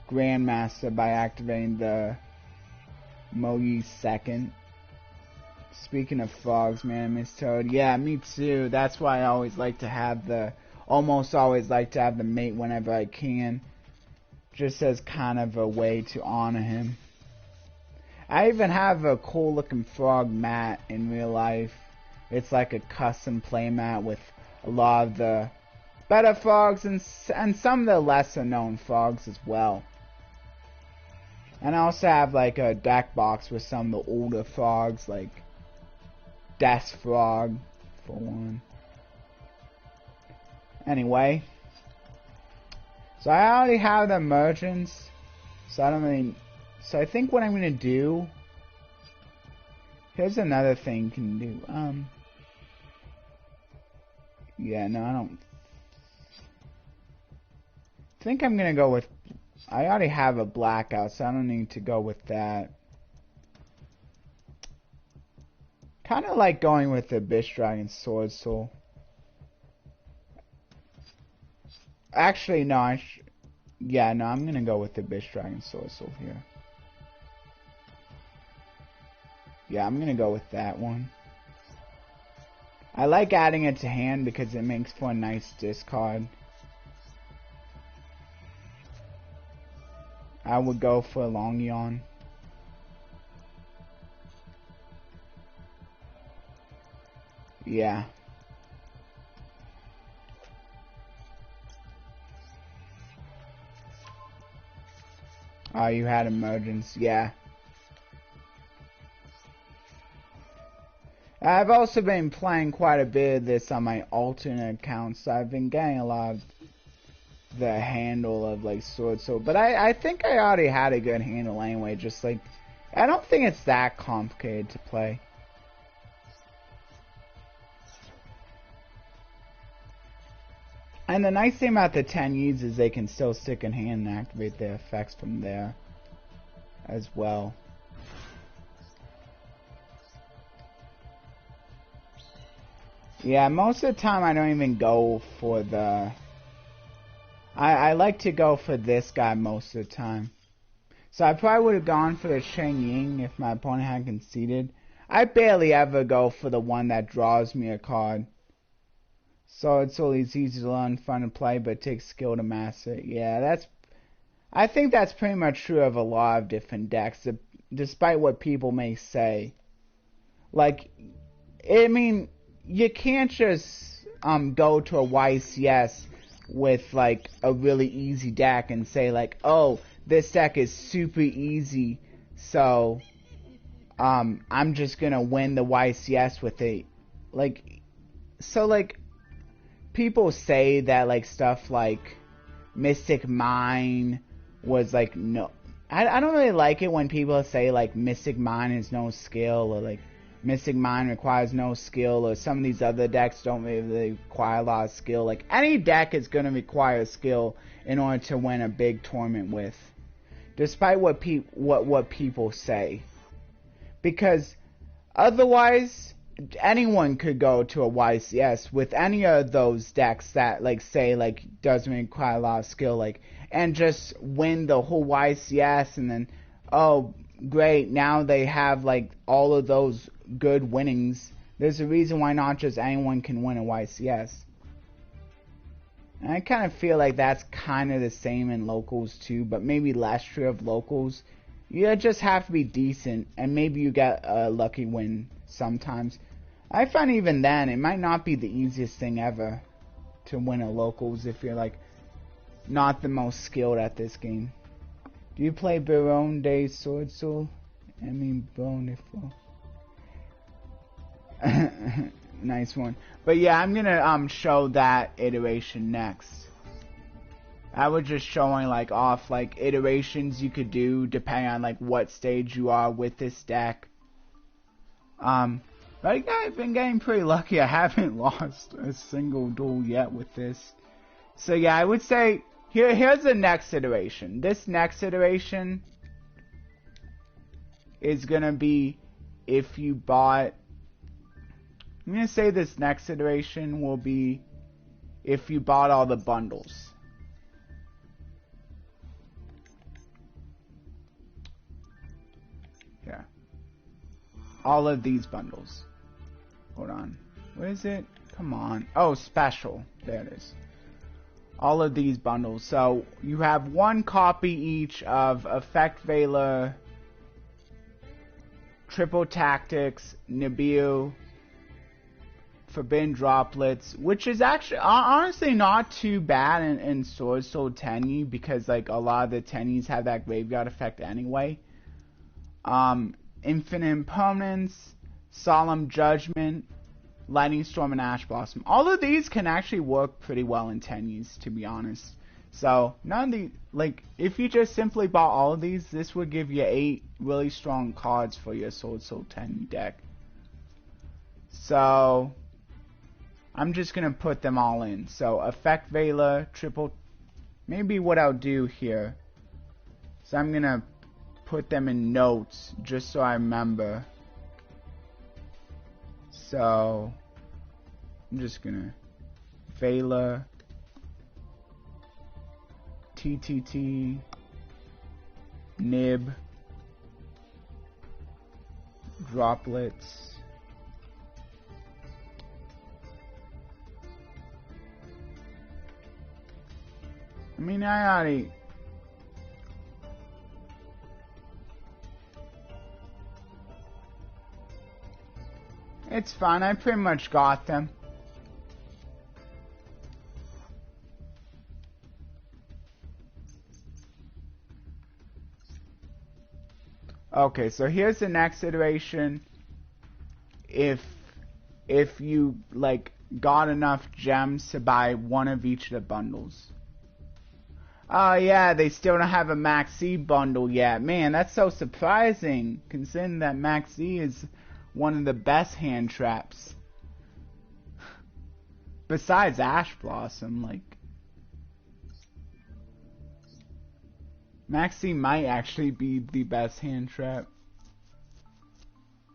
Grandmaster by activating the Mo Yi second. Speaking of frogs, man, I miss Toad. Yeah, me too. That's why I always like to have almost always like to have the mate whenever I can. Just as kind of a way to honor him. I even have a cool looking frog mat in real life. It's like a custom play mat with a lot of the better frogs and some of the lesser known frogs as well. And I also have like a deck box with some of the older frogs, like Death Frog for one. Anyway, so I already have the emergence, so I don't really. So I think what I'm gonna do. Here's another thing you can do. Yeah, no, I don't think I'm gonna go with. I already have a blackout, so I don't need to go with that. Kind of like going with the Bish Dragon Swordsoul. Actually, no, yeah, no, I'm gonna go with the Bish Dragon Swordsoul here. Yeah, I'm gonna go with that one. I like adding it to hand because it makes for a nice discard. I would go for Long Yawn. Yeah. Oh, you had emergence, yeah. I've also been playing quite a bit of this on my alternate accounts, so I've been getting a lot of the handle of like Swordsoul, but I think I already had a good handle anyway, just like, I don't think it's that complicated to play. And the nice thing about the 10Es is they can still stick in hand and activate their effects from there as well. Yeah, most of the time I don't even go for the... I like to go for this guy most of the time. So I probably would have gone for the Shang Ying if my opponent had conceded. I barely ever go for the one that draws me a card. Swordsoul is easy to learn, fun to play, but it takes skill to master it. Yeah, I think that's pretty much true of a lot of different decks, despite what people may say. Like, I mean, you can't just go to a YCS with like a really easy deck and say like, oh, this deck is super easy, so I'm just gonna win the YCS with it. Like, so like people say that like stuff like Mystic Mine was like no. I don't really like it when people say like Mystic Mine is no skill, or like Mystic Mine requires no skill, or some of these other decks don't really require a lot of skill. Like, any deck is going to require skill in order to win a big tournament with, despite what people say. Because otherwise, anyone could go to a YCS with any of those decks that like say like doesn't require a lot of skill, like, and just win the whole YCS, and then, oh great, now they have like all of those good winnings. There's a reason why not just anyone can win a YCS. And I kind of feel like that's kind of the same in locals too, but maybe less true of locals. You just have to be decent, and maybe you get a lucky win sometimes. I find even then, it might not be the easiest thing ever to win a locals if you're like not the most skilled at this game. Do you play Baron de Swordsoul? I mean, Baron de Flo. Nice one. But yeah, I'm gonna show that iteration next. I was just showing like off like iterations you could do depending on like what stage you are with this deck. But I've been getting pretty lucky. I haven't lost a single duel yet with this. So yeah, I would say here's the next iteration. This next iteration is gonna be if you bought. I'm gonna say this next iteration will be if you bought all the bundles. Yeah. All of these bundles. Hold on. What is it? Come on. Oh, special. There it is. All of these bundles. So you have one copy each of Effect Veiler, Triple Tactics, Nibiu, Forbidden Droplets, which is actually honestly not too bad in Swordsoul 10E, because like a lot of the 10Es have that graveyard effect anyway. Infinite Impermanence, Solemn Judgment, Lightning Storm, and Ash Blossom. All of these can actually work pretty well in 10Es, to be honest. So none of the, like, if you just simply bought all of these, this would give you 8 really strong cards for your Swordsoul 10 deck. So I'm just gonna put them all in. So Effect Veiler, triple. Maybe what I'll do here. So I'm gonna put them in notes just so I remember. So I'm just gonna Veiler, TTT, Nib, Droplets, I mean, I already. It's fine, I pretty much got them. Okay, so here's the next iteration. If you like got enough gems to buy one of each of the bundles. Oh yeah, they still don't have a Max Z bundle yet. Man, that's so surprising, considering that Max Z is one of the best hand traps. Besides Ash Blossom, like, Maxi might actually be the best hand trap.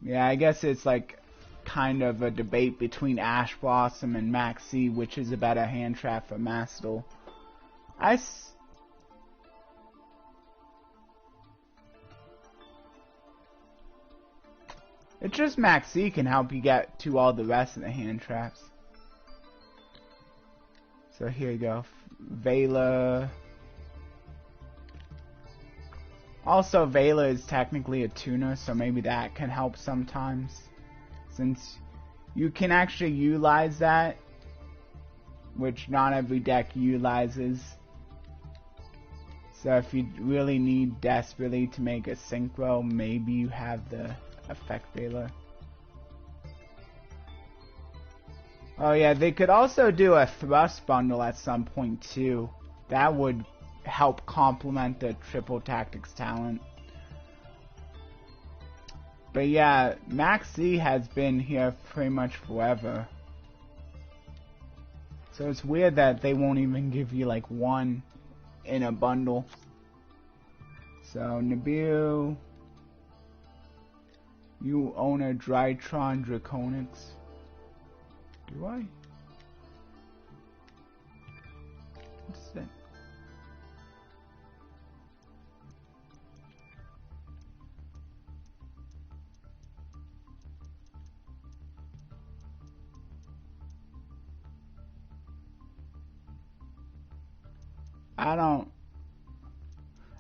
Yeah, I guess it's like kind of a debate between Ash Blossom and Maxi, which is a better hand trap for Mastel. It's just Maxi can help you get to all the rest of the hand traps. So here you go. Vela. Also, Vela is technically a tuner, so maybe that can help sometimes. Since you can actually utilize that, which not every deck utilizes. So if you really need desperately to make a Synchro, maybe you have the Effect Vela. Oh yeah, they could also do a Thrust Bundle at some point too. That would help complement the Triple Tactics talent. But yeah, Maxi has been here pretty much forever. So it's weird that they won't even give you like one in a bundle. So Nabil, you own a Drytron Draconics. Do I? What's that?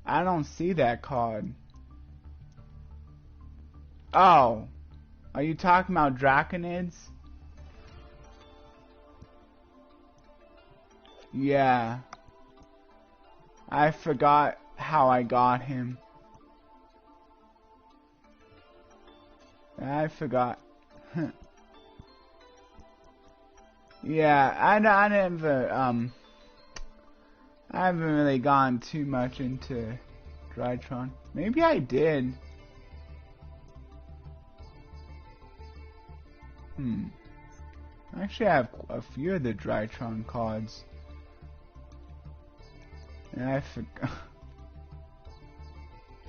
I don't see that card. Oh, are you talking about Draconids? Yeah. I forgot how I got him. I forgot. Yeah, I never, I haven't really gone too much into Drytron. Maybe I did. Actually, I have a few of the Drytron cards. And I forgot.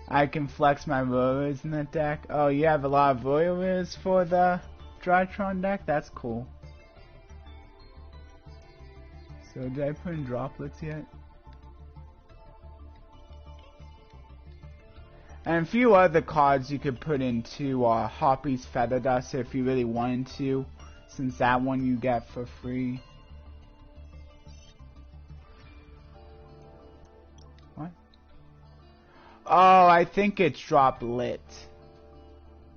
I can flex my Royals in that deck. Oh, you have a lot of Royals for the Drytron deck? That's cool. So, did I put in droplets yet? And a few other cards you could put into Hoppy's Feather Duster if you really wanted to, since that one you get for free. What? Oh, I think it's drop lit.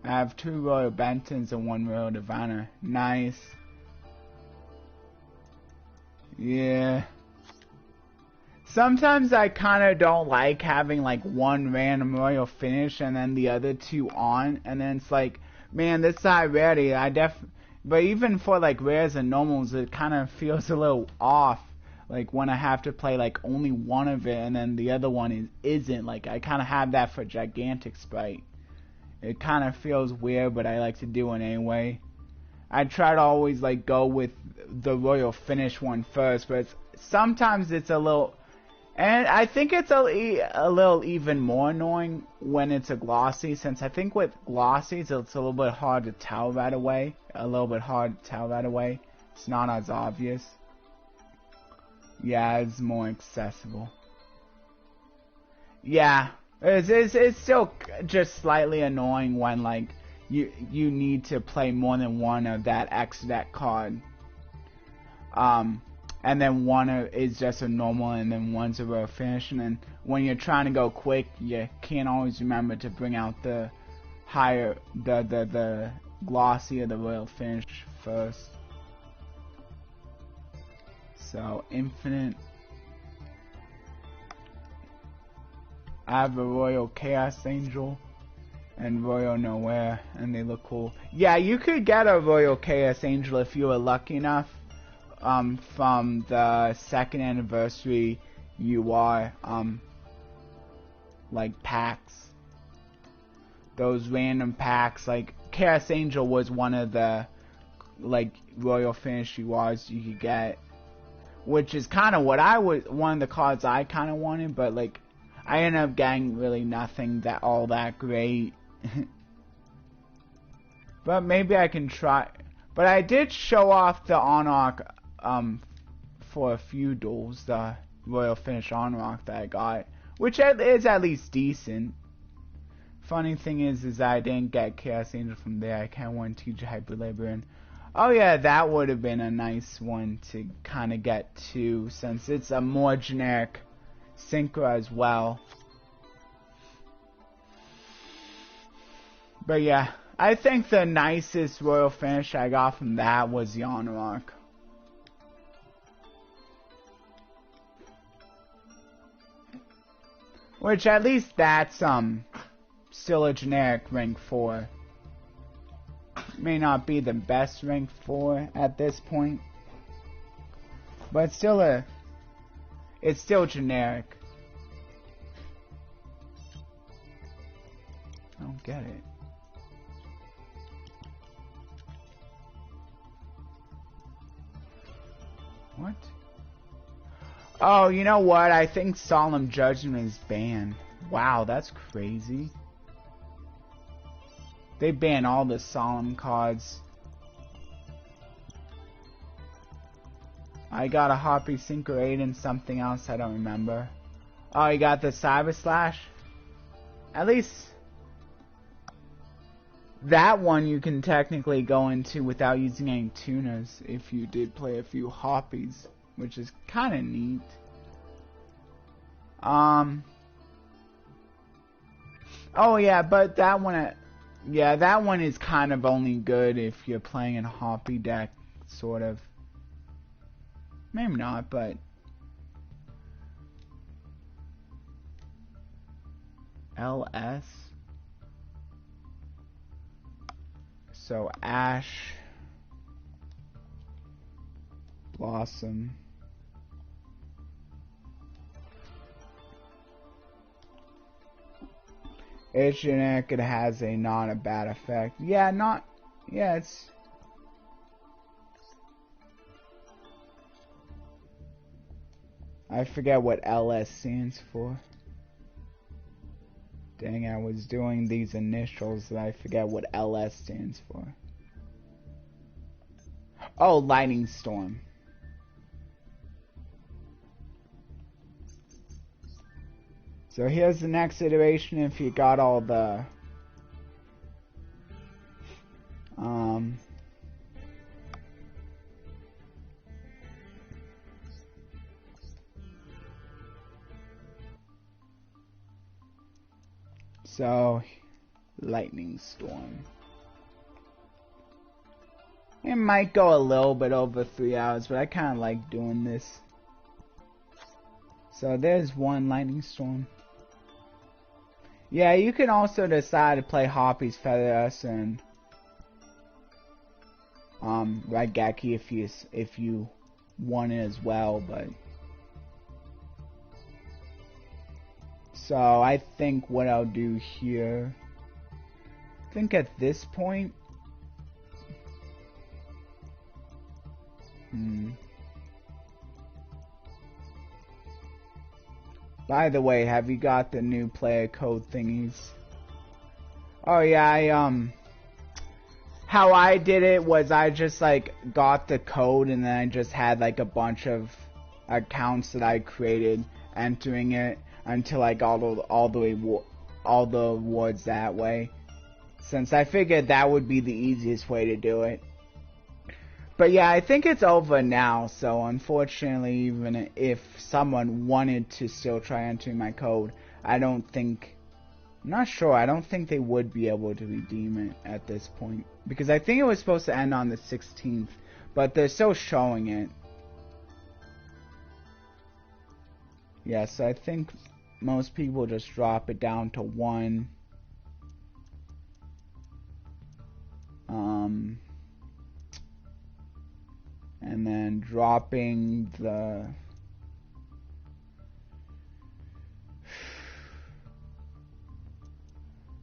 I have 2 Royal Bentons and 1 Royal Diviner. Nice. Yeah. Sometimes I kind of don't like having like one random Royal finish and then the other 2 on, and then it's like, man, this side rarity, but even for like rares and normals, it kind of feels a little off, like when I have to play like only one of it and then the other one isn't, like I kind of have that for Gigantic Sprite. It kind of feels weird, but I like to do it anyway. I try to always like go with the Royal finish one first, but sometimes it's a little... And I think it's a little even more annoying when it's a glossy, since I think with glossies it's a little bit hard to tell right away. It's not as obvious. Yeah, it's more accessible. Yeah, it's still just slightly annoying when like you need to play more than one of that X deck card. And then one is just a normal, and then one's a Royal finish. And then when you're trying to go quick, you can't always remember to bring out the higher, the glossy or the Royal finish first. So infinite. I have a Royal Chaos Angel and Royal Nowhere, and they look cool. Yeah, you could get a Royal Chaos Angel if you were lucky enough. From the 2nd anniversary UI, like packs. Those random packs, like Chaos Angel was one of the like Royal Finish UIs you could get, which is kind of what one of the cards I kind of wanted, but like I ended up getting really nothing that all that great. But maybe I can try. But I did show off the Onrock for a few duels, the Royal Finish Onrock that I got, which is at least decent. Funny thing is I didn't get Chaos Angel from there. I kind of want to teach Hyper Labyrinth. Oh yeah, that would have been a nice one to kind of get to, since it's a more generic Synchro as well. But yeah, I think the nicest Royal Finish I got from that was the Onrock. Which at least that's still a generic rank 4. May not be the best rank 4 at this point, but it's still generic. I don't get it. What? Oh, you know what? I think Solemn Judgment is banned. Wow, that's crazy. They ban all the Solemn cards. I got a Hoppy Synchro 8 and something else I don't remember. Oh, you got the Cyber Slash? At least that one you can technically go into without using any tuners if you did play a few Hoppies, which is kind of neat. Oh yeah, but that one, yeah, that one is kind of only good if you're playing in a Hoppy deck, sort of. Maybe not, but LS. So Ash, Blossom, it's generic. It has a not a bad effect. Yeah, not. Yeah, it's. I forget what LS stands for. Dang, I was doing these initials and I forget what LS stands for. Oh, Lightning Storm. So here's the next iteration if you got all the so Lightning Storm. It might go a little bit over 3 hours, but I kind of like doing this. So there's one Lightning Storm. Yeah, you can also decide to play Hoppy's Featherus and Raigeki if you want it as well, but so I think what I'll do here, I think at this point, by the way, have you got the new player code thingies? Oh yeah, how I did it was I just like got the code and then I just had like a bunch of accounts that I created entering it until I got all the awards that way, since I figured that would be the easiest way to do it. But yeah, I think it's over now, so unfortunately, even if someone wanted to still try entering my code, I'm not sure, I don't think they would be able to redeem it at this point. Because I think it was supposed to end on the 16th, but they're still showing it. Yeah, so I think most people just drop it down to 1. And then dropping the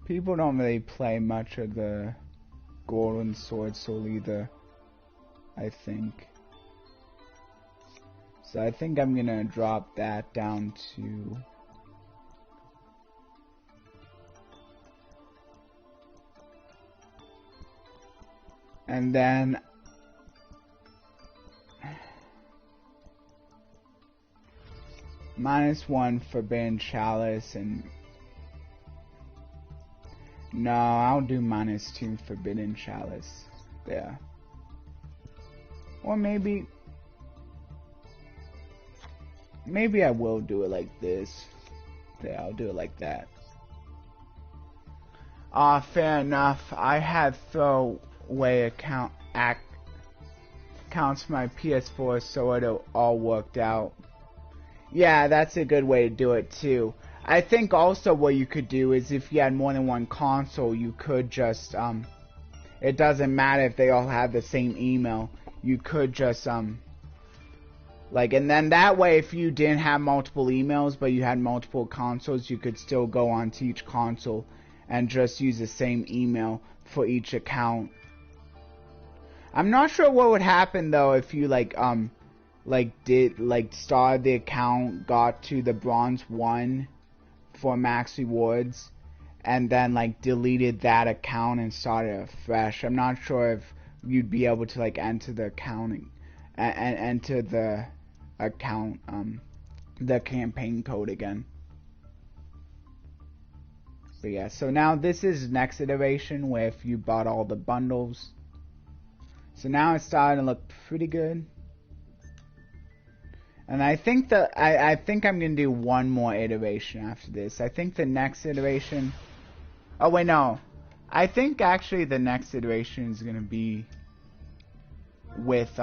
people don't really play much of the Golden Swordsoul either, I think. So I think I'm gonna drop that down to And then -1 Forbidden Chalice, and no, I'll do -2 Forbidden Chalice there. Or maybe I will do it like this. Yeah, I'll do it like that. Fair enough. I had throwaway accounts for my PS4, so it all worked out. Yeah, that's a good way to do it too. I think also what you could do is if you had more than one console, you could just it doesn't matter if they all have the same email. You could just like, and then that way, if you didn't have multiple emails but you had multiple consoles, you could still go onto each console and just use the same email for each account. I'm not sure what would happen though if you started the account, got to the bronze 1 for max rewards, and then deleted that account and started afresh. I'm not sure if you'd be able to enter the accounting and enter the account the campaign code again. But yeah, so now this is next iteration where if you bought all the bundles. So now it's starting to look pretty good. And I think that I think I'm gonna do one more iteration after this. I think the next iteration, oh wait, no, I think actually the next iteration is gonna be with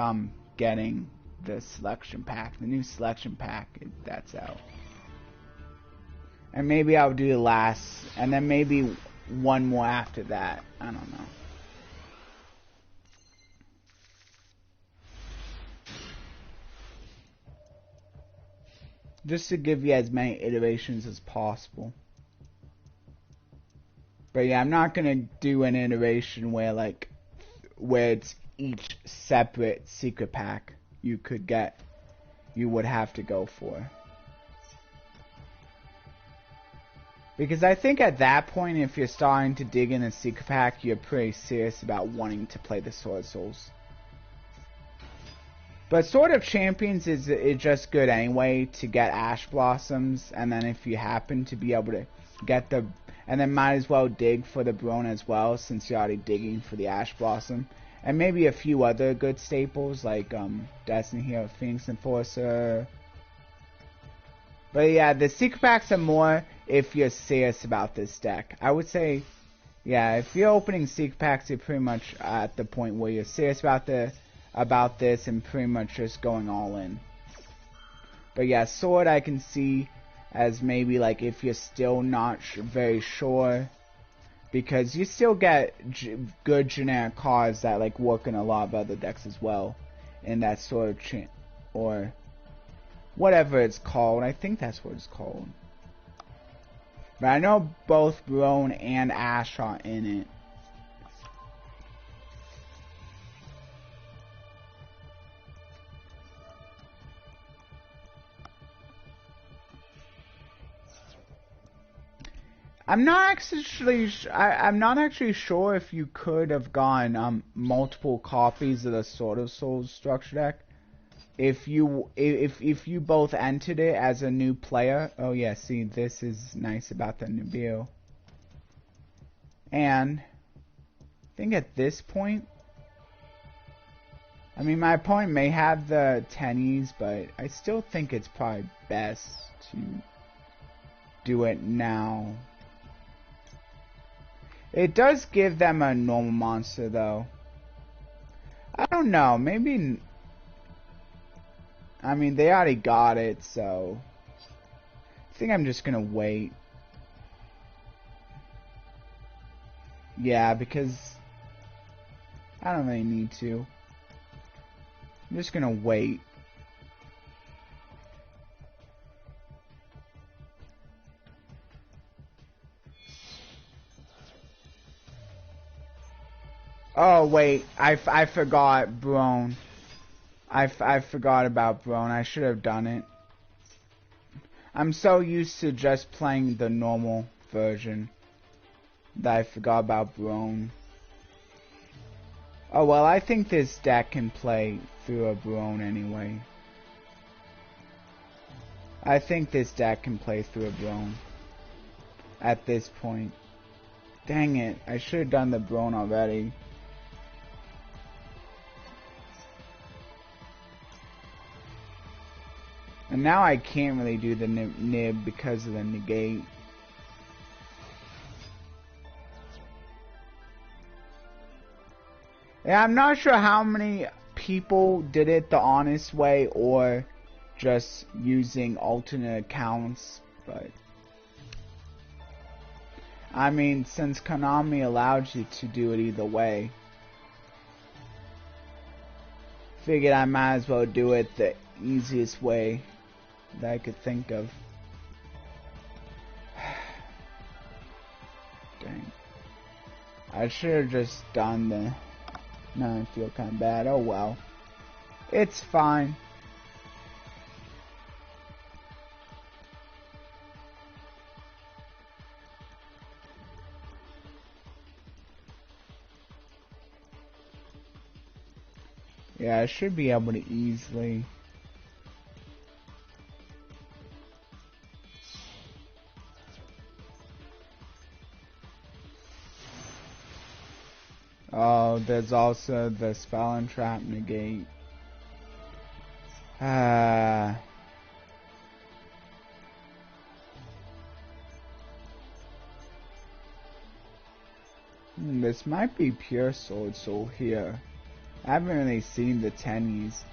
getting the selection pack, the new selection pack that's out. And maybe I'll do the last, and then maybe one more after that. I don't know. Just to give you as many iterations as possible. But yeah, I'm not gonna do an iteration where it's each separate secret pack you would have to go for. Because I think at that point, if you're starting to dig in a secret pack, you're pretty serious about wanting to play the Swordsoul. But Sword of Champions is just good anyway to get Ash Blossoms, and then if you happen to be able to get and then might as well dig for the Brone as well, since you're already digging for the Ash Blossom. And maybe a few other good staples like Destiny Hero, Phoenix Enforcer. But yeah, the secret packs are more if you're serious about this deck. I would say, yeah, if you're opening secret packs, you're pretty much at the point where you're serious about this and pretty much just going all in. But yeah, Sword I can see as maybe if you're still not very sure, because you still get good generic cards that work in a lot of other decks as well in that sort of or whatever it's called. I think that's what it's called. But I know both Brone and Ash are in it. I'm not actually sure if you could have gotten multiple copies of the Swordsoul structure deck if you both entered it as a new player. Oh yeah, see, this is nice about the new bio. And I think at this point, I mean, my opponent may have the tennies, but I still think it's probably best to do it now. It does give them a normal monster, though. I don't know. Maybe... I mean, they already got it, so... I think I'm just gonna wait. Yeah, because... I don't really need to. I'm just gonna wait. Oh wait, I forgot Brone. I forgot about Brone. I should have done it. I'm so used to just playing the normal version that I forgot about Brone. Oh well, I think this deck can play through a Brone anyway. I think this deck can play through a Brone at this point. Dang it, I should have done the Brone already. And now I can't really do the nib because of the negate. Yeah, I'm not sure how many people did it the honest way or just using alternate accounts, but I mean, since Konami allowed you to do it either way, figured I might as well do it the easiest way that I could think of. Dang. I should have just done the... Now I feel kind of bad. Oh well. It's fine. Yeah, I should be able to easily... Oh, there's also the spell and trap negate. This might be pure Swordsoul here. I haven't really seen the tennies.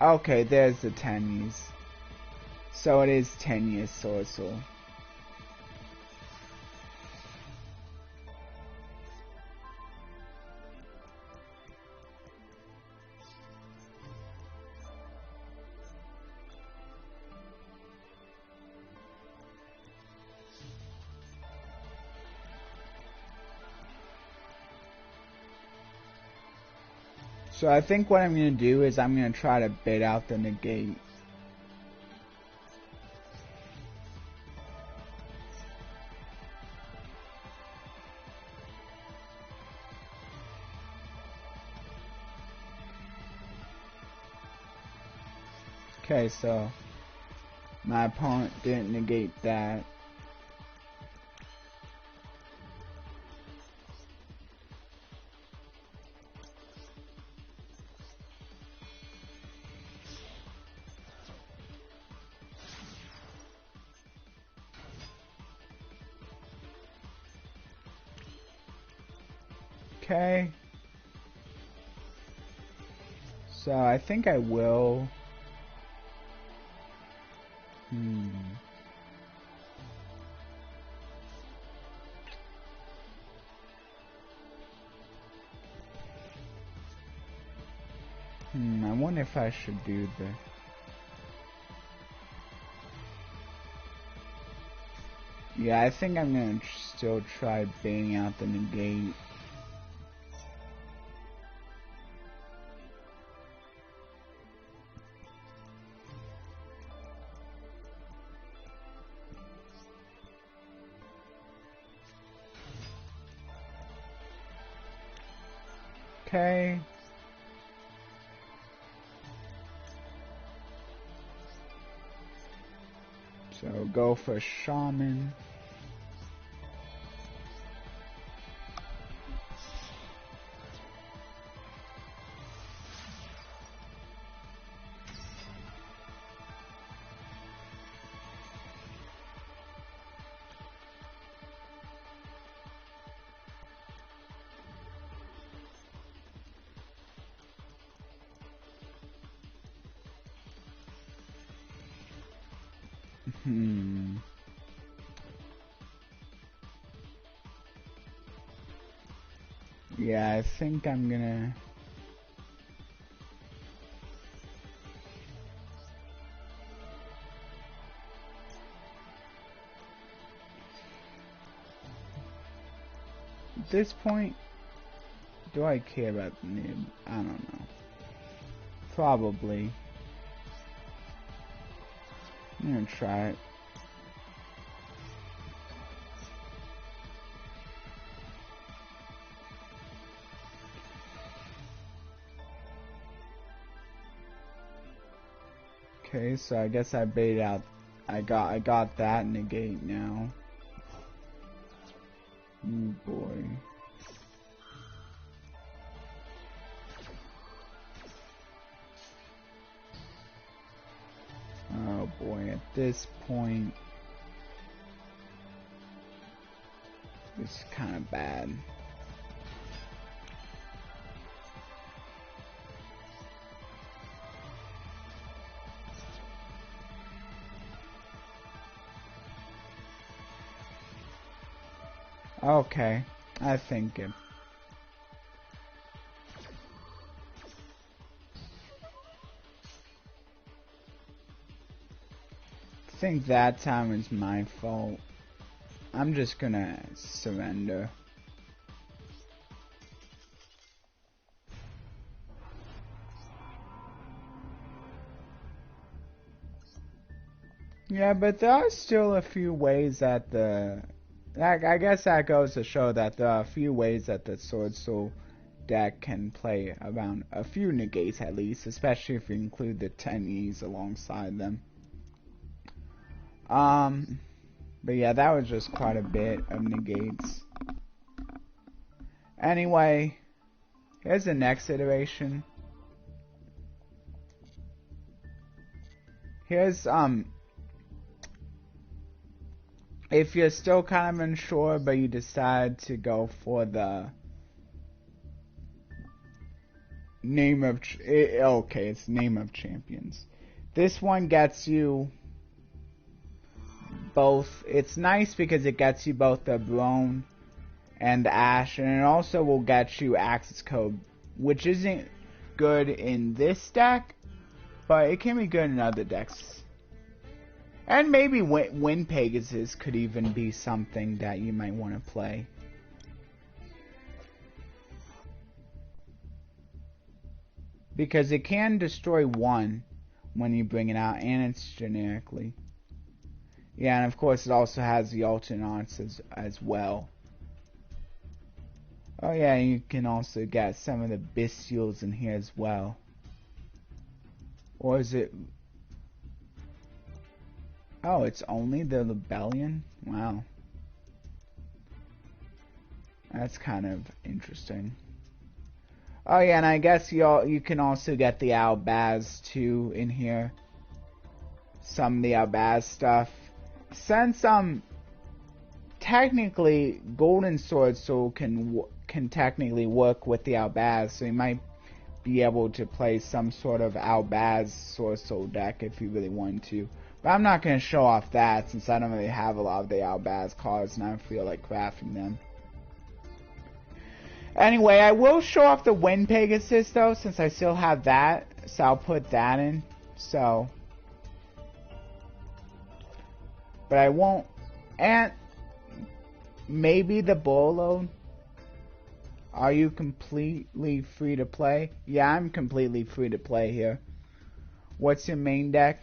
Okay, there's the tennies. So it is tenuous Swordsoul. So I think what I'm going to do is I'm going to try to bait out the negate. Okay, so my opponent didn't negate that. Okay. So I think I will. I wonder if I should do the... Yeah, I think I'm gonna still try baiting out the negate. Okay. So go for Shaman. Yeah, I think I'm gonna... At this point, do I care about the nib? I don't know. Probably. I'm gonna try it. Okay, so I guess I baited out. I got that negate now. Oh boy. Oh boy, at this point, it's kind of bad. Okay, I think it. I think that time is my fault. I'm just gonna surrender. Yeah, but there are still a few ways that I guess that goes to show that there are a few ways that the Swordsoul deck can play around a few negates at least, especially if you include the 10Es alongside them. But yeah, that was just quite a bit of negates. Anyway, here's the next iteration. Here's, if you're still kind of unsure, but you decide to go for the name of, okay, it's name of champions. This one gets you both. It's nice because it gets you both the Brone and the Ash, and it also will get you Access Code, which isn't good in this deck, but it can be good in other decks. And maybe Wind Pegasus could even be something that you might want to play. Because it can destroy one when you bring it out, and it's generically. Yeah, and of course it also has the alternates as well. Oh yeah, you can also get some of the Bestials in here as well. Or is it... Oh, it's only the Rebellion? Wow. That's kind of interesting. Oh yeah, and I guess you can also get the Albaz too in here. Some of the Albaz stuff. Since technically Golden Swordsoul can technically work with the Albaz, so you might be able to play some sort of Albaz Swordsoul deck if you really want to. But I'm not going to show off that since I don't really have a lot of the Albaz cards and I don't feel like crafting them. Anyway, I will show off the Wind Pegasus though since I still have that. So I'll put that in. So. But I won't. And maybe the Bolo. Are you completely free to play? Yeah, I'm completely free to play here. What's your main deck?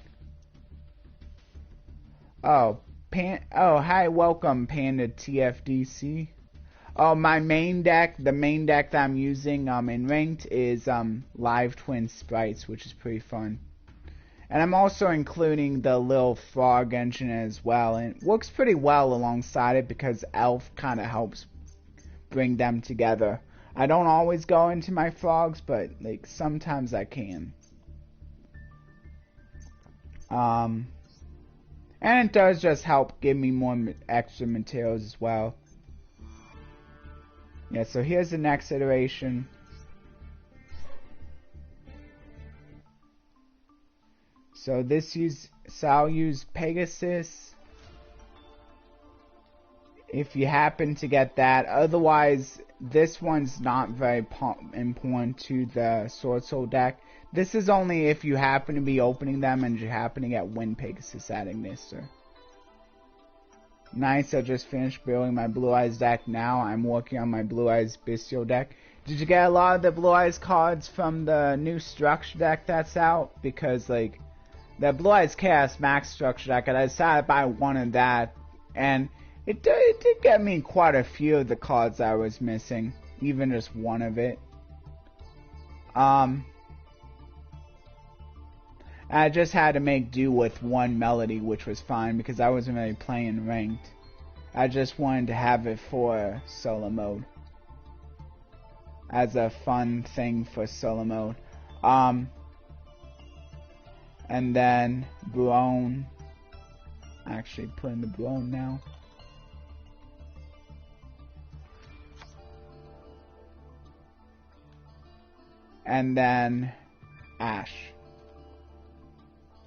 Oh, hi, welcome, Panda TFDC. Oh, my main deck, the main deck that I'm using in Ranked is Live Twin Sprites, which is pretty fun. And I'm also including the little frog engine as well, and it works pretty well alongside it because Elf kind of helps bring them together. I don't always go into my frogs, but like sometimes I can. And it does just help give me more extra materials as well. Yeah, so here's the next iteration. So I'll use Pegasus. If you happen to get that. Otherwise, this one's not very important to the Swordsoul deck. This is only if you happen to be opening them and you happen to get Wind Pegasus adding this, sir. Nice, I just finished building my Blue Eyes deck now. I'm working on my Blue Eyes Bestial deck. Did you get a lot of the Blue Eyes cards from the new structure deck that's out? Because, like, the Blue Eyes Chaos Max structure deck, I decided to buy one of that. And it did get me quite a few of the cards I was missing. Even just one of it. I just had to make do with one melody, which was fine because I wasn't really playing ranked. I just wanted to have it for solo mode. As a fun thing for solo mode. And then Brone. Actually putting the Brone now. And then Ash.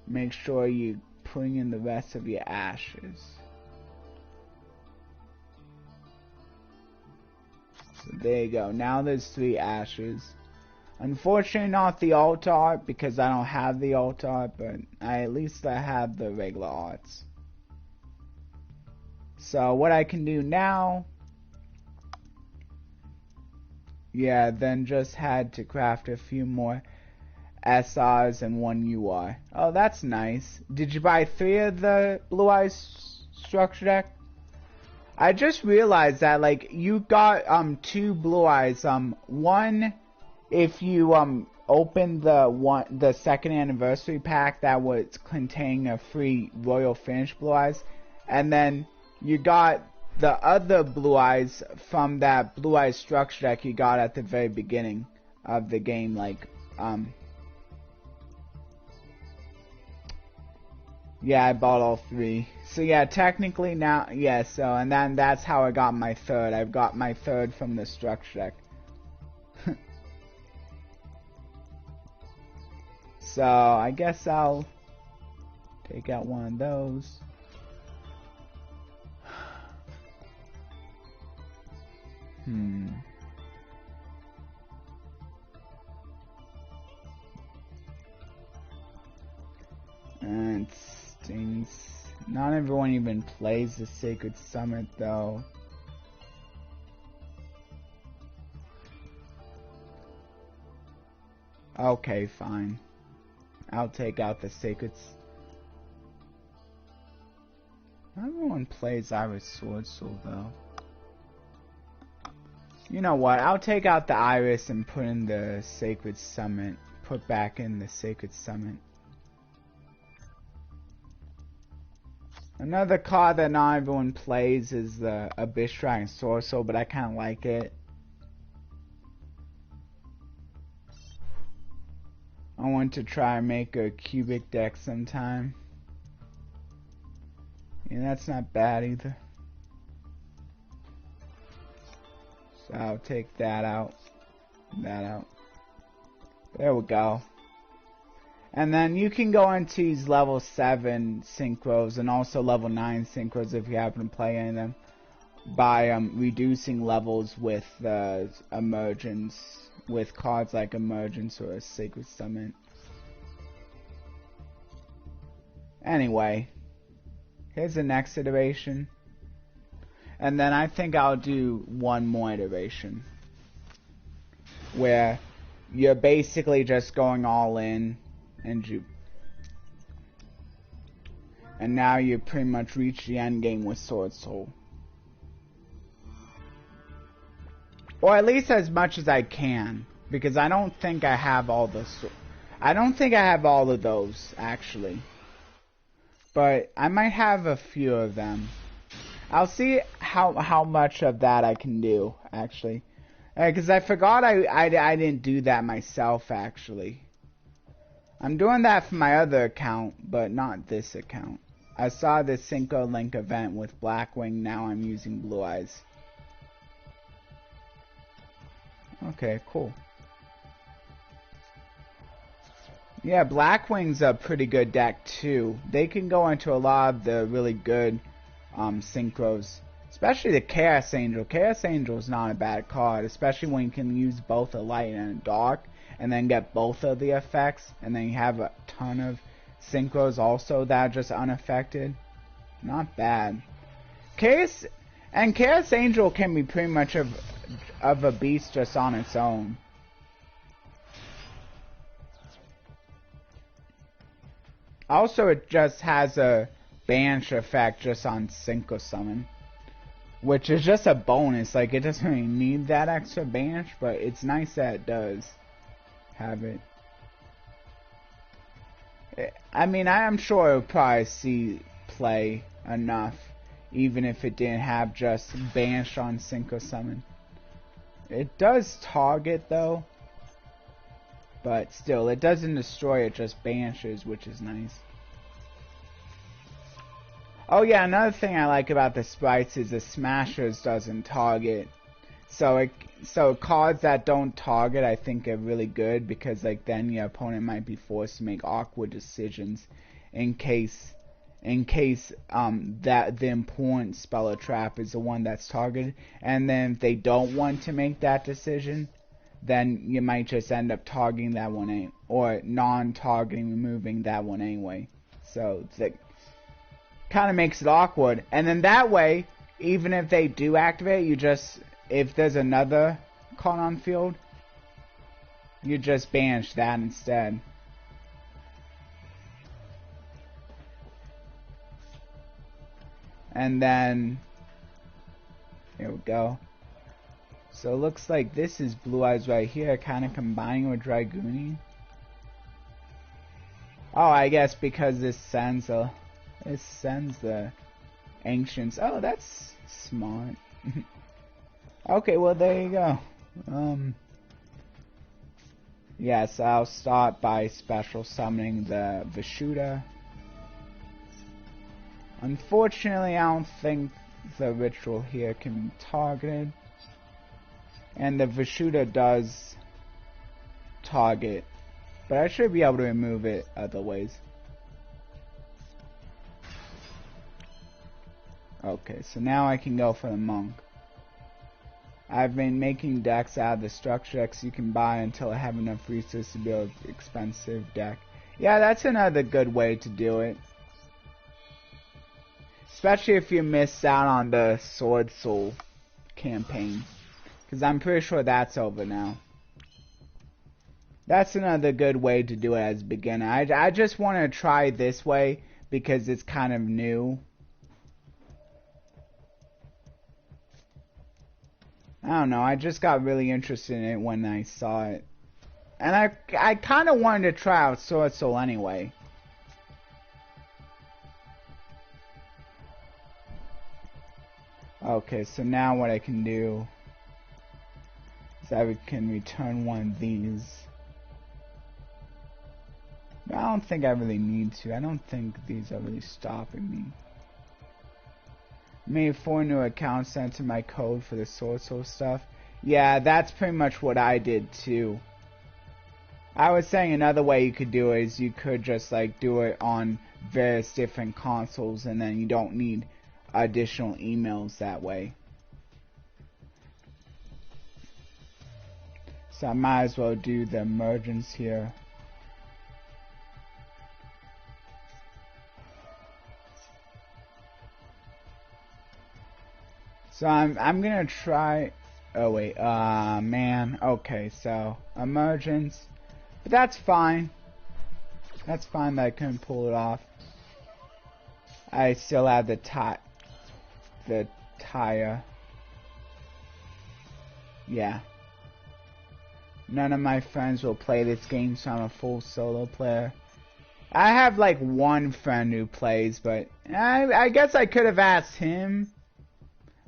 Make sure you putting in the rest of your ashes. So there you go. Now there's 3 ashes. Unfortunately not the alt art because I don't have the alt art, but at least I have the regular arts. So what I can do now, yeah, then just had to craft a few more SRs and 1 UI. Oh, that's nice. Did you buy 3 of the Blue Eyes structure deck? I just realized that, like, you got 2 Blue Eyes. One, if you opened the second anniversary pack that was containing a free Royal Finish Blue Eyes, and then you got the other Blue Eyes from that Blue Eyes structure deck you got at the very beginning of the game, like yeah, I bought all 3. So yeah, technically now, yeah, so, and then that's how I got my 3rd. I've got my 3rd from the structure deck. So, I guess I'll take out one of those. And stings. Not everyone even plays the Sacred Summit though. Okay, fine. I'll take out the Sacred. Everyone plays Iris Swordsoul though. You know what? I'll take out the Iris and put in the Sacred Summit. Put back in the Sacred Summit. Another card that not everyone plays is the Abyss Dragon Swordsoul, but I kind of like it. I want to try and make a cubic deck sometime. Yeah, that's not bad either. So I'll take that out. That out. There we go. And then you can go into these level 7 synchros and also level 9 synchros if you happen to play any of them by reducing levels with emergence, with cards like emergence or a Sacred Summit. Anyway, here's the next iteration. And then I think I'll do one more iteration where you're basically just going all in. And now you pretty much reach the end game with Swordsoul. Or at least as much as I can, because I don't think I have all the I don't think I have all of those actually. But I might have a few of them. I'll see how much of that I can do actually. Because I forgot I didn't do that myself actually. I'm doing that for my other account, but not this account. I saw the Synchro Link event with Blackwing, now I'm using Blue Eyes. Okay, cool. Yeah, Blackwing's a pretty good deck too. They can go into a lot of the really good synchros. Especially the Chaos Angel. Chaos Angel is not a bad card, especially when you can use both a light and a dark. And then get both of the effects, and then you have a ton of synchros also that are just unaffected. Not bad. Chaos Angel can be pretty much of a beast just on its own. Also, it just has a banish effect just on Synchro Summon, which is just a bonus. Like, it doesn't really need that extra banish, but it's nice that it does have it. I mean, I am sure it'll probably see play enough, even if it didn't have just banish on Synchro summon. It does target though, but still, it doesn't destroy, it just banishes, which is nice. Oh yeah, another thing I like about the sprites is the smashers doesn't target. So cards that don't target, I think, are really good, because like then your opponent might be forced to make awkward decisions in case that the important spell or trap is the one that's targeted, and then if they don't want to make that decision, then you might just end up targeting that one or non-targeting, removing that one anyway. So it's like kind of makes it awkward, and then that way, even if they do activate, you just, if there's another card on field, you just banish that instead. And then here we go. So it looks like this is Blue Eyes right here, kind of combining with Dragoony. Oh, I guess because this sends the Ancients. Oh, that's smart. Okay, well there you go. Yes, I'll start by special summoning the Vishuddha. Unfortunately, I don't think the ritual here can be targeted. And the Vishuddha does target, but I should be able to remove it other ways. Okay, so now I can go for the monk. I've been making decks out of the structure decks you can buy until I have enough resources to build an expensive deck. Yeah, that's another good way to do it. Especially if you miss out on the Swordsoul campaign. Because I'm pretty sure that's over now. That's another good way to do it as a beginner. I just want to try this way because it's kind of new. I don't know, I just got really interested in it when I saw it. And I kind of wanted to try out Swordsoul anyway. Okay, so now what I can do is I can return one of these. But I don't think I really need to. I don't think these are really stopping me. Made 4 new accounts, enter my code for the Swordsoul stuff. Yeah, that's pretty much what I did too. I was saying another way you could do it is you could just like do it on various different consoles, and then you don't need additional emails that way. So I might as well do the emergence here. So I'm gonna try. Oh wait, man. Okay, so emergence, but that's fine. That's fine that I couldn't pull it off. I still have the tire. Yeah. None of my friends will play this game, so I'm a full solo player. I have like one friend who plays, but I guess I could have asked him.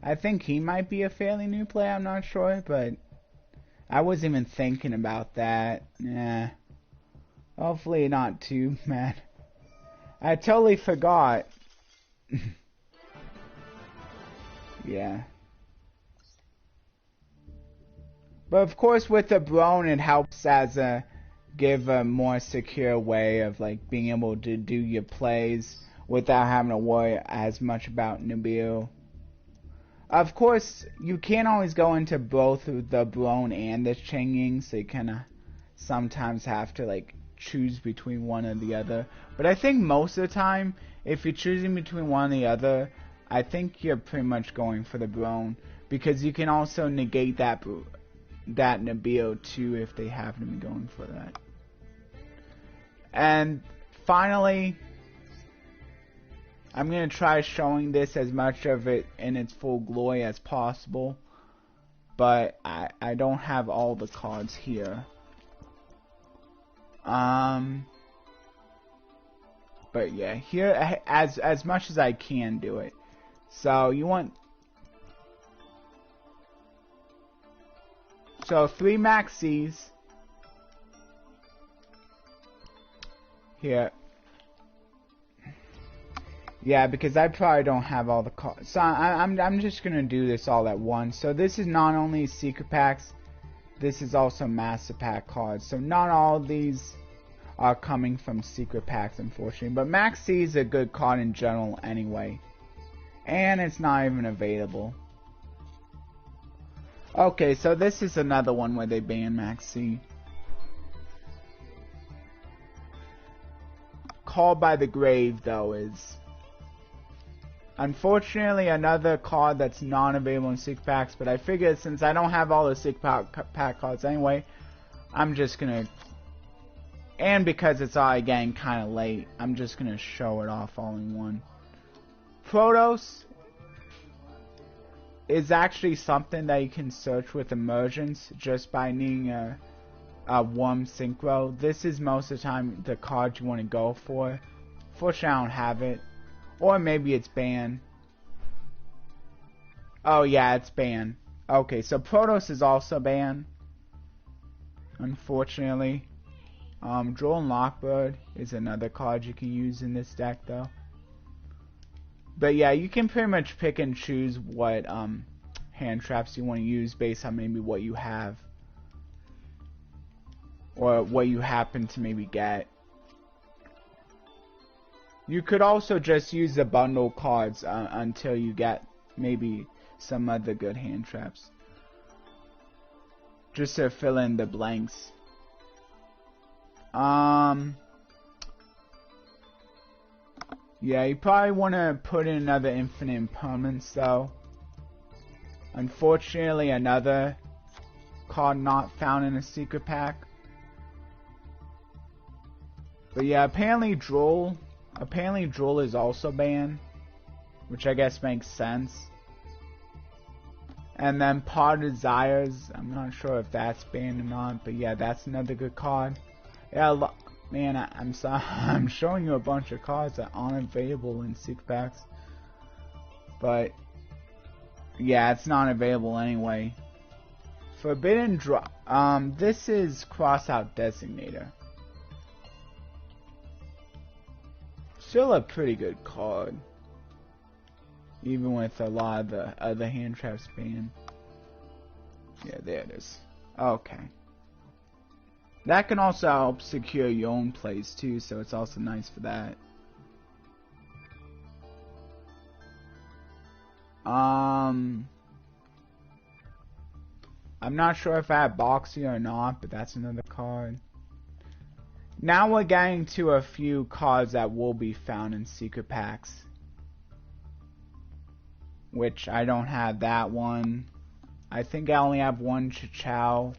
I think he might be a fairly new player, I'm not sure, but I wasn't even thinking about that. Yeah. Hopefully not too bad. I totally forgot. Yeah. But of course with the Brone it helps as give a more secure way of like being able to do your plays without having to worry as much about Nibiru. Of course, you can't always go into both the Brone and the Changing, so you kind of sometimes have to like choose between one or the other. But I think most of the time, if you're choosing between one or the other, I think you're pretty much going for the Brone, because you can also negate that Nibiru too if they happen to be going for that. And finally, I'm going to try showing this as much of it in its full glory as possible, but I don't have all the cards here. But yeah, here as much as I can do it. So you want 3 maxis here. Yeah, because I probably don't have all the cards. So I'm just gonna do this all at once. So this is not only secret packs, this is also master pack cards. So not all of these are coming from secret packs, unfortunately. But Max C is a good card in general anyway. And it's not even available. Okay, so this is another one where they ban Max C. Call by the Grave, though, is unfortunately another card that's not available in secret packs. But I figured since I don't have all the secret pack cards anyway, I'm just gonna... And because it's already getting kind of late, I'm just going to show it off all in one. Protos is actually something that you can search with Emergence just by needing a warm Synchro. This is most of the time the card you want to go for. Fortunately, I don't have it. Or maybe it's banned. Oh yeah, it's banned. Okay, so Protos is also banned. Unfortunately. Duel and Lockbird is another card you can use in this deck, though. But yeah, you can pretty much pick and choose what hand traps you want to use based on maybe what you have. Or what you happen to maybe get. You could also just use the bundle cards until you get maybe some other good hand traps. Just to fill in the blanks. Yeah, you probably want to put in another infinite impermanence, though. Unfortunately, another card not found in a secret pack. But yeah, apparently Duel is also banned, which I guess makes sense. And then Par Desires, I'm not sure if that's banned or not, but yeah, that's another good card. Yeah, man, I'm sorry. I'm showing you a bunch of cards that aren't available in secret packs. But yeah, it's not available anyway. Forbidden Drop. This is Crossout Designator. Still a pretty good card, even with a lot of the other hand traps banned. Yeah, there it is. Okay. That can also help secure your own plays too, so it's also nice for that. I'm not sure if I have Boxy or not, but that's another card. Now we're getting to a few cards that will be found in secret packs. Which I don't have that one. I think I only have one Chichao.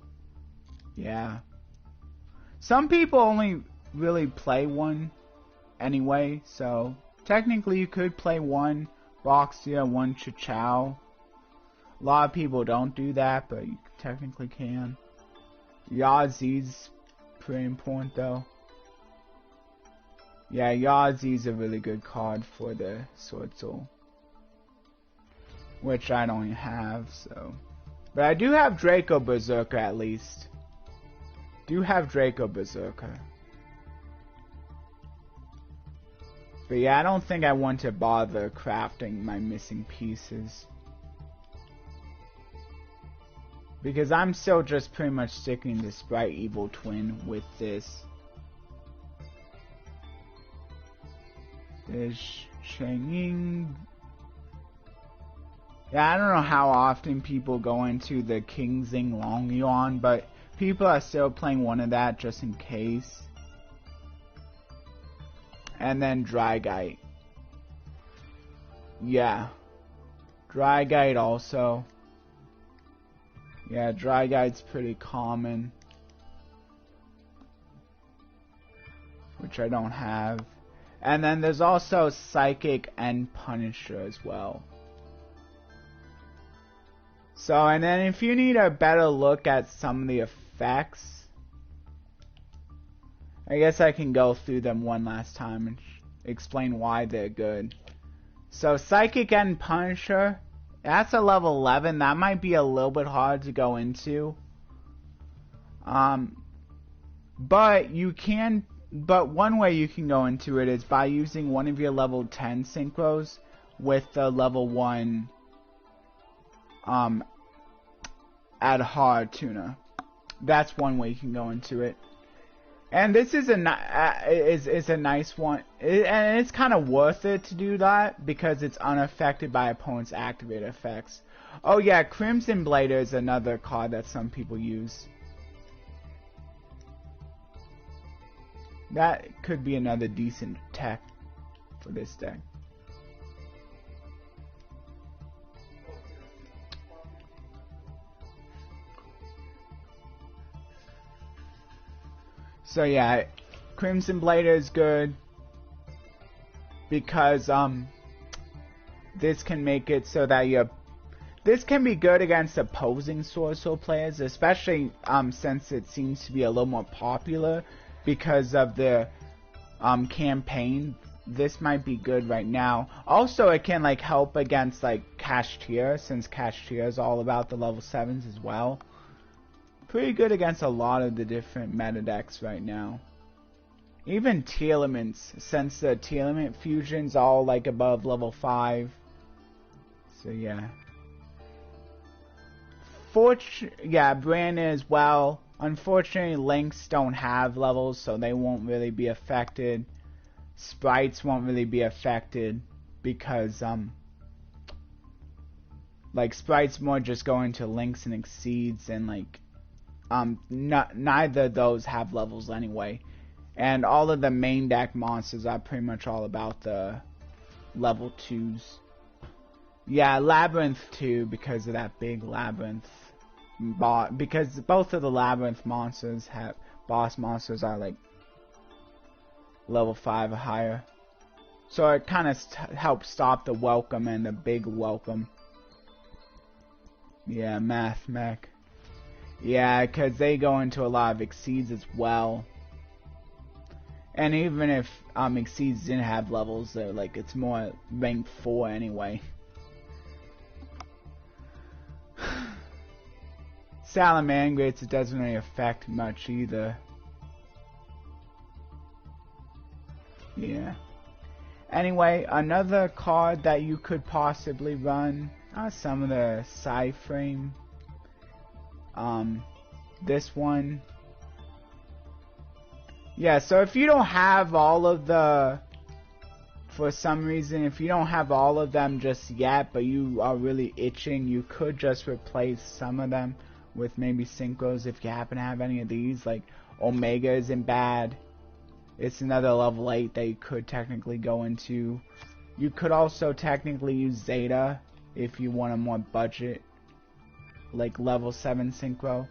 Yeah. Some people only really play one anyway, so technically you could play one Boxia, one Chichao. A lot of people don't do that, but you technically can. Yazi's pretty important though. Yeah, Yazi's a really good card for the Swordsoul, which I don't have, so. But I do have Draco Berserker at least. Do have Draco Berserker. But yeah, I don't think I want to bother crafting my missing pieces. Because I'm still just pretty much sticking the Sprite Evil Twin with this. There's Shanging. Yeah, I don't know how often people go into the Kingzing Longyuan, but people are still playing one of that just in case. And then Drygite. Yeah. Drygite also. Yeah, Drygite's pretty common. Which I don't have. And then there's also Psychic and Punisher as well. So, and then if you need a better look at some of the effects, I guess I can go through them one last time explain why they're good. So Psychic and Punisher, that's a level 11. That might be a little bit hard to go into. But you can. But one way you can go into it is by using one of your level 10 synchros with the level 1 ad hard tuner. That's one way you can go into it. And this is a nice one, and it's kind of worth it to do that because it's unaffected by opponent's activated effects. Oh yeah, Crimson Blader is another card that some people use. That could be another decent tech for this deck. So yeah, Crimson Blader is good because this can make it so that this can be good against opposing Swordsoul players, especially since it seems to be a little more popular because of the campaign. This might be good right now. Also, it can like help against like Cashier, since Cashier is all about the level 7s as well. Pretty good against a lot of the different meta decks right now. Even T-Elements, since the T-Element fusion's all like above level 5. So yeah. Brandon as well. Unfortunately, links don't have levels, so they won't really be affected. Sprites won't really be affected because like sprites more just go into links and exceeds, and like neither of those have levels anyway. And all of the main deck monsters are pretty much all about the level 2s. Yeah, Labyrinth too, because of that big Labyrinth because both of the Labyrinth monsters boss monsters are like level 5 or higher. So it kind of helps stop the welcome and the big welcome. Yeah, Math Mech. Yeah, because they go into a lot of exceeds as well. And even if exceeds didn't have levels, they're like, it's more rank 4 anyway. Salamangreats, it doesn't really affect much either. Yeah. Anyway, another card that you could possibly run, some of the Psy-Frame. This one. Yeah, so if you don't have all of the, for some reason, if you don't have all of them just yet, but you are really itching, you could just replace some of them with maybe Synchros if you happen to have any of these. Like Omega isn't bad. It's another level 8 that you could technically go into. You could also technically use Zeta if you want a more budget, like level 7 Synchro.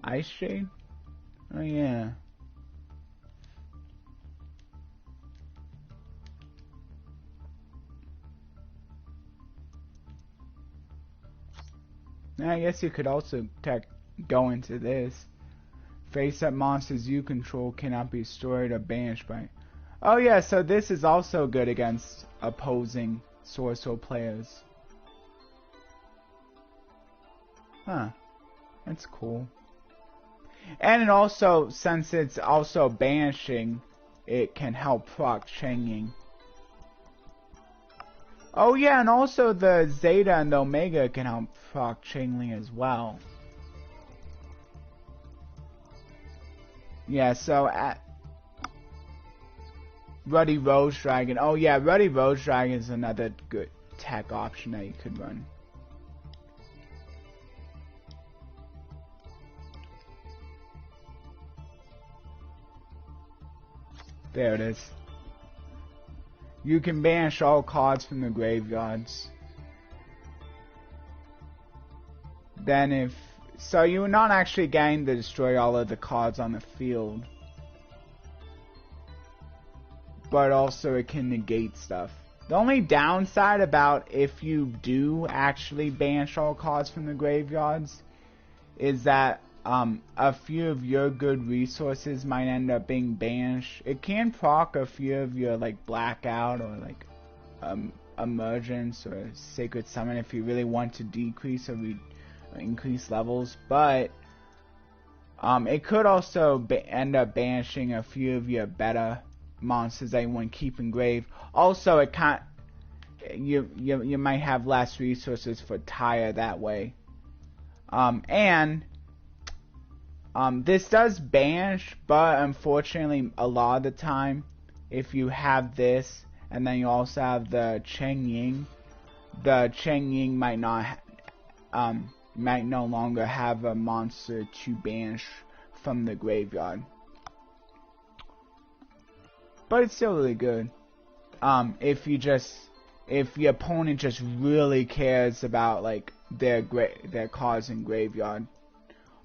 Ice Shade? Oh yeah. I guess you could also go into this. Face-up monsters you control cannot be destroyed or banished by... Oh yeah, so this is also good against opposing Swordsoul players. Huh. That's cool. And it also, since it's also banishing, it can help proc Changing. Oh yeah, and also the Zeta and the Omega can help proc Changling as well. Yeah, so at Ruddy Rose Dragon. Oh yeah, Ruddy Rose Dragon is another good tech option that you could run. There it is. You can banish all cards from the graveyards. Then if... So you're not actually getting to destroy all of the cards on the field. But also it can negate stuff. The only downside about if you do actually banish all cards from the graveyards is that a few of your good resources might end up being banished. It can proc a few of your like blackout or like emergence or sacred summon if you really want to decrease or increase levels, but it could also end up banishing a few of your better monsters that you want to keep engraved. Also, it can't. You might have less resources for Tyre that way. This does banish, but unfortunately, a lot of the time, if you have this and then you also have the Cheng Ying, the Cheng Ying might no longer have a monster to banish from the graveyard. But it's still really good. If your opponent just really cares about like their cards in graveyard.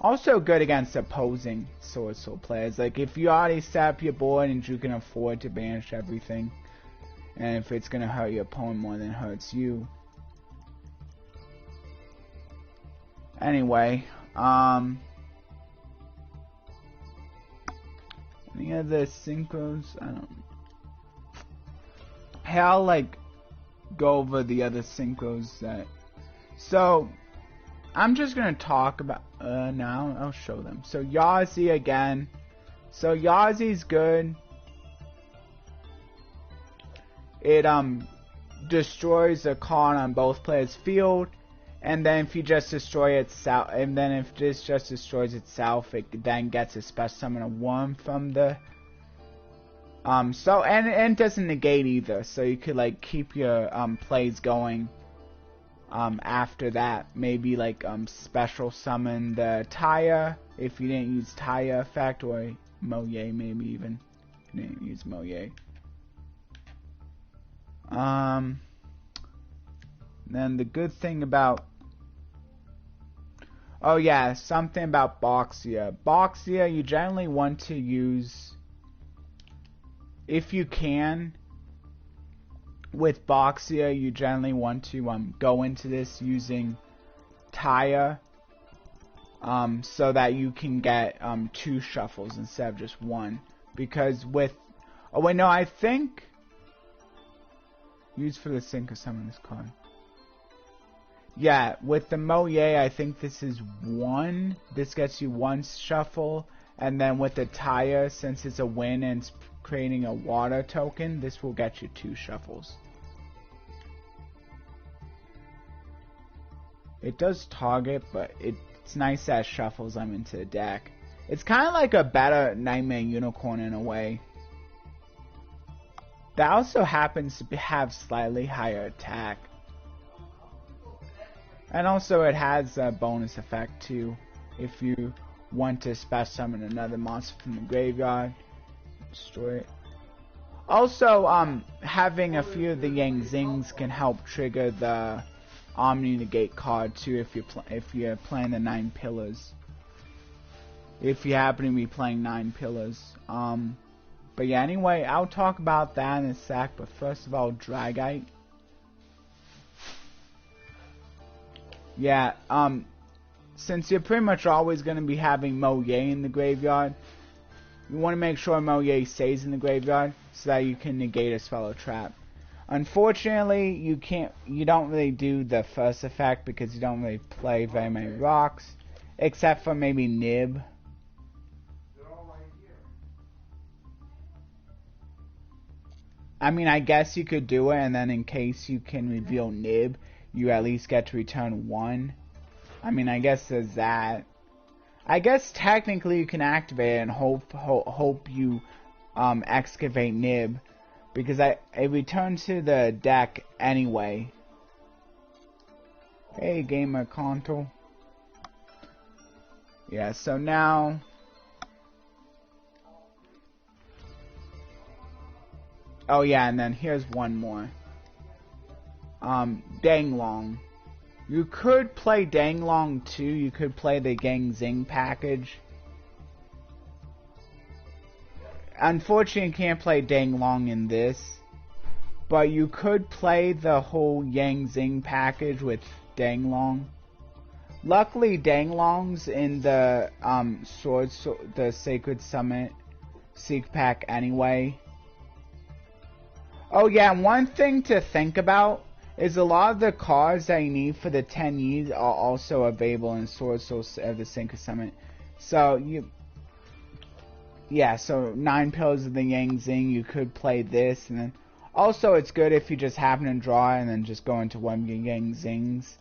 Also good against opposing Swordsoul players. Like if you already set up your board and you can afford to banish everything, and if it's gonna hurt your opponent more than it hurts you. Anyway, any other synchros? I don't. Hey, I'll like go over the other synchros that. So I'm just gonna talk about. Now I'll show them. So Yazi again. So Yazi's good. It destroys a card on both players' field. And then if you just destroy itself, and then if this just destroys itself, it then gets a special summon a worm from the so and it doesn't negate either, so you could like keep your plays going after that. Maybe like special summon the Tyre if you didn't use Tyre effect, or Moye maybe even. You didn't use Moye. Then the good thing about something about Boxia. Boxia, you generally want to use, if you can, with Boxia, you generally want to go into this using Tyre, so that you can get 2 shuffles instead of just 1. Because with, I think use for the Synchro summon this card. Yeah, with the Moye, I think this is 1. This gets you 1 shuffle. And then with the Tyre, since it's a win and it's creating a water token, this will get you 2 shuffles. It does target, but it's nice that it shuffles them into the deck. It's kind of like a better Nightmare Unicorn in a way. That also happens to have slightly higher attack. And also it has a bonus effect too. If you want to special summon another monster from the graveyard, destroy it. Also, having a few of the Yang Zings can help trigger the Omni Negate card too if you're playing the 9 pillars. If you happen to be playing 9 pillars. But yeah, anyway, I'll talk about that in a sec, but first of all, Dragite. Yeah, since you're pretty much always going to be having Moye in the graveyard, you want to make sure Moye stays in the graveyard so that you can negate a Swallow Trap. Unfortunately, you don't really do the first effect because you don't really play very many rocks, except for maybe Nib. I mean, I guess you could do it, and then in case you can reveal Nib, you at least get to return 1. I mean, I guess there's that. I guess technically you can activate it and hope you excavate Nib, because it returns to the deck anyway. Hey, Gamer Control. Yeah, so now. Oh yeah, and then here's one more. Danglong. You could play Danglong too. You could play the Gang Zing package. Unfortunately, you can't play Danglong in this. But you could play the whole Yang Zing package with Danglong. Luckily, Danglong's in the Swordsoul, the Sacred Summit Seek Pack anyway. Oh yeah, and one thing to think about is a lot of the cards that you need for the 10 Ys are also available in Swordsoul of the Sacred Summit. So so 9 Pillars of the Yang Zing, you could play this, and then also it's good if you just happen to draw and then just go into one of your Yang Zings,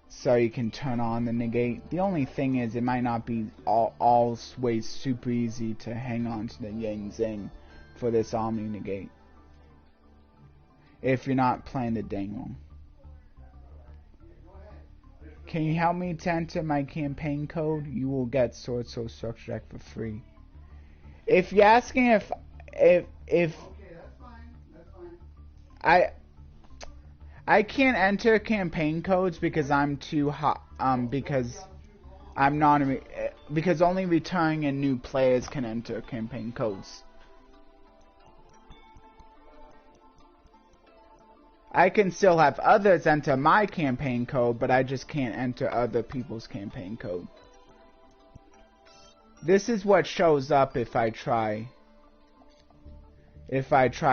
so you can turn on the negate. The only thing is it might not be always super easy to hang on to the Yang Zing for this Omni negate if you're not playing the Danglong. Can you help me to enter my campaign code? You will get Swordsoul Structure Deck for free. If you're asking if okay, that's fine. I can't enter campaign codes because I'm too hot. Because I'm not because only returning and new players can enter campaign codes. I can still have others enter my campaign code, but I just can't enter other people's campaign code. This is what shows up if I try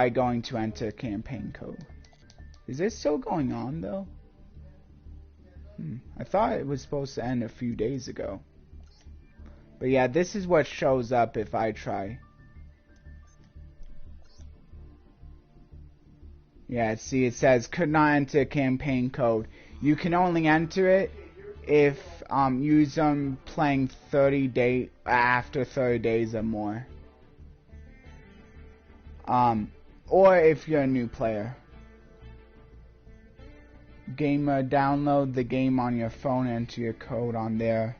going to enter campaign code. Is this still going on though? I thought it was supposed to end a few days ago. But yeah, this is what shows up if I try. Yeah, see, it says could not enter campaign code. You can only enter it if you're playing 30 days after 30 days or more. Or if you're a new player. Gamer, download the game on your phone, enter your code on there.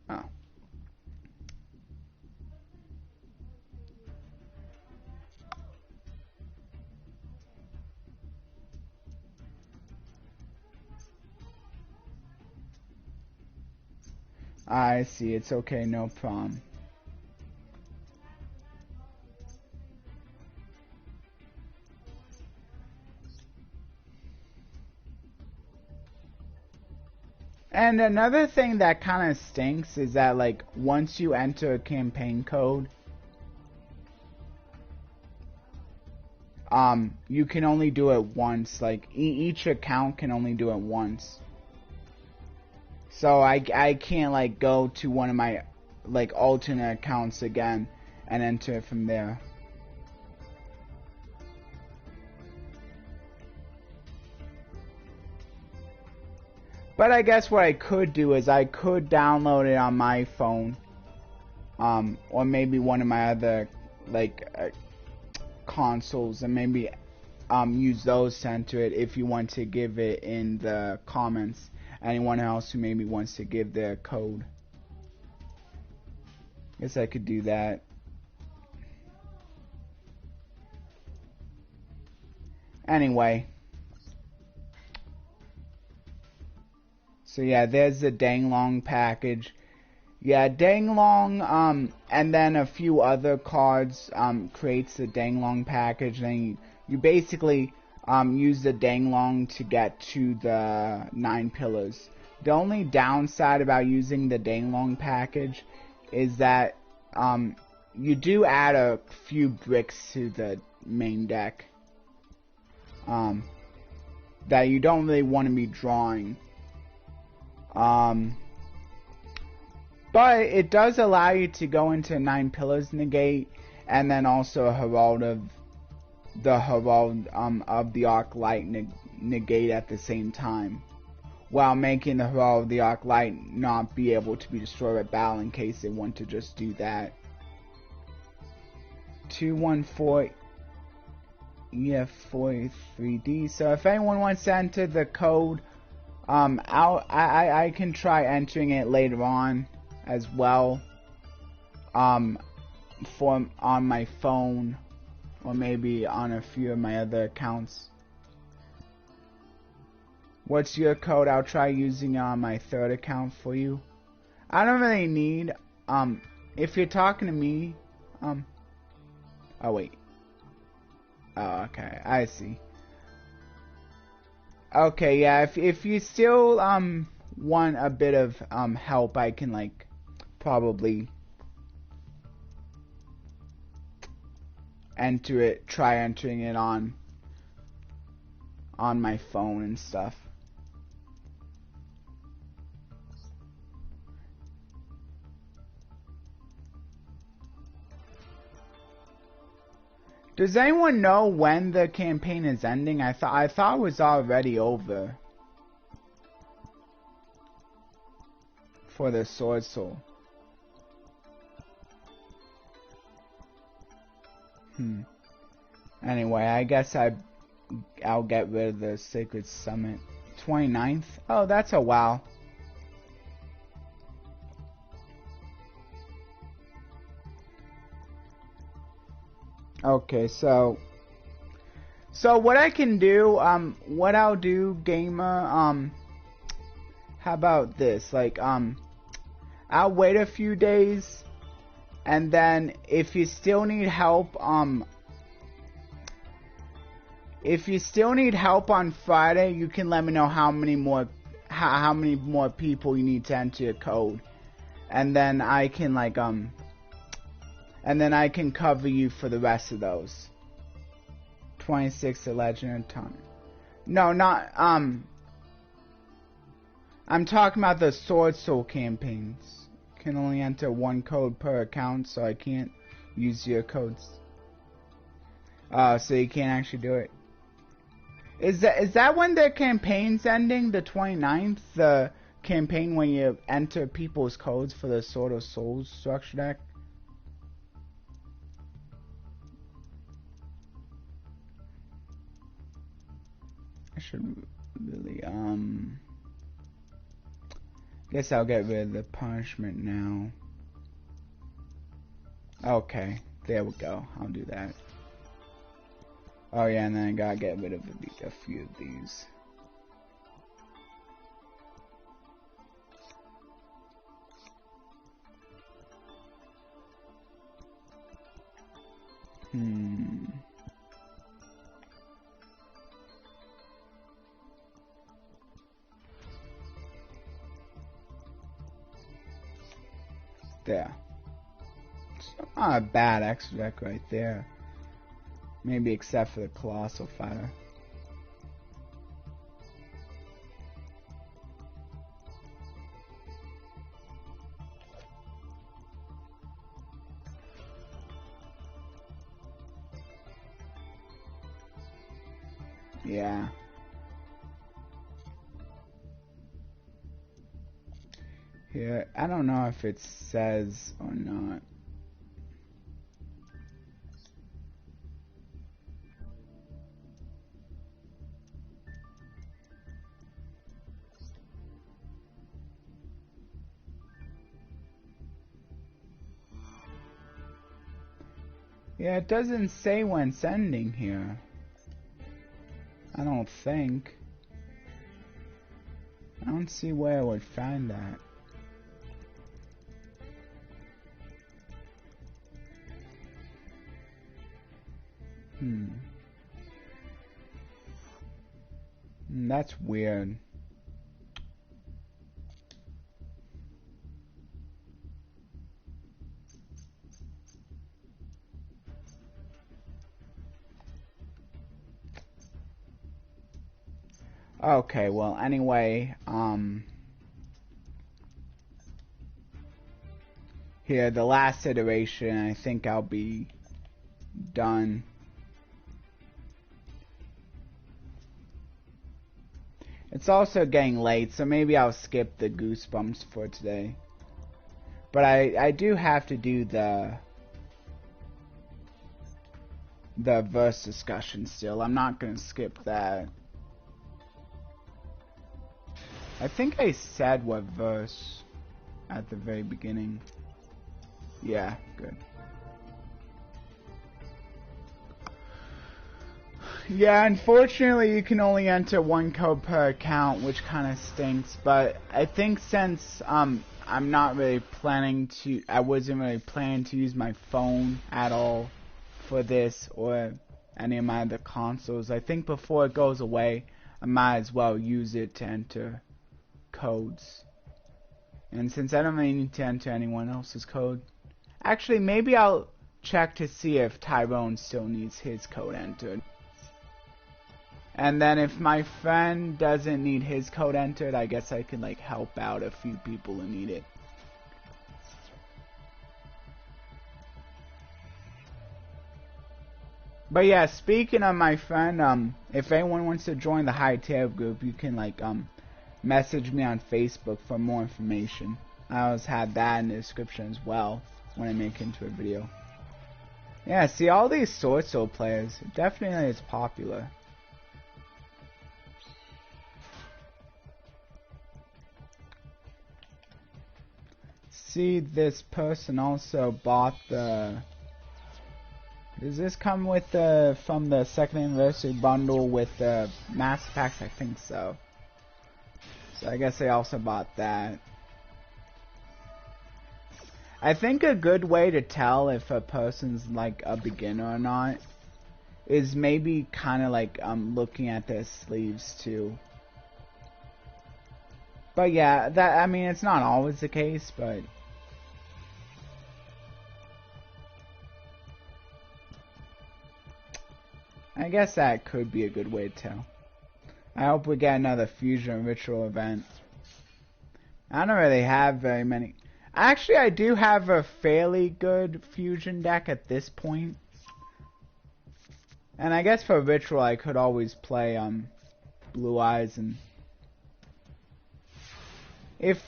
Oh. I see, it's okay, no problem. And another thing that kind of stinks is that, like, once you enter a campaign code, you can only do it once. Like, each account can only do it once. So I can't, like, go to one of my, like, alternate accounts again and enter it from there. But I guess what I could do is I could download it on my phone, or maybe one of my other, like, consoles, and maybe use those to enter it if you want to give it in the comments. Anyone else who maybe wants to give their code. Guess I could do that. Anyway. So yeah, there's the Danglong package. Yeah, Danglong, and then a few other cards, creates the Danglong package. Then you basically use the Danglong to get to the 9 pillars. The only downside about using the Danglong package is that you do add a few bricks to the main deck that you don't really want to be drawing. But it does allow you to go into 9 pillars negate, and then also a Herald of the Arc Light negate at the same time, while making the Herald of the Arc Light not be able to be destroyed by battle in case they want to just do that. 214 EF43D. So if anyone wants to enter the code, I can try entering it later on as well, on my phone, or maybe on a few of my other accounts. What's your code? I'll try using it on my third account for you. I don't really need, if you're talking to me, Oh, wait. Oh, okay. I see. Okay, yeah, if you still, want a bit of, help, I can, like, probably try entering it on my phone and stuff. Does anyone know when the campaign is ending? I thought it was already over for the Swordsoul. Anyway, I guess I'll get rid of the Sacred Summit. 29th? Oh, that's a while. Okay, so what I can do, what I'll do, gamer, how about this? Like, I'll wait a few days, and then if you still need help, on Friday, you can let me know how many more people you need to enter your code, and then I can, like, and then I can cover you for the rest of those. 26, the Legend of Tonic. No, not, I'm talking about the Swordsoul campaigns. Can only enter one code per account, so I can't use your codes. So you can't actually do it. Is that when the campaign's ending? The 29th? The campaign when you enter people's codes for the Sword of Souls structure deck? I should really, guess I'll get rid of the punishment now. Okay, there we go. I'll do that. Oh yeah, and then I gotta get rid of a few of these. There. It's not a bad extra deck right there. Maybe except for the Colossal Fighter. Yeah. Here, I don't know if it says or not. Yeah, it doesn't say when it's ending here. I don't think. I don't see where I would find that. That's weird. Okay, well, anyway, here, the last iteration, I think I'll be done. It's also getting late, so maybe I'll skip the Goosebumps for today. But I do have to do the verse discussion still. I'm not gonna skip that. I think I said what verse at the very beginning. Yeah, good. Yeah, unfortunately you can only enter one code per account, which kind of stinks, but I think since I'm not really planning to, I wasn't really planning to use my phone at all for this or any of my other consoles. I think before it goes away, I might as well use it to enter codes. And since I don't really need to enter anyone else's code, actually maybe I'll check to see if Tyrone still needs his code entered. And then if my friend doesn't need his code entered, I guess I can like help out a few people who need it. But yeah, speaking of my friend, if anyone wants to join the High Table group, you can like message me on Facebook for more information. I always have that in the description as well when I make it into a video. Yeah, see all these Swordsoul players, it definitely is popular. See, this person also bought the... Does this come with the from the 2nd anniversary bundle with the master packs? I think so. So I guess they also bought that. I think a good way to tell if a person's like a beginner or not is maybe kind of like looking at their sleeves too. But yeah, that, I mean, it's not always the case, but I guess that could be a good way to tell. I hope we get another Fusion Ritual event. I don't really have very many. Actually, I do have a fairly good Fusion deck at this point. And I guess for Ritual, I could always play Blue Eyes, and if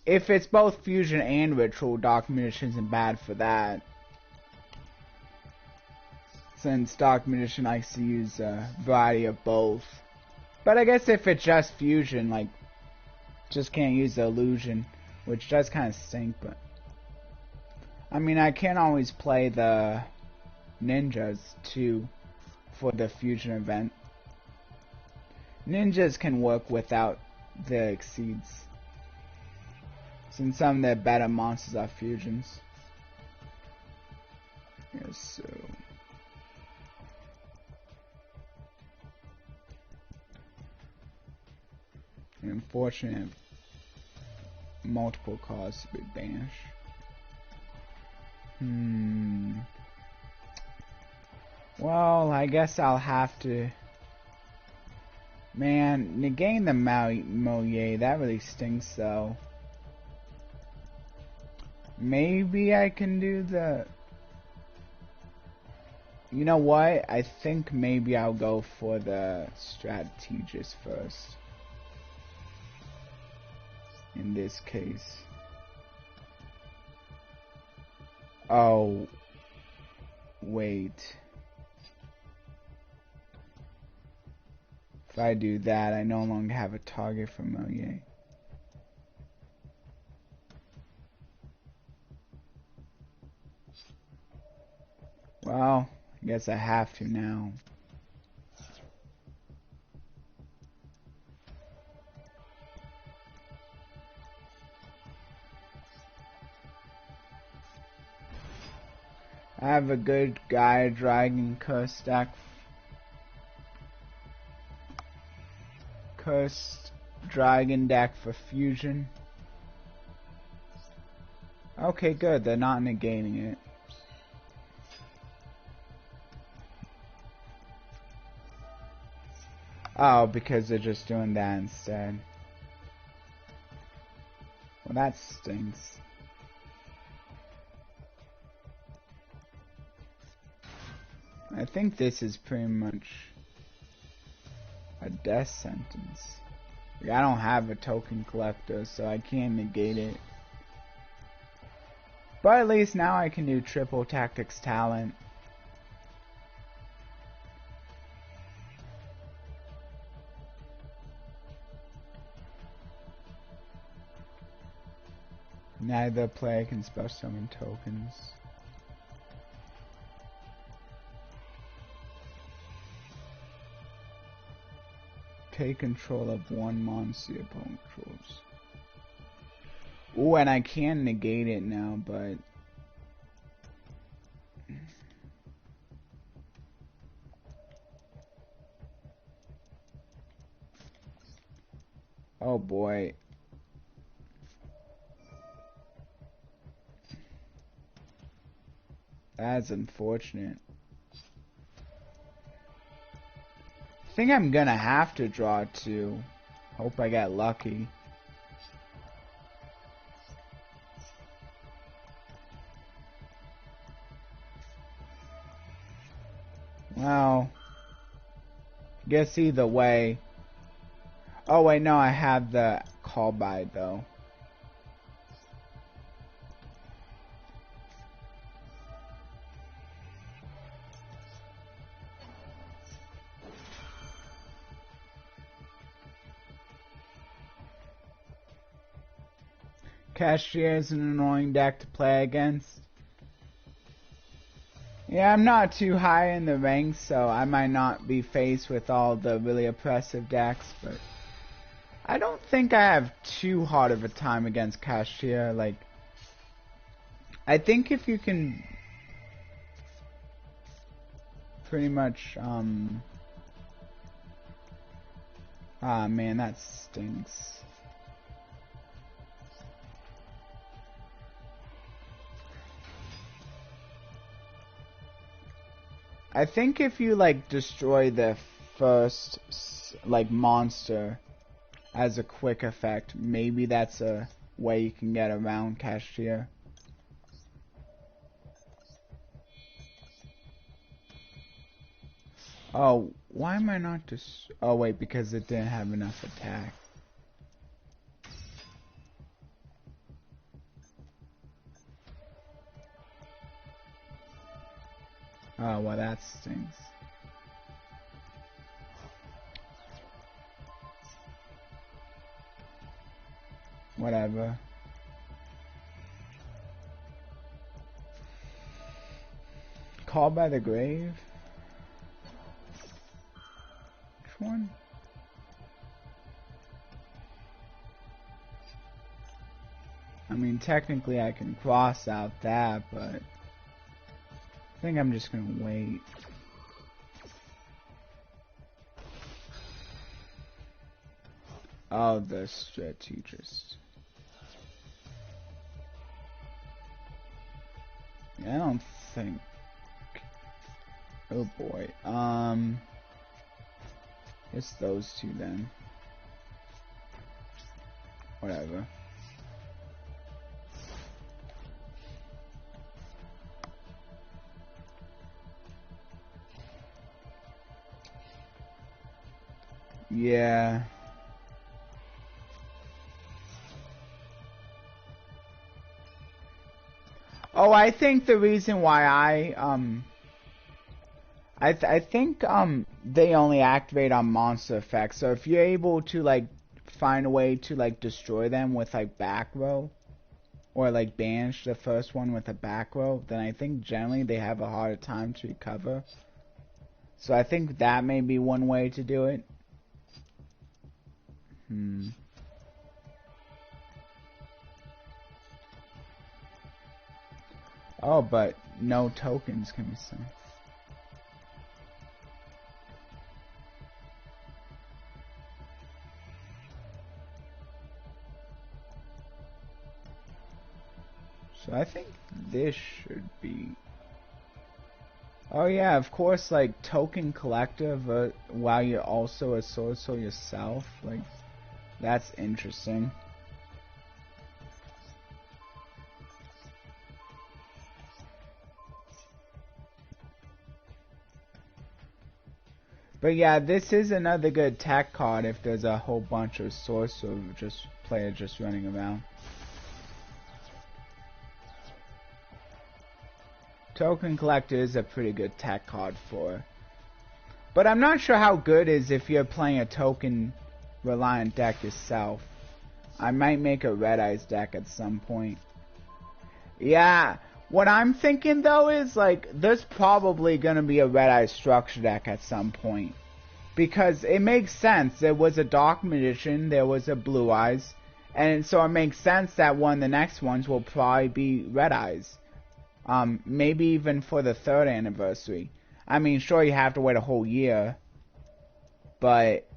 it's both Fusion and Ritual, Dark Magician isn't bad for that. Since Dark Magician likes to use a variety of both. But I guess if it's just Fusion, like, just can't use the Illusion, which does kind of stink, but... I mean, I can always play the Ninjas, too, for the Fusion event. Ninjas can work without the Exceeds, since some of the better monsters are Fusions. Yes, so... Unfortunate, multiple cards to be banished. Well, I guess I'll have to... Man, negating the Moye, that really stinks though. Maybe I can do the... You know what? I think maybe I'll go for the Strategist first. In this case. Oh. Wait. If I do that, I no longer have a target for Moye. Well, I guess I have to now. I have a good Gaia Dragon Curse deck. Cursed Dragon deck for Fusion. Okay, good. They're not negating it. Oh, because they're just doing that instead. Well, that stinks. I think this is pretty much a death sentence. Like, I don't have a token collector, so I can't negate it. But at least now I can do triple tactics talent. Neither player can spell summon tokens. Take control of one monster your opponent controls. Ooh, and I can negate it now, but... Oh boy. That's unfortunate. I think I'm gonna have to draw 2. Hope I get lucky. Well, guess either way. Oh wait, no, I have the call by though. Cashier is an annoying deck to play against. Yeah, I'm not too high in the ranks, so I might not be faced with all the really oppressive decks, but I don't think I have too hard of a time against Cashier. Like, I think if you can pretty much, ah man, that stinks. I think if you like destroy the first like monster as a quick effect, maybe that's a way you can get around Cashier. Oh, why am I not just? Oh wait, because it didn't have enough attack. Oh, well, that stinks. Whatever. Called by the Grave? Which one? I mean, technically I can cross out that, but I think I'm just gonna wait. Oh, the strategist. I don't think. Oh boy. It's those two then. Whatever. Yeah. Oh, I think the reason why I think they only activate on monster effects. So if you're able to like find a way to like destroy them with like back row, or like banish the first one with a back row, then I think generally they have a harder time to recover. So I think that may be one way to do it. Oh, but no tokens can be sent. So I think this should be... Oh yeah, of course, like token collector while you're also a Swordsoul yourself. Like, that's interesting. But yeah, this is another good tech card if there's a whole bunch of Swordsoul players just running around. Token collector is a pretty good tech card for. But I'm not sure how good it is if you're playing a token reliant deck yourself. I might make a Red Eyes deck at some point. Yeah, what I'm thinking though is like there's probably gonna be a Red Eyes structure deck at some point. Because it makes sense. There was a Dark Magician, there was a Blue Eyes, and so it makes sense that one of the next ones will probably be Red Eyes. Maybe even for the 3rd anniversary. I mean, sure, you have to wait a whole year, but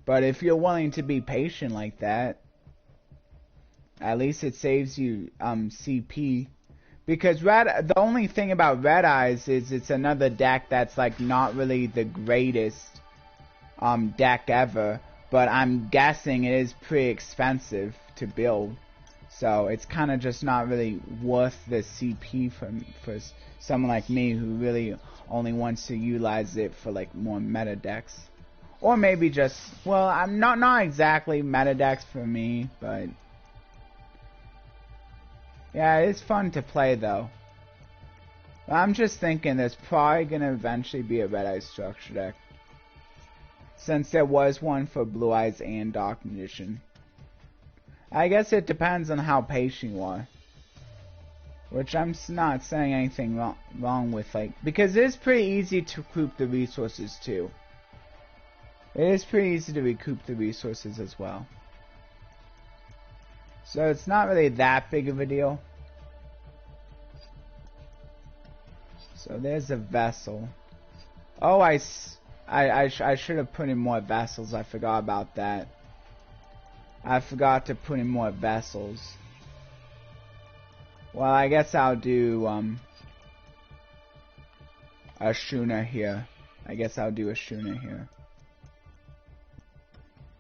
But if you're willing to be patient like that, at least it saves you CP. Because the only thing about Red Eyes is it's another deck that's like not really the greatest deck ever. But I'm guessing it is pretty expensive to build. So it's kind of just not really worth the CP for someone like me who really only wants to utilize it for like more meta decks. Or maybe just, well, I'm not exactly meta decks for me, but yeah, it's fun to play though. I'm just thinking there's probably gonna eventually be a Red Eyes structure deck, since there was one for Blue Eyes and Dark Magician. I guess it depends on how patient you are. Which I'm not saying anything wrong with, like, because it is pretty easy to recoup the resources too. It is pretty easy to recoup the resources as well. So it's not really that big of a deal. So there's a vessel. Oh, I should have put in more vessels. I forgot about that. I forgot to put in more vessels. Well, I guess I'll do a schooner here. I guess I'll do a schooner here.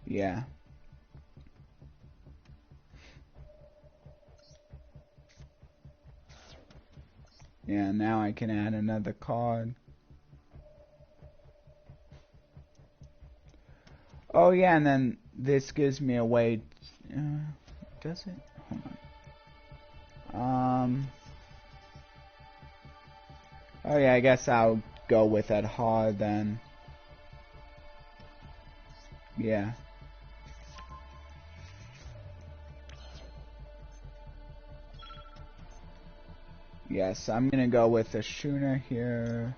Yeah. Yeah, now I can add another card. Oh yeah, and then this gives me a way. Does it? Hold on. Oh yeah, I guess I'll go with that hard then. Yeah. Yes, I'm gonna go with a schooner here.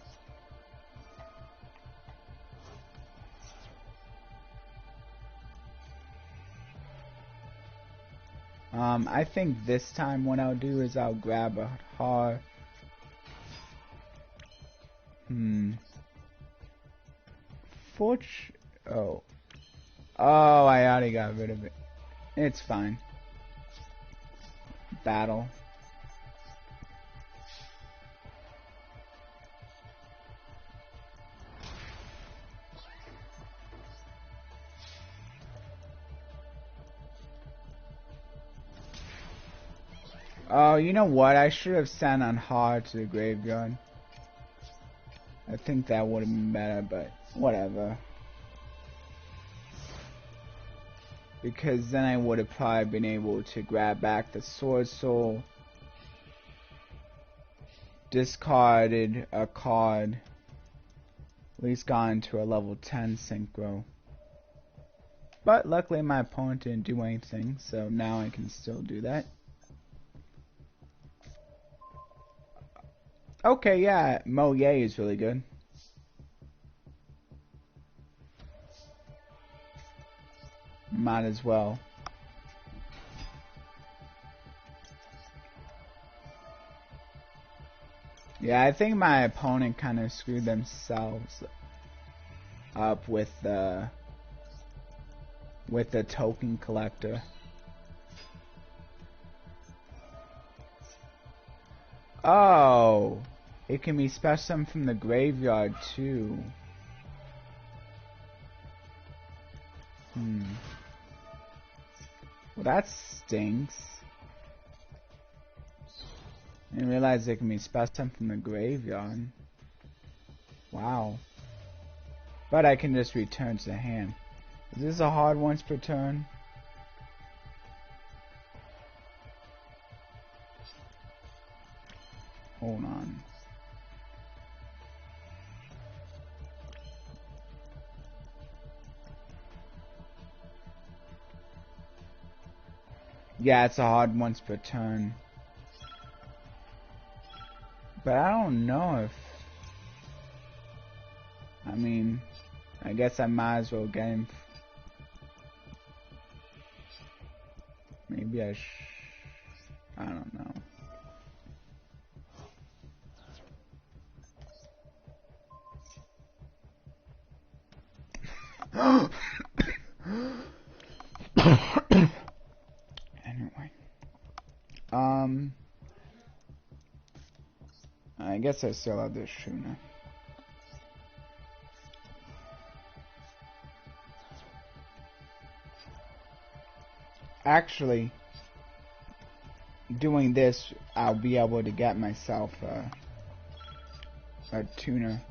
I think this time what I'll do is I'll grab a hard. Oh, I already got rid of it. It's fine. Battle. Oh, you know what? I should have sent on hard to the graveyard. I think that would have been better, but whatever. Because then I would have probably been able to grab back the Swordsoul. Discarded a card. At least gone to a level 10 Synchro. But luckily my opponent didn't do anything, so now I can still do that. Okay, yeah, Mo Ye is really good. Might as well. Yeah, I think my opponent kind of screwed themselves up with the token collector. Oh, it can be special from the graveyard too. Well, that stinks. I didn't realize it can be special from the graveyard. Wow. But I can just return to the hand. Is this a hard once per turn? Hold on. Yeah, it's a hard once per turn. But I don't know if... I mean, I guess I might as well get him. Maybe I don't know. I guess I still have this Shuna. Actually, doing this, I'll be able to get myself a tuner.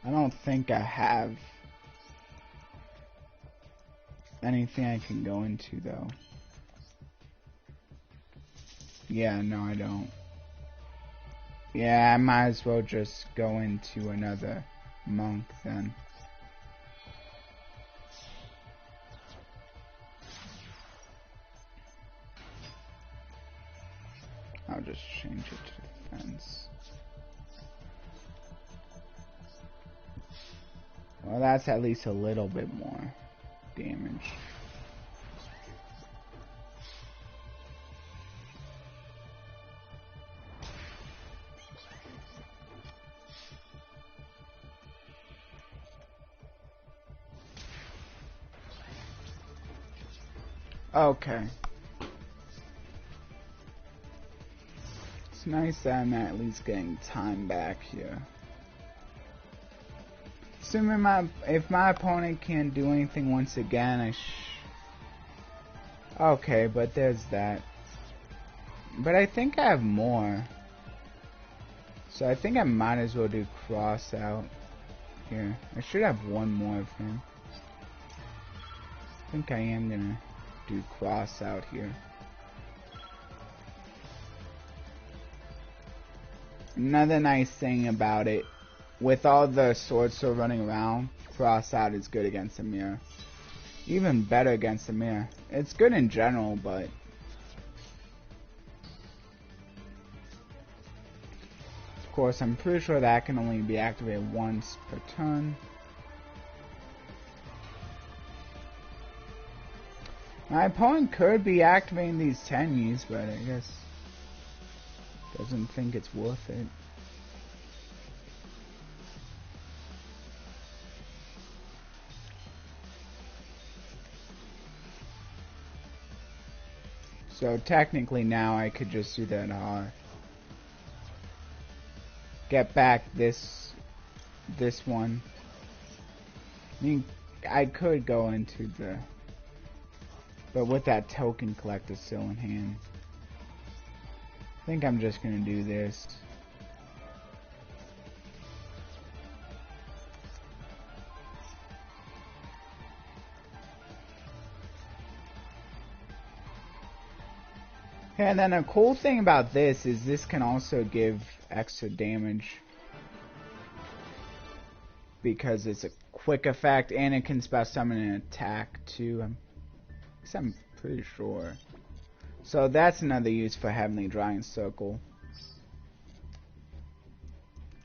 I don't think I have anything I can go into though. Yeah, no I don't. Yeah, I might as well just go into another monk then. I'll just change it to defense. Well, that's at least a little bit more damage. Okay. It's nice that I'm at least getting time back here. Assuming if my opponent can't do anything once again, okay, but there's that. But I think I have more. So I think I might as well do cross out here. I should have one more of him. I think I am gonna do cross out here. Another nice thing about it, with all the Swordsoul running around, cross out is good against a mirror. Even better against a mirror. It's good in general, but of course I'm pretty sure that can only be activated once per turn. My opponent could be activating these Tenyis, but I guess doesn't think it's worth it. So technically now I could just do that get back this one. I mean, I could go into the, but with that token collector still in hand, I think I'm just gonna do this. And then a cool thing about this is this can also give extra damage because it's a quick effect and it can special summon an attack too. I'm pretty sure. So that's another use for Heavenly Drawing Circle.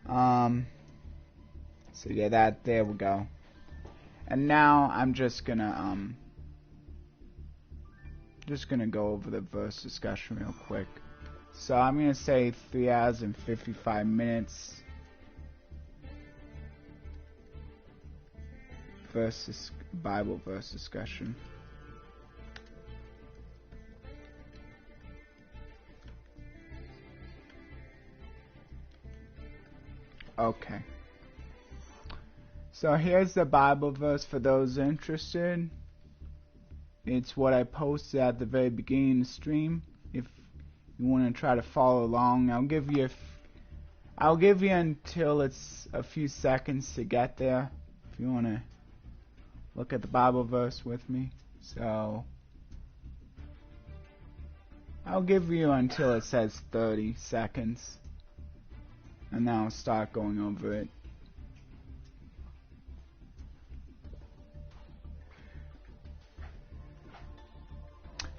So yeah, there we go. And now I'm just gonna go over the verse discussion real quick. So I'm gonna say 3 hours and 55 minutes. Bible verse discussion. Okay. So here's the Bible verse for those interested. It's what I posted at the very beginning of the stream. If you want to try to follow along, I'll give you until it's a few seconds to get there. If you want to look at the Bible verse with me. So I'll give you until it says 30 seconds. And then I'll start going over it.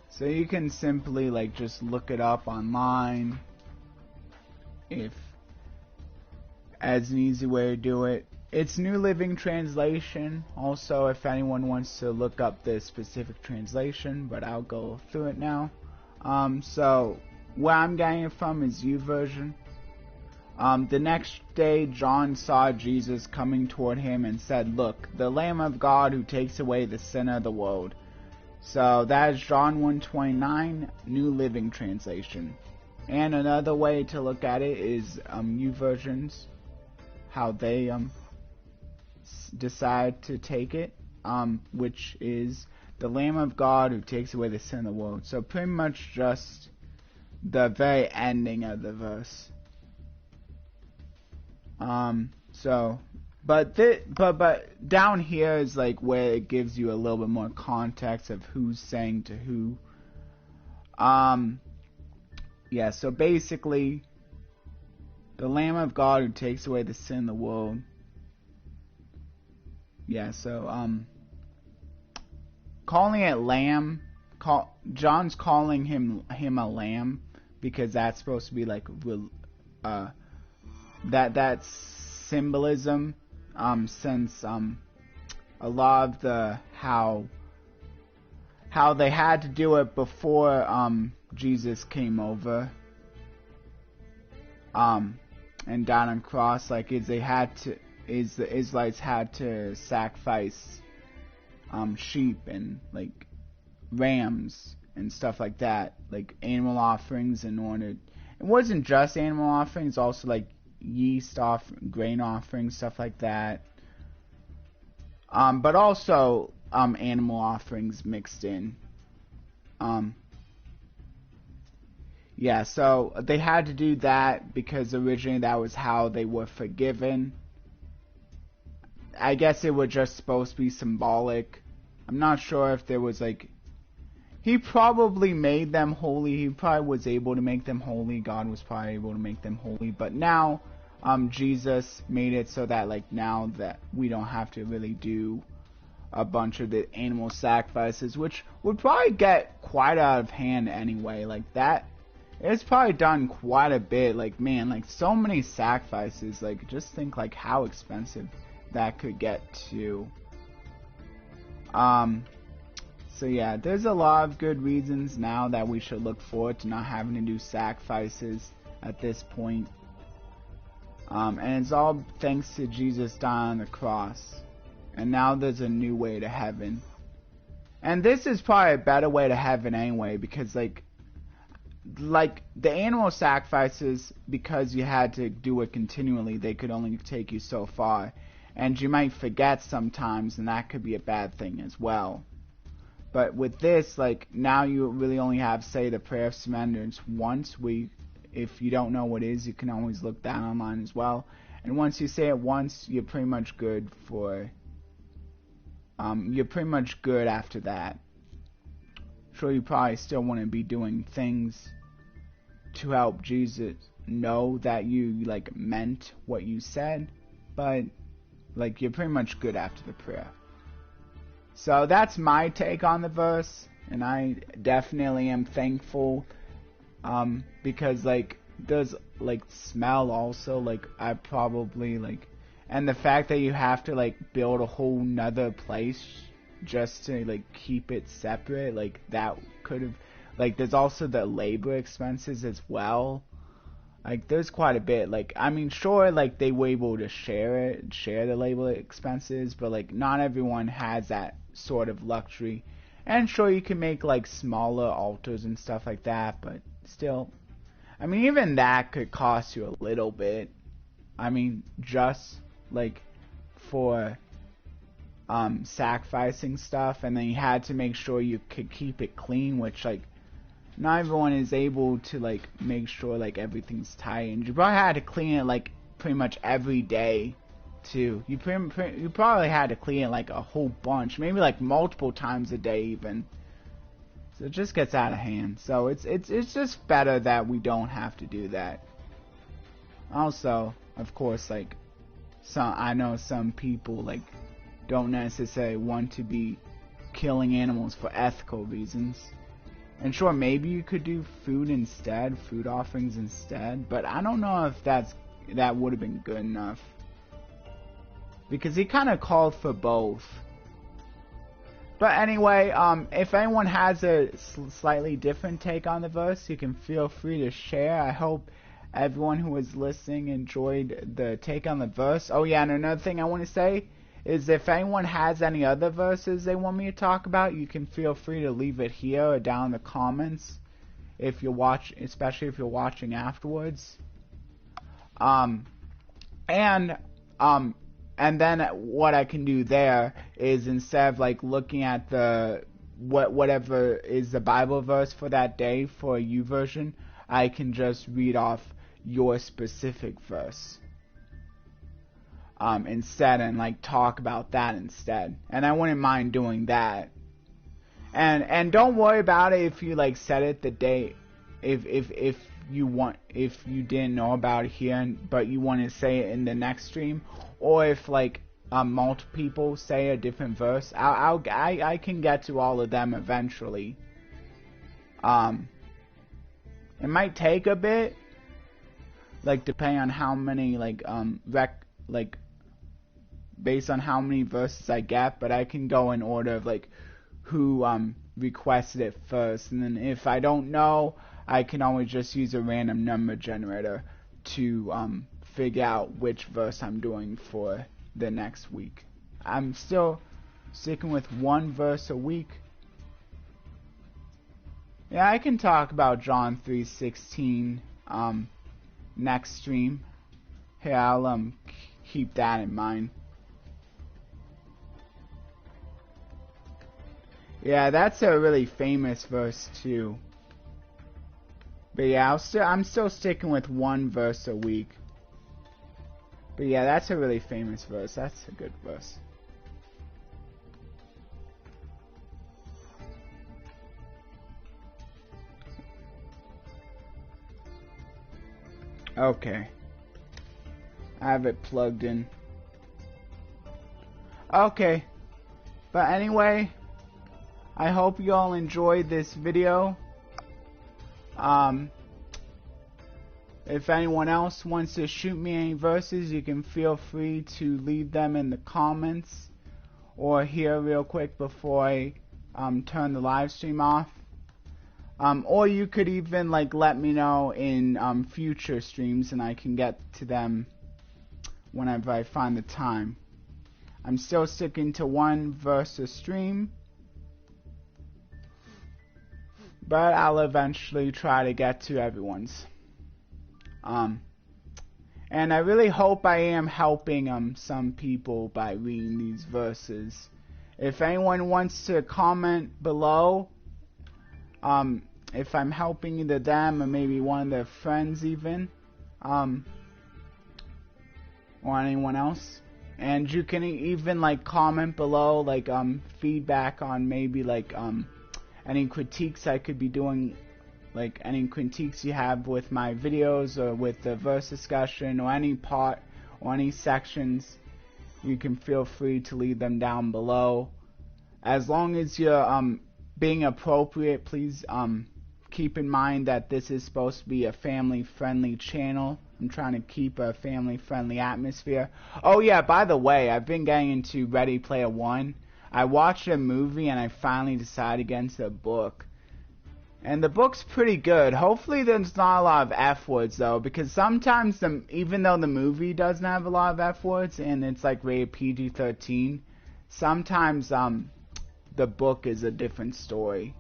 So you can simply just look it up online as an easy way to do it. It's New Living Translation. Also, if anyone wants to look up the specific translation, but I'll go through it now. So where I'm getting it from is YouVersion. The next day John saw Jesus coming toward him and said, "Look, the Lamb of God who takes away the sin of the world." So that is John 1:29, New Living Translation. And another way to look at it is YouVersions, how they decide to take it, which is the Lamb of God who takes away the sin of the world. So pretty much just the very ending of the verse. But down here is like where it gives you a little bit more context of who's saying to who. Yeah, so basically, the Lamb of God who takes away the sin of the world. Yeah, so, calling it lamb, John's calling him a lamb, because that's supposed to be like, that's symbolism, since, a lot of the, how they had to do it before, Jesus came over, and died on the cross, like, the Israelites had to sacrifice, sheep and, like, rams and stuff like that, like, animal offerings in order, it wasn't just animal offerings, also, like, grain offerings, stuff like that, but also, animal offerings mixed in, yeah, so they had to do that because originally that was how they were forgiven. I guess it was just supposed to be symbolic. I'm not sure if there was like... He probably made them holy. He probably was able to make them holy. God was probably able to make them holy. But now, Jesus made it so that like now that we don't have to really do a bunch of the animal sacrifices, which would probably get quite out of hand anyway. Like that... It's probably done quite a bit, like, man, like, so many sacrifices, like, just think, like, how expensive that could get to. So yeah, there's a lot of good reasons now that we should look forward to not having to do sacrifices at this point. And it's all thanks to Jesus dying on the cross. And now there's a new way to heaven. And this is probably a better way to heaven anyway, because, like the animal sacrifices, because you had to do it continually, they could only take you so far, and you might forget sometimes, and that could be a bad thing as well. But with this, like, now you really only have, say, the prayer of surrender once. If you don't know what it is, you can always look that online as well, and once you say it once, you're pretty much good for you're pretty much good after that. Sure, you probably still want to be doing things to help Jesus know that you, like, meant what you said, but, like, you're pretty much good after the prayer. So that's my take on the verse, and I definitely am thankful, because, like, there's, like, smell also, like, I probably, like, and the fact that you have to, like, build a whole nother place just to, like, keep it separate, like, that could have, like, there's also the labor expenses as well, like, there's quite a bit, like, I mean, sure, like, they were able to share the labor expenses, but, like, not everyone has that sort of luxury, and sure, you can make, like, smaller altars and stuff like that, but still, I mean, even that could cost you a little bit, I mean, just, like, for sacrificing stuff, and then you had to make sure you could keep it clean, which, like, not everyone is able to, like, make sure, like, everything's tight, and you probably had to clean it, like, pretty much every day, too. You probably had to clean it, like, a whole bunch, maybe, like, multiple times a day, even. So it just gets out of hand. So it's just better that we don't have to do that. Also, of course, like, I know some people, like, don't necessarily want to be killing animals for ethical reasons. And sure, maybe you could do food offerings instead, but I don't know if that would have been good enough. Because he kind of called for both. But anyway, if anyone has a slightly different take on the verse, you can feel free to share. I hope everyone who was listening enjoyed the take on the verse. Oh yeah, and another thing I want to say is if anyone has any other verses they want me to talk about, you can feel free to leave it here or down in the comments if you're especially if you're watching afterwards. And then what I can do there is, instead of like looking at the whatever is the Bible verse for that day for a YouVersion, I can just read off your specific verse instead, and like talk about that instead. And I wouldn't mind doing that. And don't worry about it if you like said it the day, if you didn't know about it here but you want to say it in the next stream, or if like multiple people say a different verse, I can get to all of them eventually. It might take a bit, like depending on how many based on how many verses I get, but I can go in order of like who requested it first, and then if I don't know, I can always just use a random number generator to figure out which verse I'm doing for the next week. I'm still sticking with one verse a week. Yeah, I can talk about John 3:16 next stream. Here, I'll keep that in mind. Yeah, that's a really famous verse too. But yeah, I'm still sticking with one verse a week. But yeah, that's a really famous verse. That's a good verse. Okay. I have it plugged in. Okay. But anyway, I hope you all enjoyed this video. If anyone else wants to shoot me any verses, you can feel free to leave them in the comments, or here real quick before I turn the live stream off. Or you could even like let me know in future streams, and I can get to them whenever I find the time. I'm still sticking to one verse a stream, but I'll eventually try to get to everyone's. And I really hope I am helping some people by reading these verses. If anyone wants to comment below, if I'm helping either them or maybe one of their friends even, or anyone else. And you can even like comment below like feedback on maybe like any critiques I could be doing, like any critiques you have with my videos or with the verse discussion or any part or any sections. You can feel free to leave them down below. As long as you're being appropriate, please keep in mind that this is supposed to be a family-friendly channel. I'm trying to keep a family-friendly atmosphere. Oh yeah, by the way, I've been getting into Ready Player One. I watched a movie and I finally decided against a book. And the book's pretty good. Hopefully there's not a lot of F words though, because sometimes even though the movie doesn't have a lot of F words and it's like rated PG-13, sometimes the book is a different story.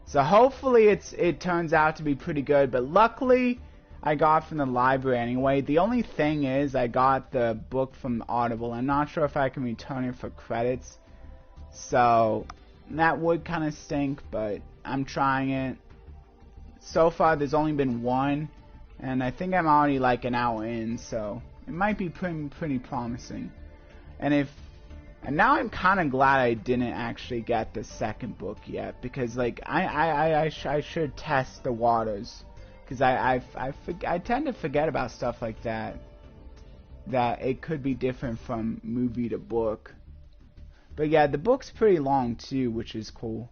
So hopefully it turns out to be pretty good, but luckily I got it from the library anyway. The only thing is I got the book from Audible. I'm not sure if I can return it for credits, so that would kind of stink, but I'm trying it. So far there's only been one, and I think I'm already like an hour in, so it might be pretty promising. And now I'm kind of glad I didn't actually get the second book yet, because like I should test the waters, because I tend to forget about stuff like that it could be different from movie to book. But yeah, the book's pretty long too, which is cool.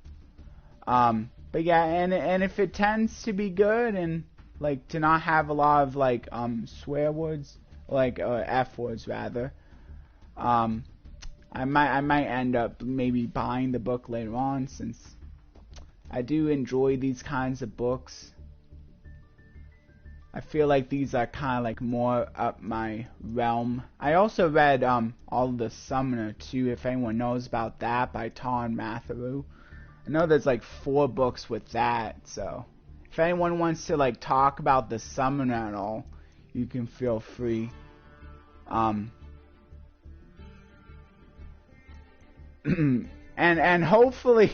But yeah, and if it tends to be good and like to not have a lot of like swear words, like F words rather, I might end up maybe buying the book later on, since I do enjoy these kinds of books. I feel like these are kind of like more up my realm. I also read all of the Summoner too, if anyone knows about that, by Ton Matthew. I know there's like 4 books with that, so if anyone wants to like talk about the Summoner at all, you can feel free. And hopefully,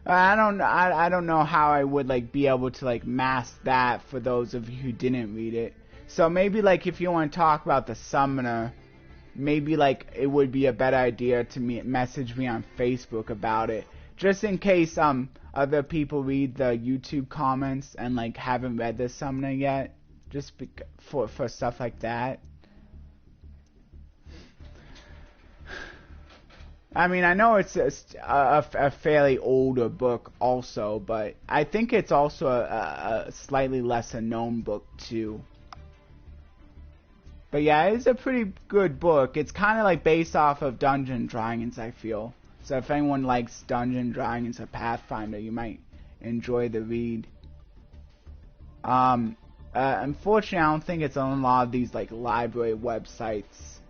I don't know how I would like be able to like mask that for those of you who didn't read it. So maybe like if you want to talk about the Summoner, maybe like it would be a better idea to message me on Facebook about it, just in case other people read the YouTube comments and like haven't read the Summoner yet, just for stuff like that. I mean, I know it's a fairly older book also, but I think it's also a slightly lesser known book too. But yeah, it's a pretty good book. It's kind of like based off of Dungeons & Dragons, I feel. So if anyone likes Dungeons & Dragons or Pathfinder, you might enjoy the read. Unfortunately, I don't think it's on a lot of these like library websites.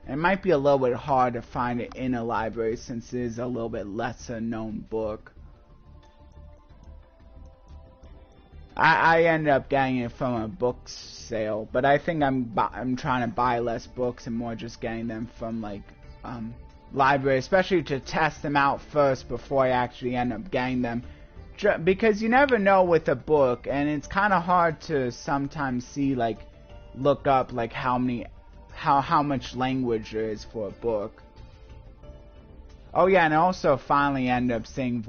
It might be a little bit hard to find it in a library since it is a little bit lesser known book. I ended up getting it from a book sale, but I think I'm trying to buy less books and more just getting them from like library, especially to test them out first before I actually end up getting them. Because you never know with a book, and it's kind of hard to sometimes see like look up like how much language there is for a book. Oh yeah, and I also finally ended up seeing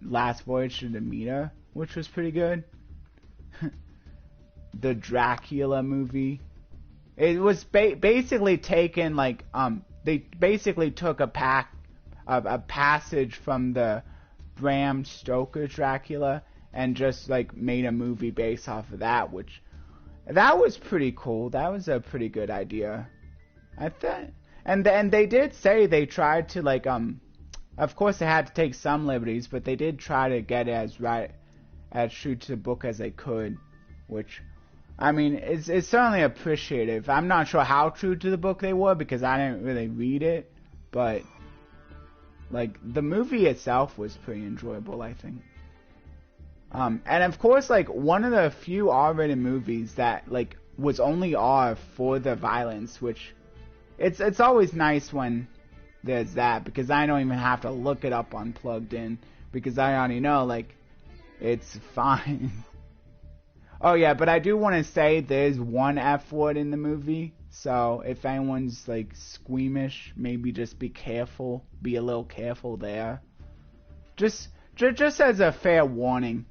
Last Voyage to Demeter, which was pretty good. The Dracula movie. It was basically taken like they basically took a passage from the Bram Stoker Dracula and just like made a movie based off of that, which that was pretty cool. That was a pretty good idea, I think. And they did say they tried to like of course they had to take some liberties, but they did try to get it as true to the book as they could, which I mean it's certainly appreciative. I'm not sure how true to the book they were because I didn't really read it, but like the movie itself was pretty enjoyable, I think. And of course, like one of the few R-rated movies that like was only R for the violence, which it's always nice when there's that, because I don't even have to look it up on Plugged In because I already know like it's fine. Oh yeah, but I do want to say there's one F word in the movie, so if anyone's like squeamish, maybe just be careful, be a little careful there. Just as a fair warning,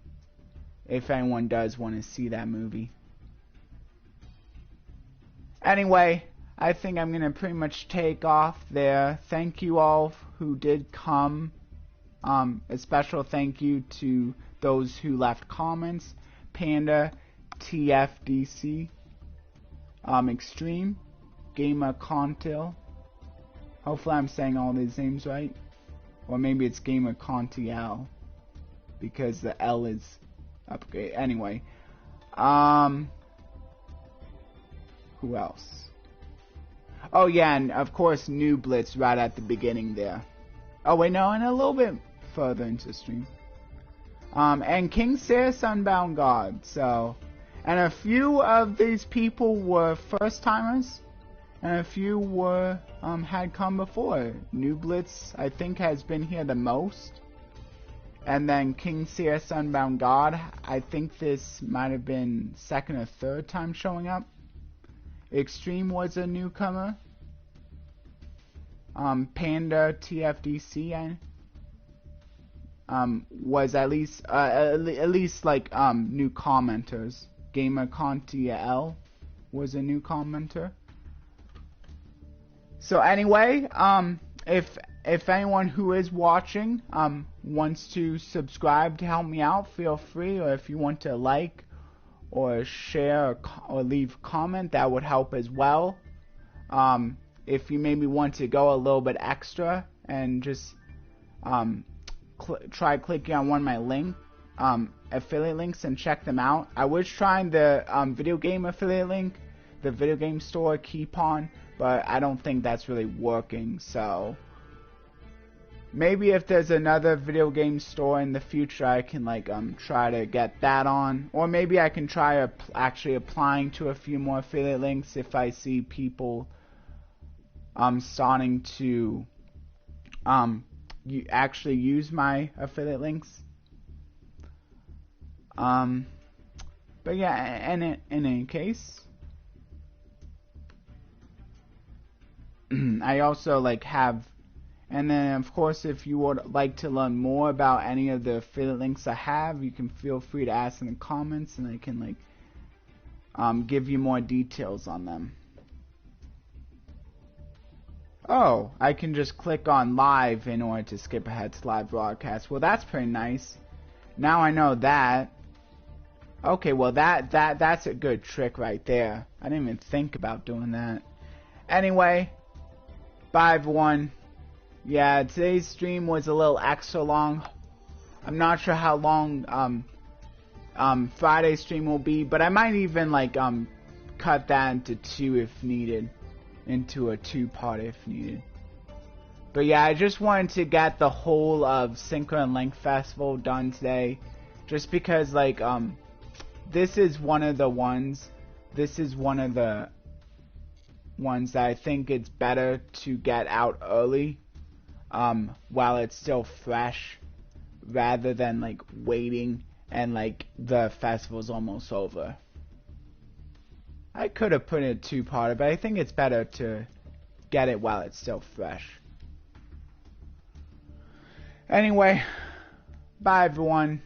if anyone does want to see that movie. Anyway, I think I'm going to pretty much take off there. Thank you all who did come. A special thank you to those who left comments. Panda, TFDC, Extreme, Gamer Contil. Hopefully I'm saying all these names right. Or maybe it's Gamer Contiel, because the L is upgrade. Anyway, who else? Oh yeah, and of course New Blitz right at the beginning there. Oh wait, no, and a little bit further into the stream. And King Seer Sunbound God. So, and a few of these people were first timers, and a few were had come before. New Blitz, I think, has been here the most. And then King Seer Sunbound God, I think this might have been second or third time showing up. Extreme was a newcomer. Panda TFDC was at least like new commenters. Gamer Contiel was a new commenter. So anyway, if anyone who is watching wants to subscribe to help me out, feel free. Or if you want to like or share or leave a comment, that would help as well. If you maybe want to go a little bit extra and just try clicking on one of my affiliate links and check them out. I was trying the video game affiliate link, the video game store coupon, but I don't think that's really working. So maybe if there's another video game store in the future, I can like try to get that on, or maybe I can try actually applying to a few more affiliate links if I see people starting to actually use my affiliate links. But yeah, in any case, I also like have, and then of course if you would like to learn more about any of the affiliate links I have, you can feel free to ask in the comments and I can like give you more details on them. Oh, I can just click on live in order to skip ahead to live broadcast. Well, that's pretty nice. Now I know that. Okay, well that's a good trick right there. I didn't even think about doing that. Anyway, bye everyone. Yeah, today's stream was a little extra long. I'm not sure how long Friday's stream will be, but I might even like cut that into two if needed. Into a two-part if needed. But yeah, I just wanted to get the whole of Synchro and Link Festival done today, just because like this is one of the ones that I think it's better to get out early while it's still fresh, rather than like waiting and like the festival's almost over. I could have put it two-parter, but I think it's better to get it while it's still fresh. Anyway, bye everyone.